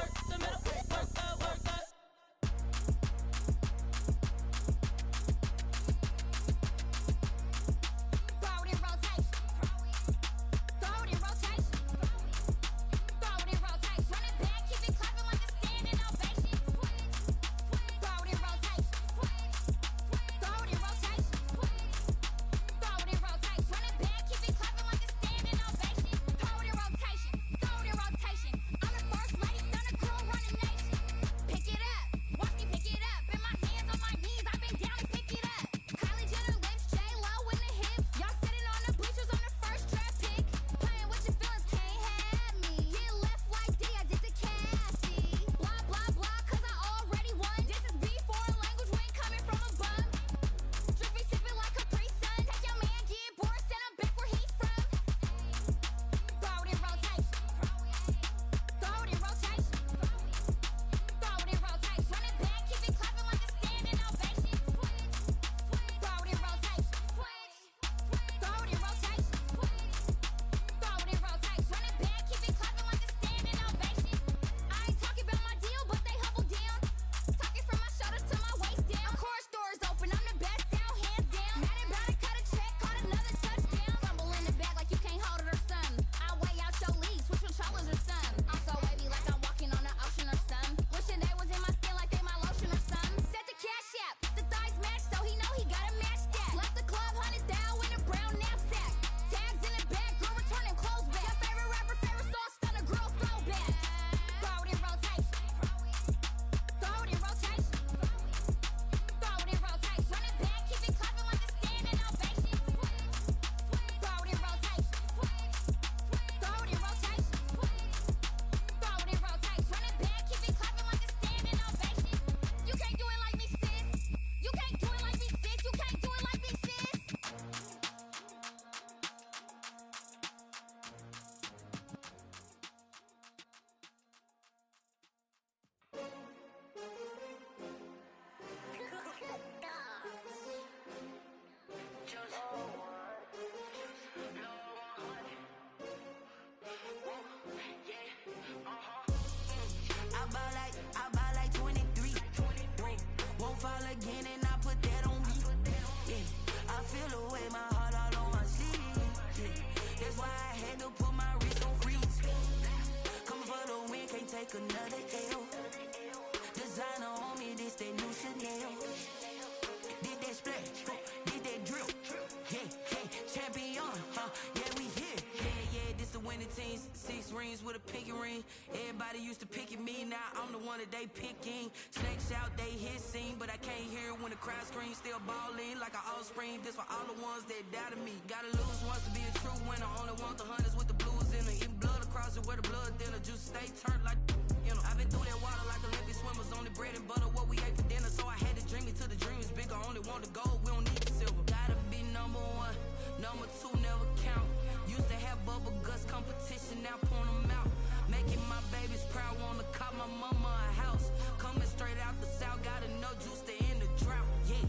6 rings with a pinky ring. Everybody used to pick at me, now I'm the one that they picking. Snakes out, they hissing, but I can't hear when the crowd screams. Still balling like an offspring. This for all the ones that doubted me. Gotta lose once to be a true winner. Only want the hunters with the blues in it. Eating blood across it where the blood thinner. Just stay turned like, you know. I've been through that water like Olympic swimmers. Only bread and butter, what we ate for dinner. So I had to dream it till the dream is bigger. Only want the gold, we don't need the silver. Gotta be number 1, number 2 never count. Used to have bubble guts competition, now point them out. Making my babies proud, wanna cop my mama a house. Coming straight out the south, got enough juice to end the drought. Yeah.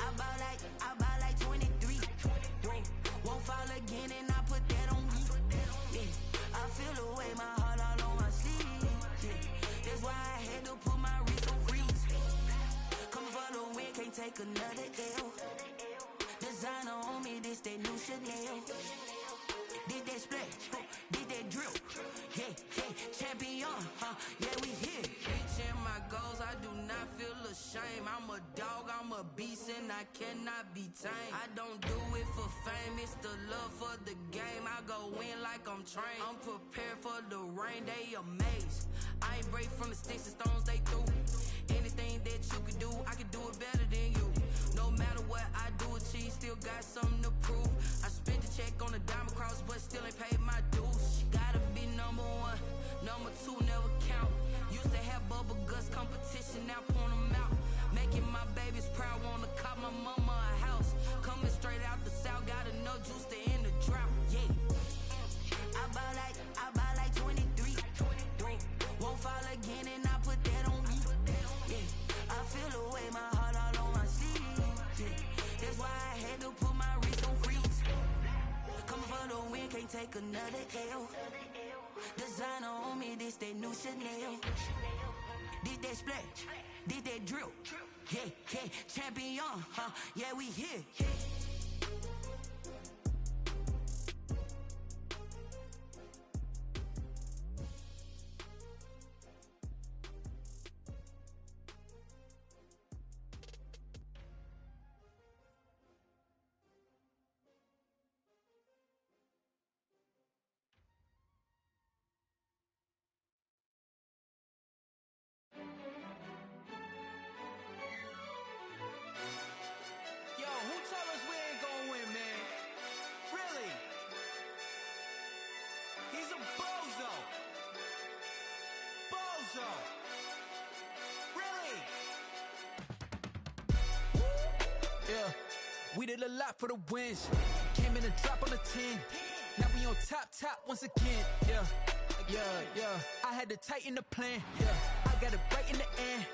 I buy like 23. Won't fall again and I put that on me. Yeah. I feel the way, my heart all on my sleeve. Yeah. That's why I had to put my wrist on freeze. Coming for the win, can't take another L. Designer on me, this that new Chanel. Did that split, did that drill. Yeah, champion, yeah, we here. Reaching my goals, I do not feel ashamed. I'm a dog, I'm a beast, and I cannot be tamed. I don't do it for fame, it's the love for the game. I go in like I'm trained. I'm prepared for the rain, they amazed. I ain't break from the sticks and stones they threw. Anything that you can do, I can do it better than you. No matter what I do, achieve, still got something to prove. I spent the check on the diamond cross, but still ain't paid my dues. Gotta be number 1, number 2 never count. Used to have bubble guts competition, now point them out. Making my babies proud, wanna cop my mama a house. Coming straight out the south, got enough juice to end the drought. Yeah. I buy like 23. Won't fall again and I put that on me. Yeah. I feel the way, my heart all on my sleeve. Yeah. That's why I had to put my wrist on freeze. Coming for the win, can't take another L. Designer on me, this that new Chanel. Did that split, did that drill. Yeah, champion, yeah, we here. Yeah, we did a lot for the wins. Came in and drop on the 10. Now we on top once again. Yeah. I had to tighten the plan. Yeah, I got it right in the end.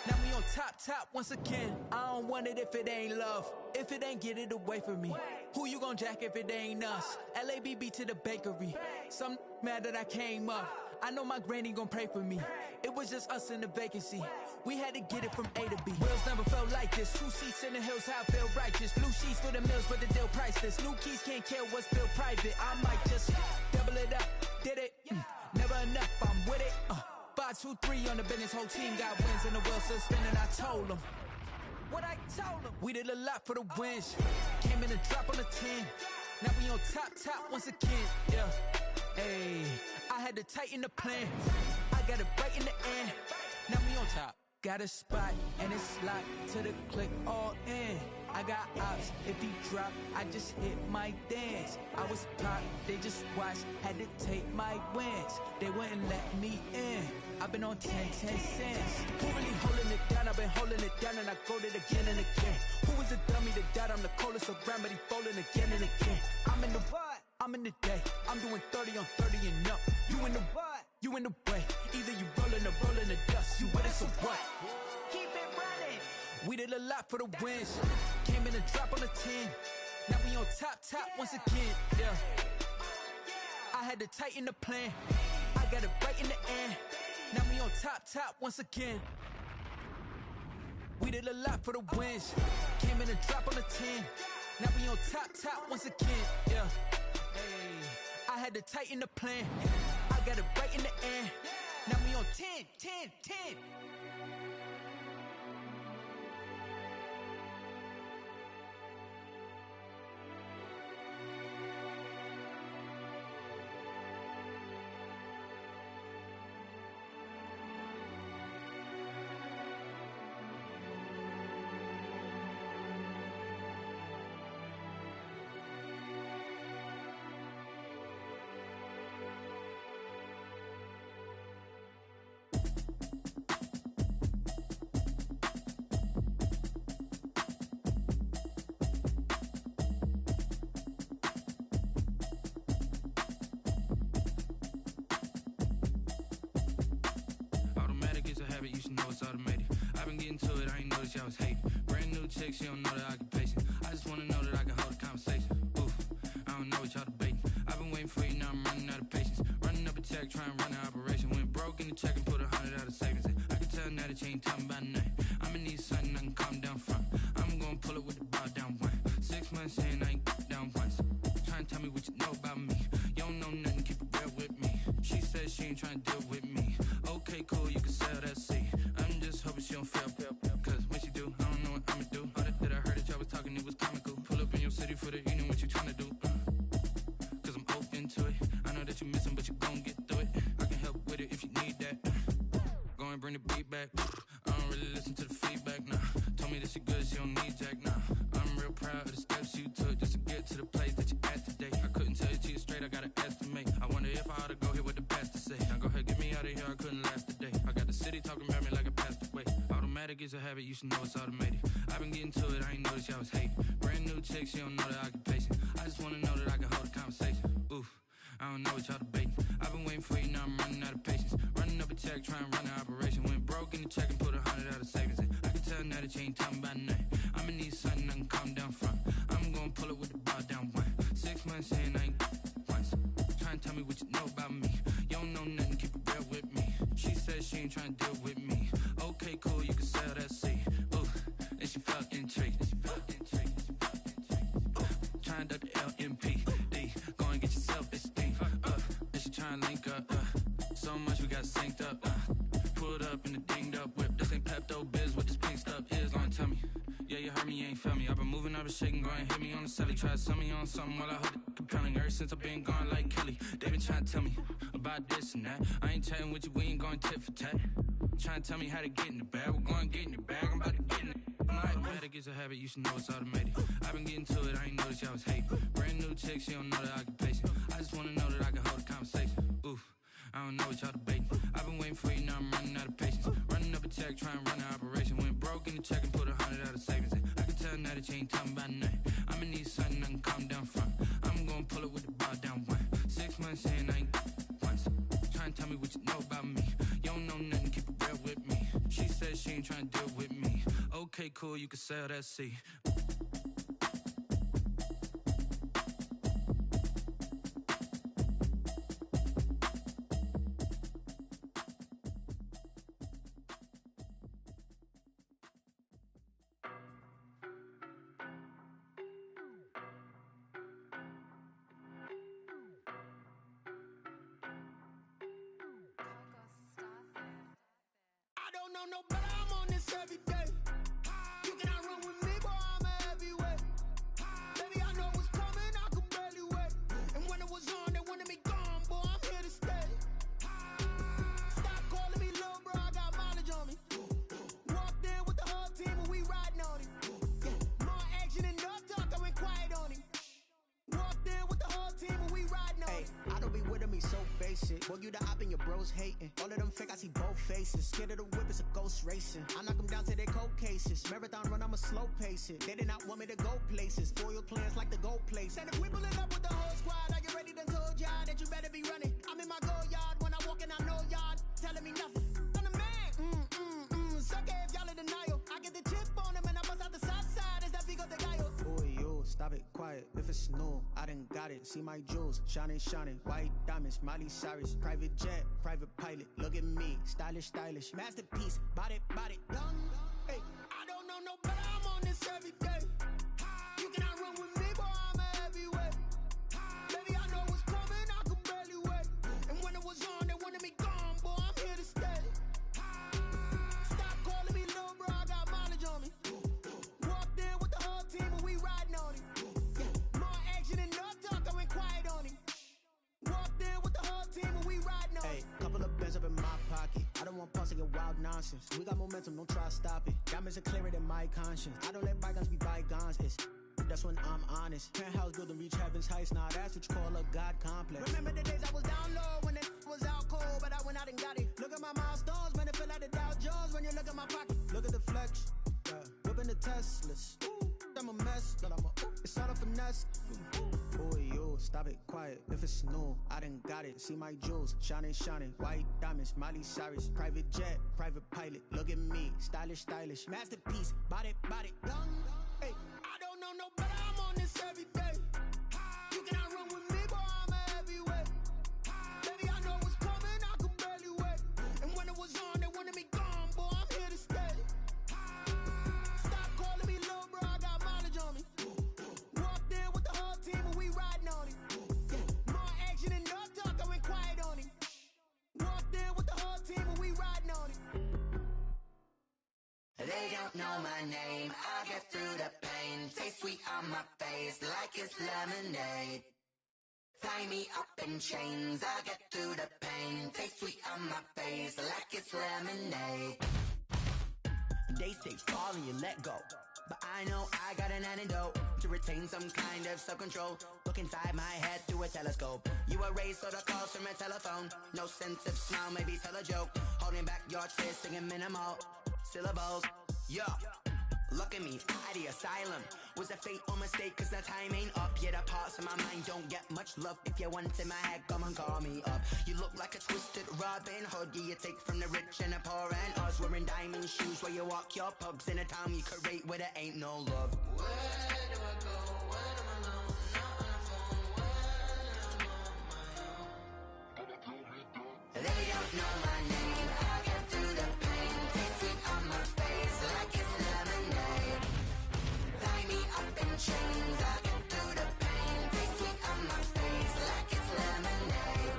Now we on top once again. I don't want it if it ain't love. If it ain't, get it away from me. Who you gon' jack if it ain't us? LABB to the bakery. Some mad that I came up. I know my granny gon' pray for me. It was just us in the vacancy. We had to get it from A to B. Wheels never felt like this. 2 seats in the hills, how I feel righteous. Blue sheets for the mills, but the deal priceless. New keys can't care what's built private. I might just double it up. Did it? Never enough, I'm with it. 5, 2, 3 on the business. Whole team got wins and the wheels still spinning. I told them what I told them. We did a lot for the wins. Came in and drop on the 10. Now we on top once again. Yeah. Hey, I had to tighten the plan. I got it right in the end. Now we on top. Got a spot and it's locked to the click all in. I got ops, if he drop, I just hit my dance. I was pop, they just watched, had to take my wins. They wouldn't let me in. I've been on 10 cents. Who really holding it down? I've been holding it down and I go it again and again. Who was the dummy that died? I'm the coldest around, but he falling again and again. I'm in the what? I'm in the day. I'm doing 30 on 30 and up. You in the what? You in the way. Either you rolling or rolling the dust. You with us or what? Keep it running. We did a lot for the wins. Came in and drop on the 10. Now we on top once again. Yeah. I had to tighten the plan. I got it right in the end. Now we on top once again. We did a lot for the wins. Came in and drop on the 10. Now we on top once again. Yeah. Hey, I had to tighten the plan. I got it right in the end. Now we on 10. it's automated. I've been getting to it, I ain't noticed y'all was hating. Brand new chick, she don't know the occupation. I just wanna know that I can hold a conversation. Oof, I don't know what y'all debating. I've been waiting for you, now I'm running out of patience. Running up a check, trying to run an operation. Went broke in the check and put 100 out of savings in. I can tell now that you ain't talking about nothing. I'ma need something I can calm down from. I'm gonna pull it with the bar down one. 6 months in, I ain't down once. Trying to tell me what you know about me. You don't know nothing, keep it real with me. She said she ain't trying to deal with me. Okay, cool, you can sell that seat. I'm just hoping she don't fail. Cause when she do, I don't know what I'ma do. All that I heard that y'all was talking, it was comical. Pull up in your city for the evening, what you trying to do? Cause I'm open to it. I know that you missing, but you gon' get through it. I can help with it if you need that. Go and bring the beat back. I don't really listen to the feedback, nah. Told me that she good, she don't need jack, nah. I'm real proud of the steps you took just to get to the place that you at today. I couldn't tell you to you straight, I gotta estimate. I wonder if I ought to go here with the pastor say. Now go ahead, get me out of here, I couldn't last a day. I got the city talking about me like I passed away. Automatic is a habit, you should know it's automated. I've been getting to it, I ain't noticed y'all was hating. Brand new chick, she don't know the occupation. I just wanna know that I can hold a conversation. Oof, I don't know what y'all debating. I've been waiting for you, now I'm running out of patience. Running up a check, trying to run an operation. Went broke in the check and put 100 out of savings in. I can tell now that you ain't talking about nothing. I'ma need something I can calm down from. I'm gonna pull it with the bar down one. 6 months in, I ain't once. Trying to tell me what you know about me. You don't know nothing, keep it real with me. She said she ain't trying to deal with me. Okay, cool, you can sell that seat. Ooh, and she felt intrigued. Trying to duck the LMPD. Go and get your self-esteem. And she trying to link up. So much we got synced up. Pulled up in the dinged up whip. This ain't Pepto-Biz, what this pink stuff is. Long tell me. Yeah, you heard me, you ain't felt me. I've been moving, I've been shaking, go and hit me on the celly. Try to sell me on something while I hold it compelling. Ever since I've been gone like Kelly, they been trying to tell me about this and that. I ain't chatting with you, we ain't going tit for tat. Trying to tell me how to get in the bag, we're going to get in the bag, I'm about to get in it. Automatic is a habit, you should know it's automated. I've been getting to it, I ain't noticed y'all was hating. Brand new chick, she don't know the occupation. I just wanna know that I can hold a conversation. Oof, I don't know what y'all debating. I've been waiting for you, now I'm running out of patience. Running up a check, trying to run an operation. Went broke in the check and put 100 out of savings in. I can tell now that you ain't talking about nothing. I'ma need something I can calm down from. I'm gonna pull it with the bar down one. 6 months in, I ain't once. Trying to tell me what you know about me. You don't know nothing, keep it real with me. She said she ain't trying to deal with me. Okay, cool, you can sell that seat. I don't know no better, I'm on this every day. You cannot run with me, boy, I'm a heavyweight. Baby, I know what's coming, I could barely wait. And when it was on, they wanted me gone, boy, I'm here to stay. Stop calling me little bro, I got mileage on me. Walked in with the whole team and we riding on it. More action and no talk, I went quiet on him. Walked in with the whole team and we riding on it. I don't be with me so basic. Boy, you the op and your bros hating. All of them fake, I see both faces. Scared of the whip, it's a ghost racing. I knock them down to their cold cases. Marathon run, I'ma slow pace it. They did not want me to go places. Foil plans like the gold place. And if we pulling up with the whole squad, are you ready? Done told y'all that you better be running. I'm in my go yard when I walk in, I know y'all telling me nothing. I'm the man, suck it if y'all in denial. I get the chip on him and I bust out the south side. Is that Vigo de Gallo? Boy, yo, stop it, quiet. If it's new, I done got it. See my jewels, shining, shining. White diamonds, Miley Cyrus. Private jet, private pilot. Look at me, stylish, stylish. Masterpiece, body, young. Hey, I don't know no better, I'm on this every day. You cannot run with me, boy, I'm a heavyweight. Baby, I know what's coming, I could barely wait. And when it was on, they wanted me gone, boy, I'm here to stay. Stop calling me little bro, I got mileage on me. Walked in with the whole team and we riding on it. More action and no talk, I went quiet on him. Walked in with the whole team and we riding on it. Hey, couple of bands up in my pocket. I don't want pulse to get wild nonsense. We got momentum, don't try to stop it. Diamonds are clearer than my conscience. I don't let bygones be bygones. That's when I'm honest. Penthouse building reach heaven's heights. Now that's what you call a God complex. Remember the days I was down low when it was out cold, but I went out and got it. Look at my milestones, man, it feel like the Dow Jones when you look at my pocket. Look at the flex, whipping the Teslas. I'm a mess, but it's all a finesse. Boy, yo, stop it, quiet. If it's new, I done got it. See my jewels, shining, shining. White diamond. diamonds, Miley Cyrus, private jet, private pilot. Look at me, stylish, stylish, masterpiece, body, young. Hey, I don't know no better. I'm on this every day. You cannot run with me, boy. I'm a heavyweight. Baby, I know what's coming. I could barely wait. And when it was on, they wanted me gone, boy. I'm here to stay. Stop calling me little bro. I got mileage on me. Walked in with the whole team and we riding on it. More action and no talk. I went quiet on it. Walked in with the whole team and we riding on it. They don't know my name, I get through the pain. Taste sweet on my face like it's lemonade. Tie me up in chains, I get through the pain. Taste sweet on my face like it's lemonade. They say fall and you let go, but I know I got an antidote to retain some kind of self-control. Look inside my head through a telescope. You erase all the calls from a telephone. No sense of smile, maybe tell a joke. Holding back your tears, singing minimal syllables. Yeah, look at me, out the asylum. Was a fate or mistake, cause the time ain't up. Yeah, the parts of my mind don't get much love. If you want in my head, come and call me up. You look like a twisted Robin Hood. Yeah, you take from the rich and the poor and us. Wearing diamond shoes where you walk your pugs. In a town you create where there ain't no love. Where do I go when I'm alone? Not on the phone, when I'm on my own. They don't know my name, I get through the pain. Taste sweet on my face like it's lemonade. Tie me up in chains, I get through the pain. Taste sweet on my face like it's lemonade.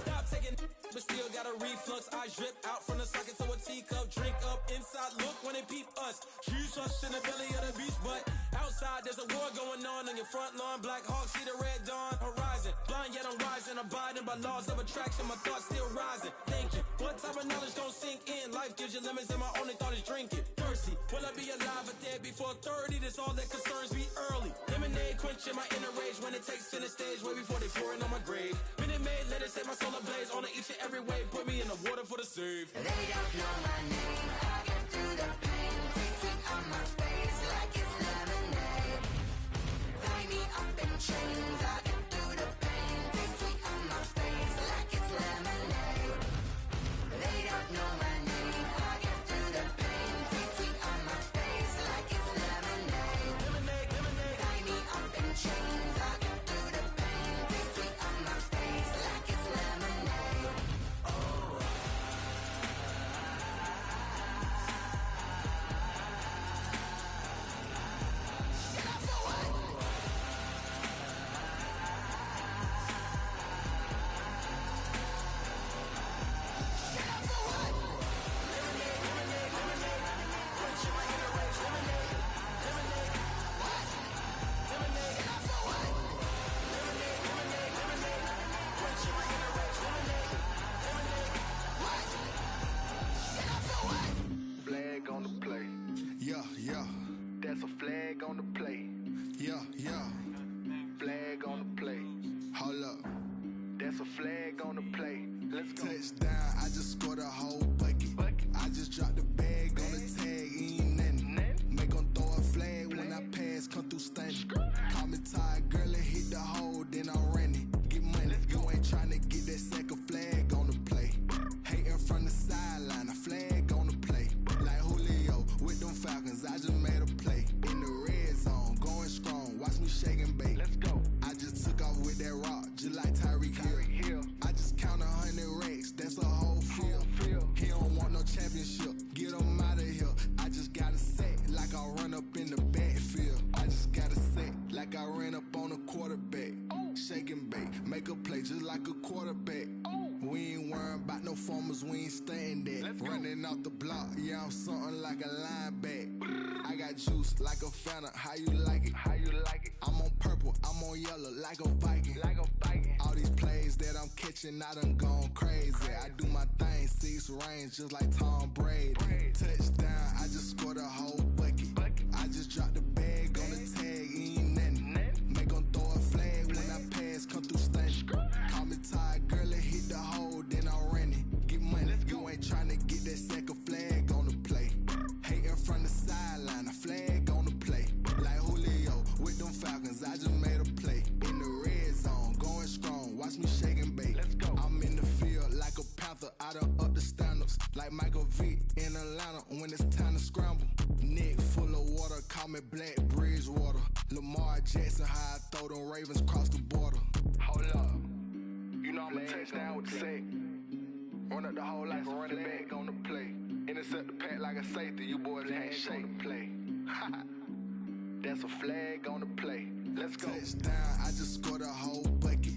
Stop taking but still got a reflux. I drip out from the socket to a teacup. Drink up inside, look when they peep us. Choose us in the belly of the beast, but outside there's a war going on your front lawn. Black Hawk, see the red dawn horizon. Blind yet I'm rising, abiding by laws of attraction. My thoughts still rising, thinking what type of knowledge don't sink in. Life gives you limits and my only thought is drinking. Thirsty, will I be alive or dead before 30? That's all that concerns me early. Lemonade quenching my inner rage when it takes center stage way before they pouring on my grave. Minute Maid, let it set my soul ablaze on each and every way. Put me in the water for the save. They don't know my name, I get through the pain. Taste sweet on my face like it's lemonade. Tie me up in chains, I get through the pain. Taste sweet on my face like it's lemonade. They don't know my name, I get through the pain. Taste sweet on my face like it's lemonade. Tie me up in chains, I get through the pain. Taste sweet on my face like it's lemonade. Flag on the play. Yeah, yeah. That's a flag on the play. Yeah, yeah. Flag on the play. Hold up. That's a flag on the play. Let's go. Touchdown, I just scored a whole bucket. I just dropped the bag on the tag, ain't nothing. Make 'em throw a flag when I pass, come through stunning. Call me tired, girl, it hit the hole, then I ran it. Get money, you ain't tryna get that second flag on the play. Hating from the sideline, a flag on the play. Like Julio with them Falcons, I just made a play. In the red zone, going strong, watch me shake and bake. Let's go. I just took off with that rock, just like Tyreek Hill. I just count 100 racks, that's a whole field. He don't want no championship, get him out of here. I just gotta set like I run up in the backfield. I just gotta set like I ran up on a quarterback. Shake and bake, make a play just like a quarterback. We ain't worrying about no formers, we ain't staying there. Running off the block, yeah, I'm something like a linebacker. I got juice like a Fanta, how you like it? How you like it? I'm on purple, I'm on yellow, like a Viking. Like a Viking. All these plays that I'm catching, I done gone crazy. I do my thing, 6 range, just like Tom Brady. Touchdown, I just scored a whole bucket. I just dropped the bag on the tag, ain't nothing. Make 'em throw a flag when I pass, come through stunning. Call me tired, girl, it hit the hole, then I ran it. Get money, you ain't tryna get that second flag on the play. Hating from the sideline, a flag on the play. Like Julio with them Falcons, I just made a play. In the red zone, going strong, watch me shake and bake. Let's go. I'm in the field like a Panther, I'm at Black Bridgewater. Lamar Jackson, how I throw them Ravens across the border. Hold up. You know I'm a touchdown with the sack. Run up the whole life, a running back on the play. Intercept the pack like a safety, you boys ain't shake the play. That's a flag on the play. Let's go. Touchdown, I just scored a whole bucket.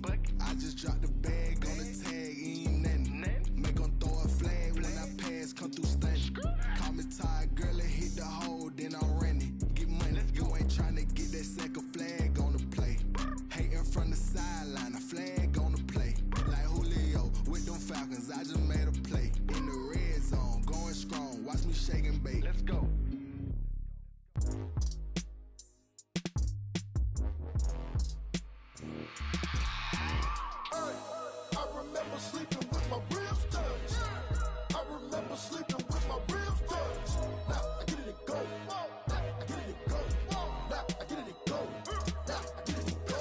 I just dropped the bag on the tag, ain't nothing. Make them throw a flag when I pass, come through stunning. Call me tired, girl, and hit the hole, then I'm running. Get money, you ain't tryna get that second flag on the play. Hating from the sideline, a flag on the play. Like Julio with them Falcons, I just made a play. In the red zone, going strong, watch me shake and bake. Let's go. I remember sleeping with my ribs touched. I remember sleeping with my ribs touched. Now I get it go. Now I get it go. Now I get it go. Now I get it go.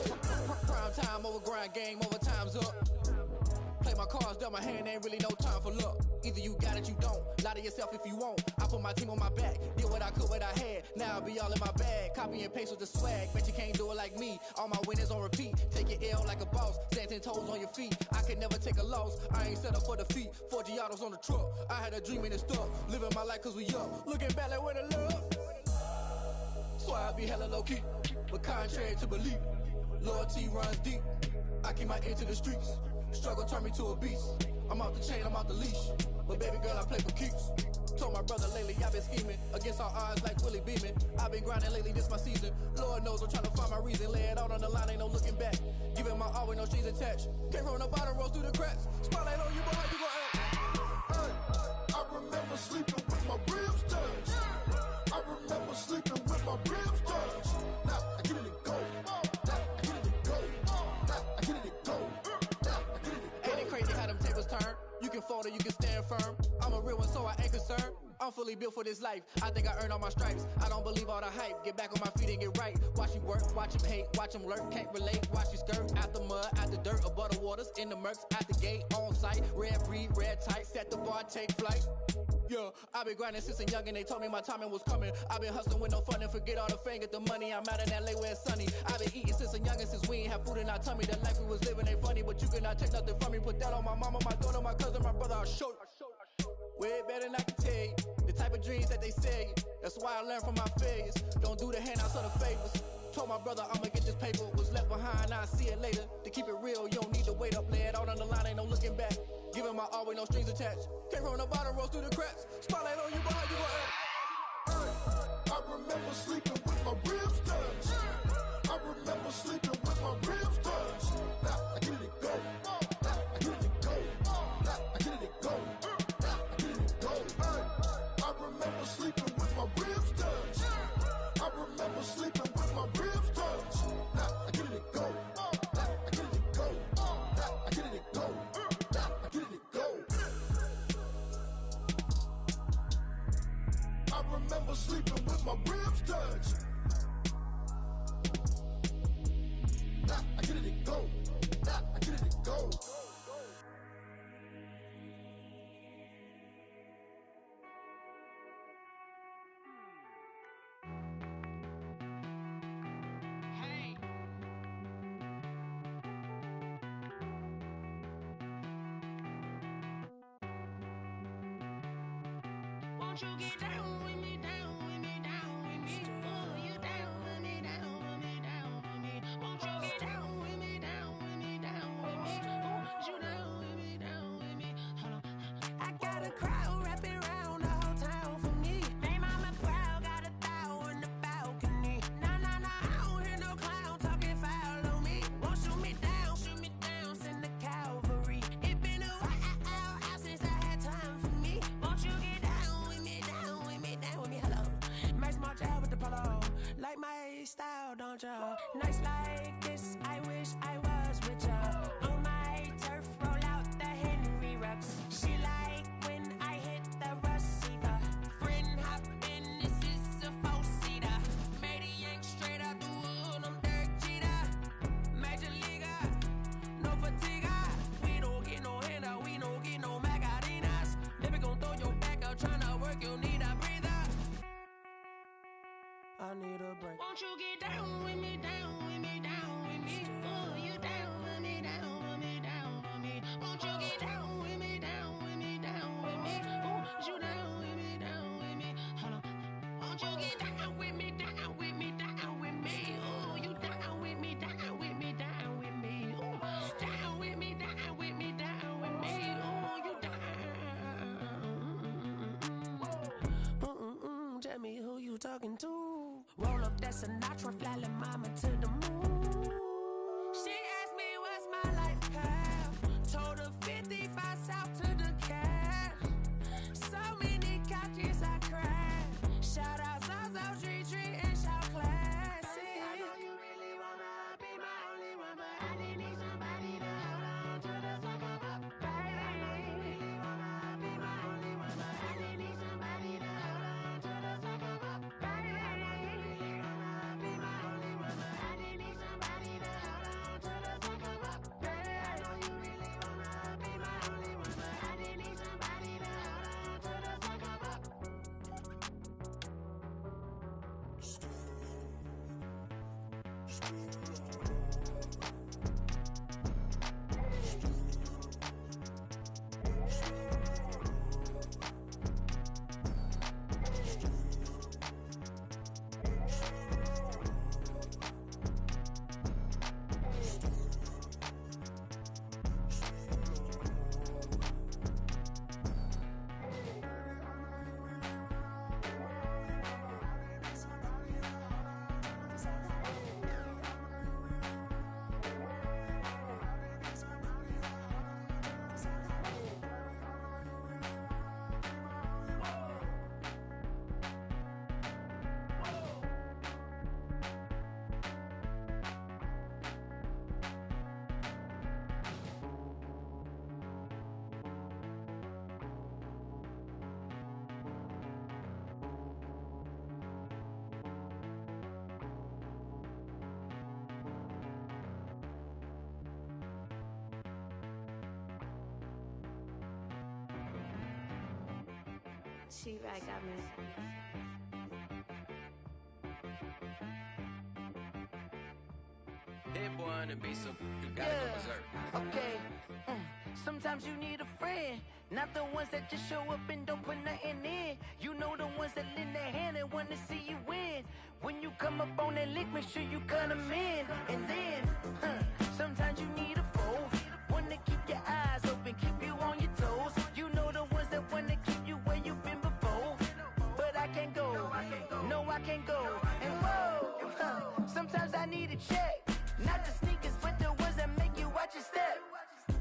Prime time over grind game, over time's up. Play my cards, dealt my hand, ain't really no time for luck. Either you got it, you don't. Lie to yourself if you won't. I put my team on my back, did what I could, what I had. Now I'll be all in my bag. Copy and paste with the swag. Bet you can't do it like me. All my winners on repeat. Take your L like a boss. Stand 10 toes on your feet. I could never take a loss. I ain't set up for defeat. 4 Giottos on the truck. I had a dream and it stuck. Living my life cause we up. Looking back like where the love. So I be hella low key. But contrary to belief, loyalty runs deep. I keep my ear to the streets. Struggle turned me to a beast. I'm out the chain, I'm out the leash. But baby girl, I play for keeps. Told my brother lately, I've been scheming. Against all odds like Willie Beeman. I've been grinding lately, this my season. Lord knows I'm trying to find my reason. Lay it out on the line, ain't no looking back. Giving my all with no strings attached. Came from the bottom, rose through the cracks. Spotlight on you, boy, how you gon' act? I remember sleeping with my ribs touched. I remember sleeping with my ribs touched. Now I get it go. Now I get it go. Now I get it go. Now I get it go. Ain't it crazy how them tables turn? You can fold or you can stand firm. I'm a real one, so I ain't concerned. I'm fully built for this life. I think I earned all my stripes. I don't believe all the hype. Get back on my feet and get right. Watch you work, watch him hate, watch him lurk. Can't relate, watch you skirt. Out the mud, out the dirt, above the waters, in the murks, out the gate, on site. Red breed, red tight, set the bar, take flight. Yeah, I been grinding since a young and they told me my timing was coming. I been hustling with no fun and forget all the fame, get the money. I'm out in LA where it's sunny. I been eating since a young and since we ain't have food in our tummy. The life we was living ain't funny, but you cannot take nothing from me. Put that on my mama, my daughter, my cousin, my brother, I'll show you. Way better than I can tell you. The type of dreams that they sell you. That's why I learned from my failures. Don't do the handouts or the favors. Told my brother I'ma get this paper. Was left behind, I'll see it later. To keep it real, you don't need to wait up. Lay it out on the line, ain't no looking back. Giving my all with no strings attached. Came from the bottom, rose through the cracks. Spotlight on you, boy, how you gon' act? I remember sleeping with my ribs touched. I remember sleeping with my ribs touched. Now I get it go. Now I get it go. Now I get it go. Now I get it go. I remember sleeping with my ribs touched. I remember sleeping with my ribs touched. Now I get it go. Now I get it go. Now I get it go. Now I get it go. I remember sleeping with my ribs touched. Now I get it go. Now I get it go. Won't you get down with me, down with me, down with me? Oh, you down with me, down with me, down with me. Won't you get down with me, down with me, down with me? Oh, you down with me, down with me? Hold on. I got a crowd wrapping around the whole town for me. They mama proud, got a thou in the balcony. Nah, nah, nah, I don't hear no clown talking foul on me. Won't shoot me down, send the cavalry. It been a while since I had time for me. Won't you get down with me, down with me, down with me? Hello. Max March out with the polo. Like my style, don't ya? Nights like this, I wish I was with ya. On my turf, roll out the Henry Rux. She like when I hit the receiver. Friend hop in, this is a four-seater. Made a yank straight out the wood, I'm Derek Jeter. Major leaguer, no fatigue. We don't get no handout, we don't get no Macarinas. Never gon' throw your back out, tryna work, you need a breather. I need a talking to. Roll up that Sinatra, fly la mama to the moon. She asked me what's my life path. Told her 55 south to the cab. So many couches I cried. Shout out South Street and shout classic. I know you really wanna be my only one, but I didn't need somebody to hold on to the second up. Baby, I know you really wanna be my only one, but I didn't need somebody to hold on to the second up. Baby, I know you really wanna be my only one, but I didn't need somebody to hold on to the second up. Baby, I know you really wanna be my only one, but I didn't need somebody to hold on to the second up. She right got me. Hit boy on the beat, so you gotta go berserk. Okay. Sometimes you need a friend, not the ones that just show up and don't put nothing in. You know the ones that lend their hand and want to see you win. When you come up on that lick, make sure you cut them in. And then, sometimes you need a foe, one to keep your eyes open, keep you on your toes. You know the ones that want to keep you where you've been before. But I can't go, no I can't go. And whoa, sometimes I need a check. Not the sneakers, but the ones that make you watch your step.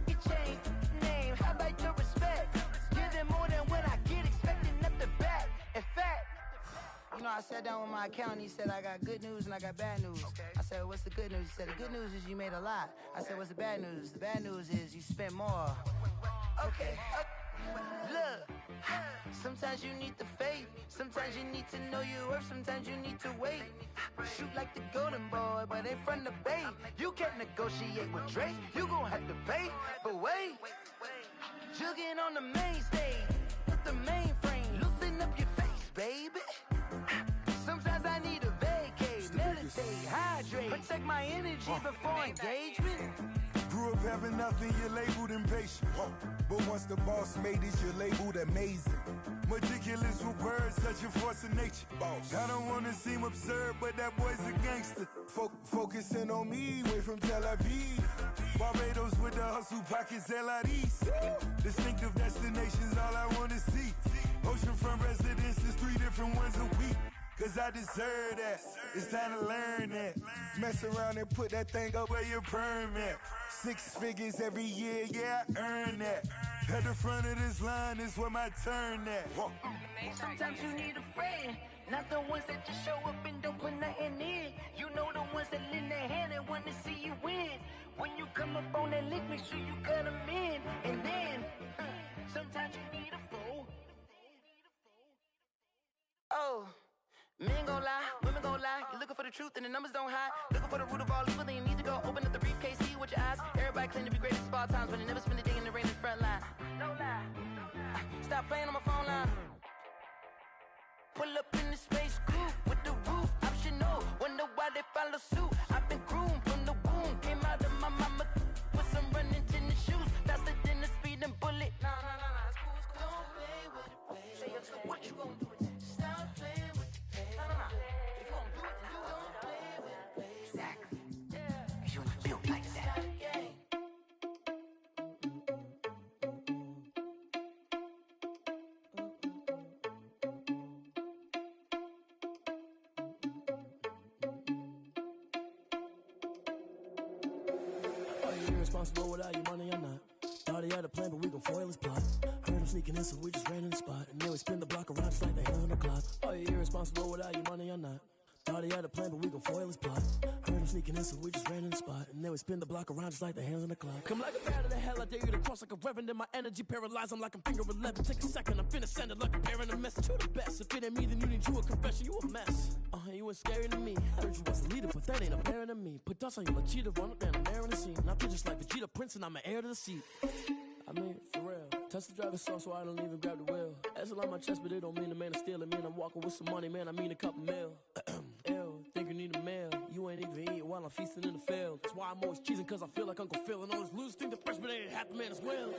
Your chain, name, how about your respect? Give them more than what I get, expecting up the back. In fact, you know, I sat down with my accountant, he said I got good news and I got bad news. I said, what's the good news? He said, the good news is you made a lot. I said, what's the bad news? The bad news is you spent more. Okay, look, sometimes you need the faith, sometimes you need to know your worth, sometimes you need to wait. Shoot like the golden boy, but ain't from the bay. You can't negotiate with Drake, you gon' have to pay. But wait, jugging on the main stage, with the mainframe, loosen up your face, baby. Sometimes I need a vacate, meditate, hydrate, protect my energy before engagement. Grew up having nothing, you're labeled impatient. But once the boss made it, you're labeled amazing. Meticulous with words, such a force of nature. I don't wanna seem absurd, but that boy's a gangster. Focusing on me, way from Tel Aviv. Barbados with the hustle pockets, LIDs. Distinctive destinations, all I wanna see. Oceanfront residences, 3 different ones a week. Cause I deserve that, it's time to learn that. Mess around and put that thing up where your permit. 6 figures every year, yeah, I earn that. At the front of this line is where my turn at. Sometimes you need a friend, not the ones that just show up and don't put nothing in. You know the ones that lend their hand and want to see you win. When you come up on that lick, make sure you cut them in. And then, sometimes you need a fool. Oh. Men gon' lie, women gon' lie. You're looking for the truth and the numbers don't hide. Looking for the root of all evil, then you need to go open up the briefcase, see with your eyes. Everybody claim to be greatest of all times, but they never spend a day in the rain in the front line. No lie. Stop playing on my phone line. Pull up in the space coupe with the roof optional. Wonder why they follow suit. I've been groomed from the womb. Came out of my mama with some running tennis shoes. Faster than the speeding bullet. Nah, it's cool, it's cool. Don't play with it, play. Say what you gon' do with it? Stop playing with it. If you gon' do it, then you don't play with it. Exactly. Yeah. You built like that. irresponsible without your money or not. Thought he had a plan, but we gon' foil his plot. Heard him sneaking in, so we just ran in the spot. And then we spin the block around just like the hand on the clock. Are you irresponsible without your money or not? Thought he had a plan, but we gon' foil his plot. Heard him sneaking in, so we just ran in the spot. And then we spin the block around just like the hands on the clock. Come like a bat of the hell, I dare you to cross like a reverend. In my energy paralyzed, I'm like I'm finger 11. Take a second, I'm finna send it like a parent a message. You the best, if it ain't me, then you need you a confession. You a mess, you ain't scary to me. Heard you was a leader, but that ain't apparent to me. Put dust on you like cheetah, run up down the air in the scene. Not just like Vegeta Prince, and I'm an heir to the seat. I mean, for real. Touch the driver's soft, so I don't even grab the wheel. That's on my chest, but it don't mean the man is stealing. Man, I'm walking with some money, man, I mean a couple mil. Ew, think you need a meal. You ain't even eating while I'm feasting in the field. That's why I'm always cheesing, cause I feel like Uncle Phil. And all this loose think the freshman ain't half the man as well.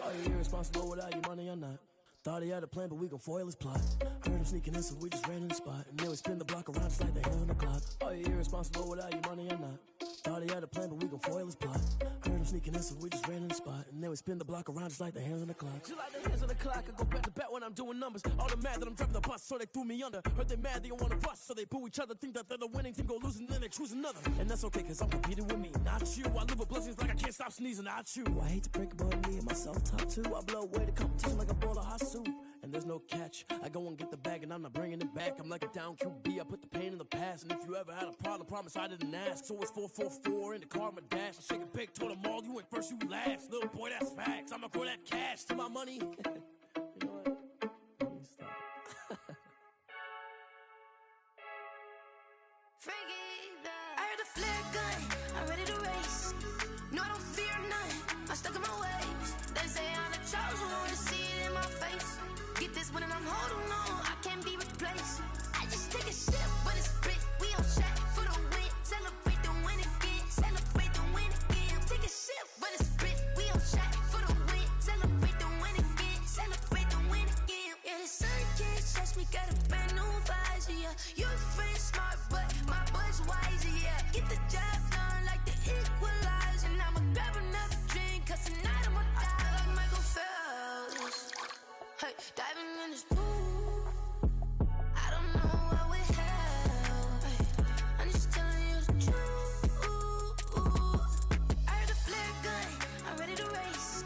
Are you irresponsible without your money or not? Thought he had a plan, but we gon' foil his plot. Heard him sneaking in, so we just ran in the spot. And then we spin the block around just like the hand on the clock. Are you irresponsible without your money or not? Thought he had a plan, but we gon' foil his plot. Heard him sneaking in, so we just ran in the spot. And then we spin the block around just like the hands on the clock. Just like the hands on the clock, I go back to back when I'm doing numbers. All the mad that I'm driving the bus, so they threw me under. Heard they mad, they don't wanna bust, so they boo each other. Think that they're the winning team, go losing, then they choose another. And that's okay, cause I'm competing with me, not you. I live with blessings like I can't stop sneezing, not you. I hate to break about me and my self-talk too. I blow away the competition like a bowl of hot soup. And there's no catch. I go and get the bag and I'm not bringing it back. I'm like a down QB, I put the pain in the past. And if you ever had a problem, promise I didn't ask. So it's 444 in the car, my dash. I shake a big, told them all, you went first, you last. Little boy, that's facts. I'ma grow that cash to my money. You know what? Let me stop. I heard the flare gun, I'm ready to race. No, I don't fear none, I'm stuck in my ways. They say I'm the chosen one, to see it in my face. Get this one and I'm holding on, I can't be replaced. I just take a sip, but it's split, we on track for the win. Celebrate the win again, celebrate the win again. Take a sip, but it's split, we on track for the win. Celebrate the win again, celebrate the win again. Yeah, the sun can't touch me, got a brand new visor, yeah. Your friend smart, but my boy's wiser, yeah. Get the job done like the equalizer. And I'ma grab another drink, cause tonight I'ma die like Michael Phelps. Hey, diving in this pool, I don't know what would help. Hey, I'm just telling you the truth. I heard the flare gun, I'm ready to race.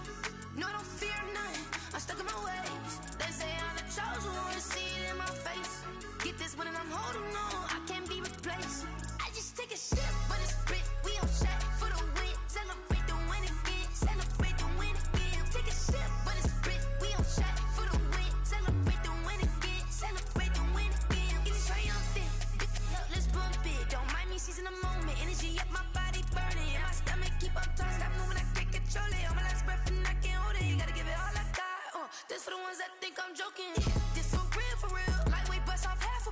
No, I don't fear none, I'm stuck in my ways. They say I'm the chosen one, to see it in my face. Get this one and I'm holding on, I can't be replaced. I just take a sip, but it's split, we on track for the win. Celebrate the win again, celebrate the win again. Take a sip, but it's split, we on track for the win. Celebrate the win again, celebrate the win again. Get it triumphant, let's bump it. Don't mind me seizing the moment, energy up my body burning. And my stomach keep up turning, stop moving, I can't control it. On my last breath and I can't hold it, you gotta give it all I got. This for the ones that think I'm joking. This for real, lightweight bust off half a.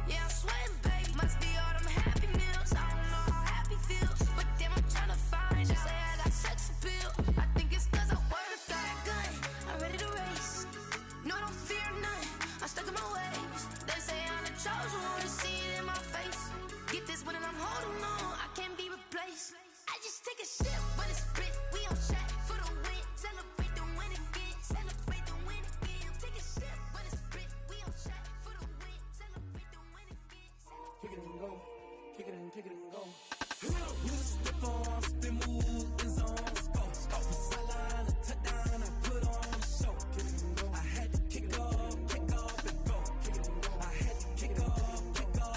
Yeah, I'm sweating, baby, must be all them happy meals. I don't know how happy feels, but damn, I'm trying to find you. Say I got sex appeal, I think it's cause I work a fire gun. I'm ready to race, no, I don't fear none, I'm stuck in my ways. They say I'm the chosen one, to see it in my face. Get this one and I'm holding on, I can't be replaced. I just take a sip, but it's split, we on track for the win. Celebrate the win again, celebrate the win again. Take a sip, but it's split, we on track for the win. Celebrate the win again. Kick it and go, kick it and go. We step on, spin, move, in zone, let's go. Off the sideline, a touchdown, I put on a show. I had to kick off and go. I had to kick off and go.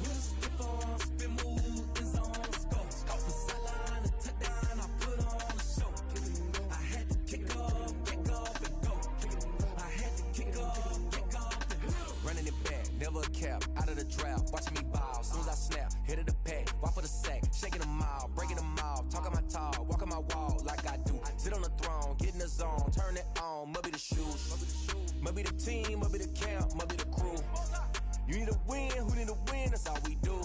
We step on, spin, move, in zone, let's go. Off the sideline, a touchdown, I put on a show. I had to kick off and go. I had to kick off and go. Running it back, never a cap, out of the draft, watching me ball. Soon as I snap, hit of the pack, walk for the sack, shaking them all, breaking them all, talking my talk, walking my wall like I do. Sit on the throne, get in the zone, turn it on, must be the shoes, must be the team, must be the camp, must be the crew. You need a win, who need a win, that's all we do.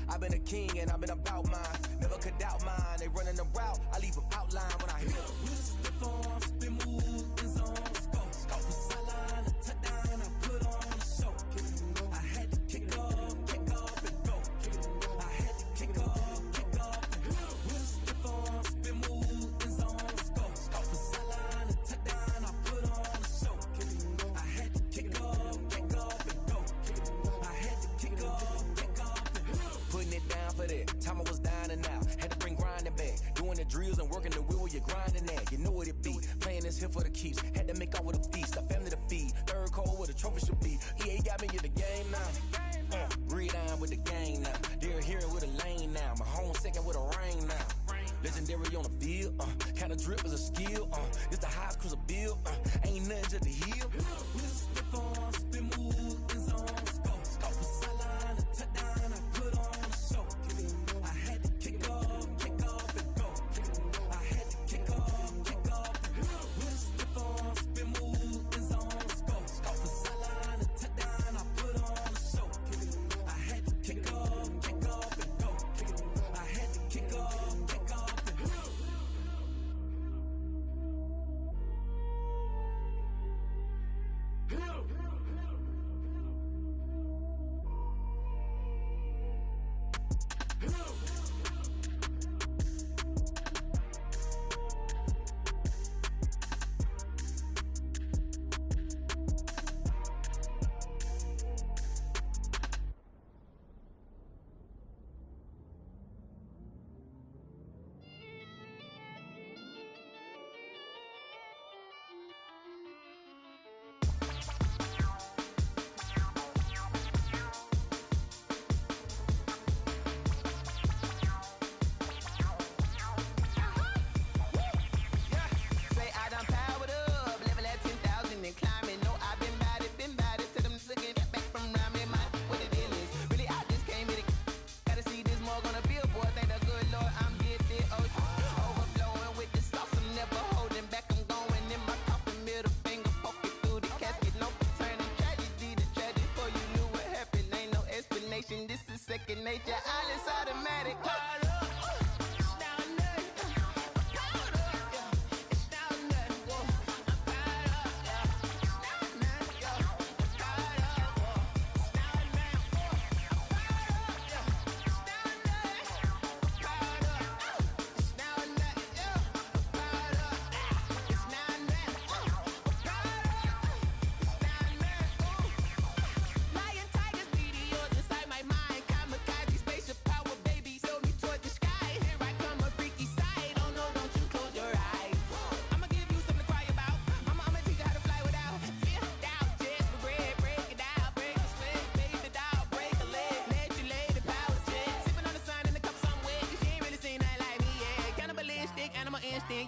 I've been a king and I've been about mine, never could doubt mine. They running the route, I leave them outline when I hit them. We step on, spin, move, in zone, let's go. Off the sideline, a touchdown, I put on a show. I had to kick off and go. I had to kick off and go. We step on, spin, move, in zone, let's go. Off the sideline, a touchdown, I put on a show. I had to kick off and go. I had to kick off and go. Putting it down for that, time I was down and out, had to bring grinding back, doing doing the drills and working the wheel where you're grinding at. You know what it be. Playing this here for the keeps. Had to make off with a feast. A family to feed. Third cold where the trophy should be. EA got me in the game now. Breathe down with the gang now. They're here with a lane now. My home second with a rain now. Legendary on the field. Kinda drip is a skill. This the highest cruiser bill. Ain't nothing just to heal. Slip on, spin move, in zone, go. From sideline to touchdown, I put on a show. I had to kick off and go. I had to kick off and go. Slip on, spin move, in zone, go. From sideline to touchdown, I put on a show. I had to kick off and go. I had to kick off and go. This is second nature, all is automatic.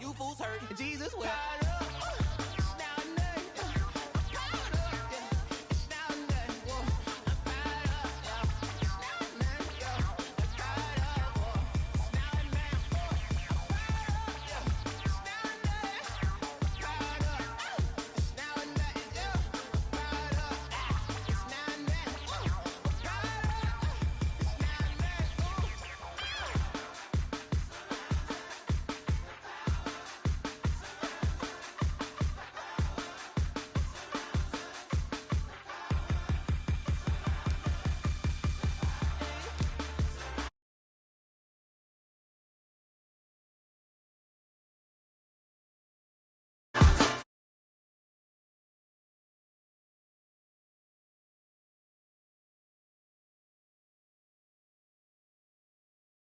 You fools hurt. Jesus will.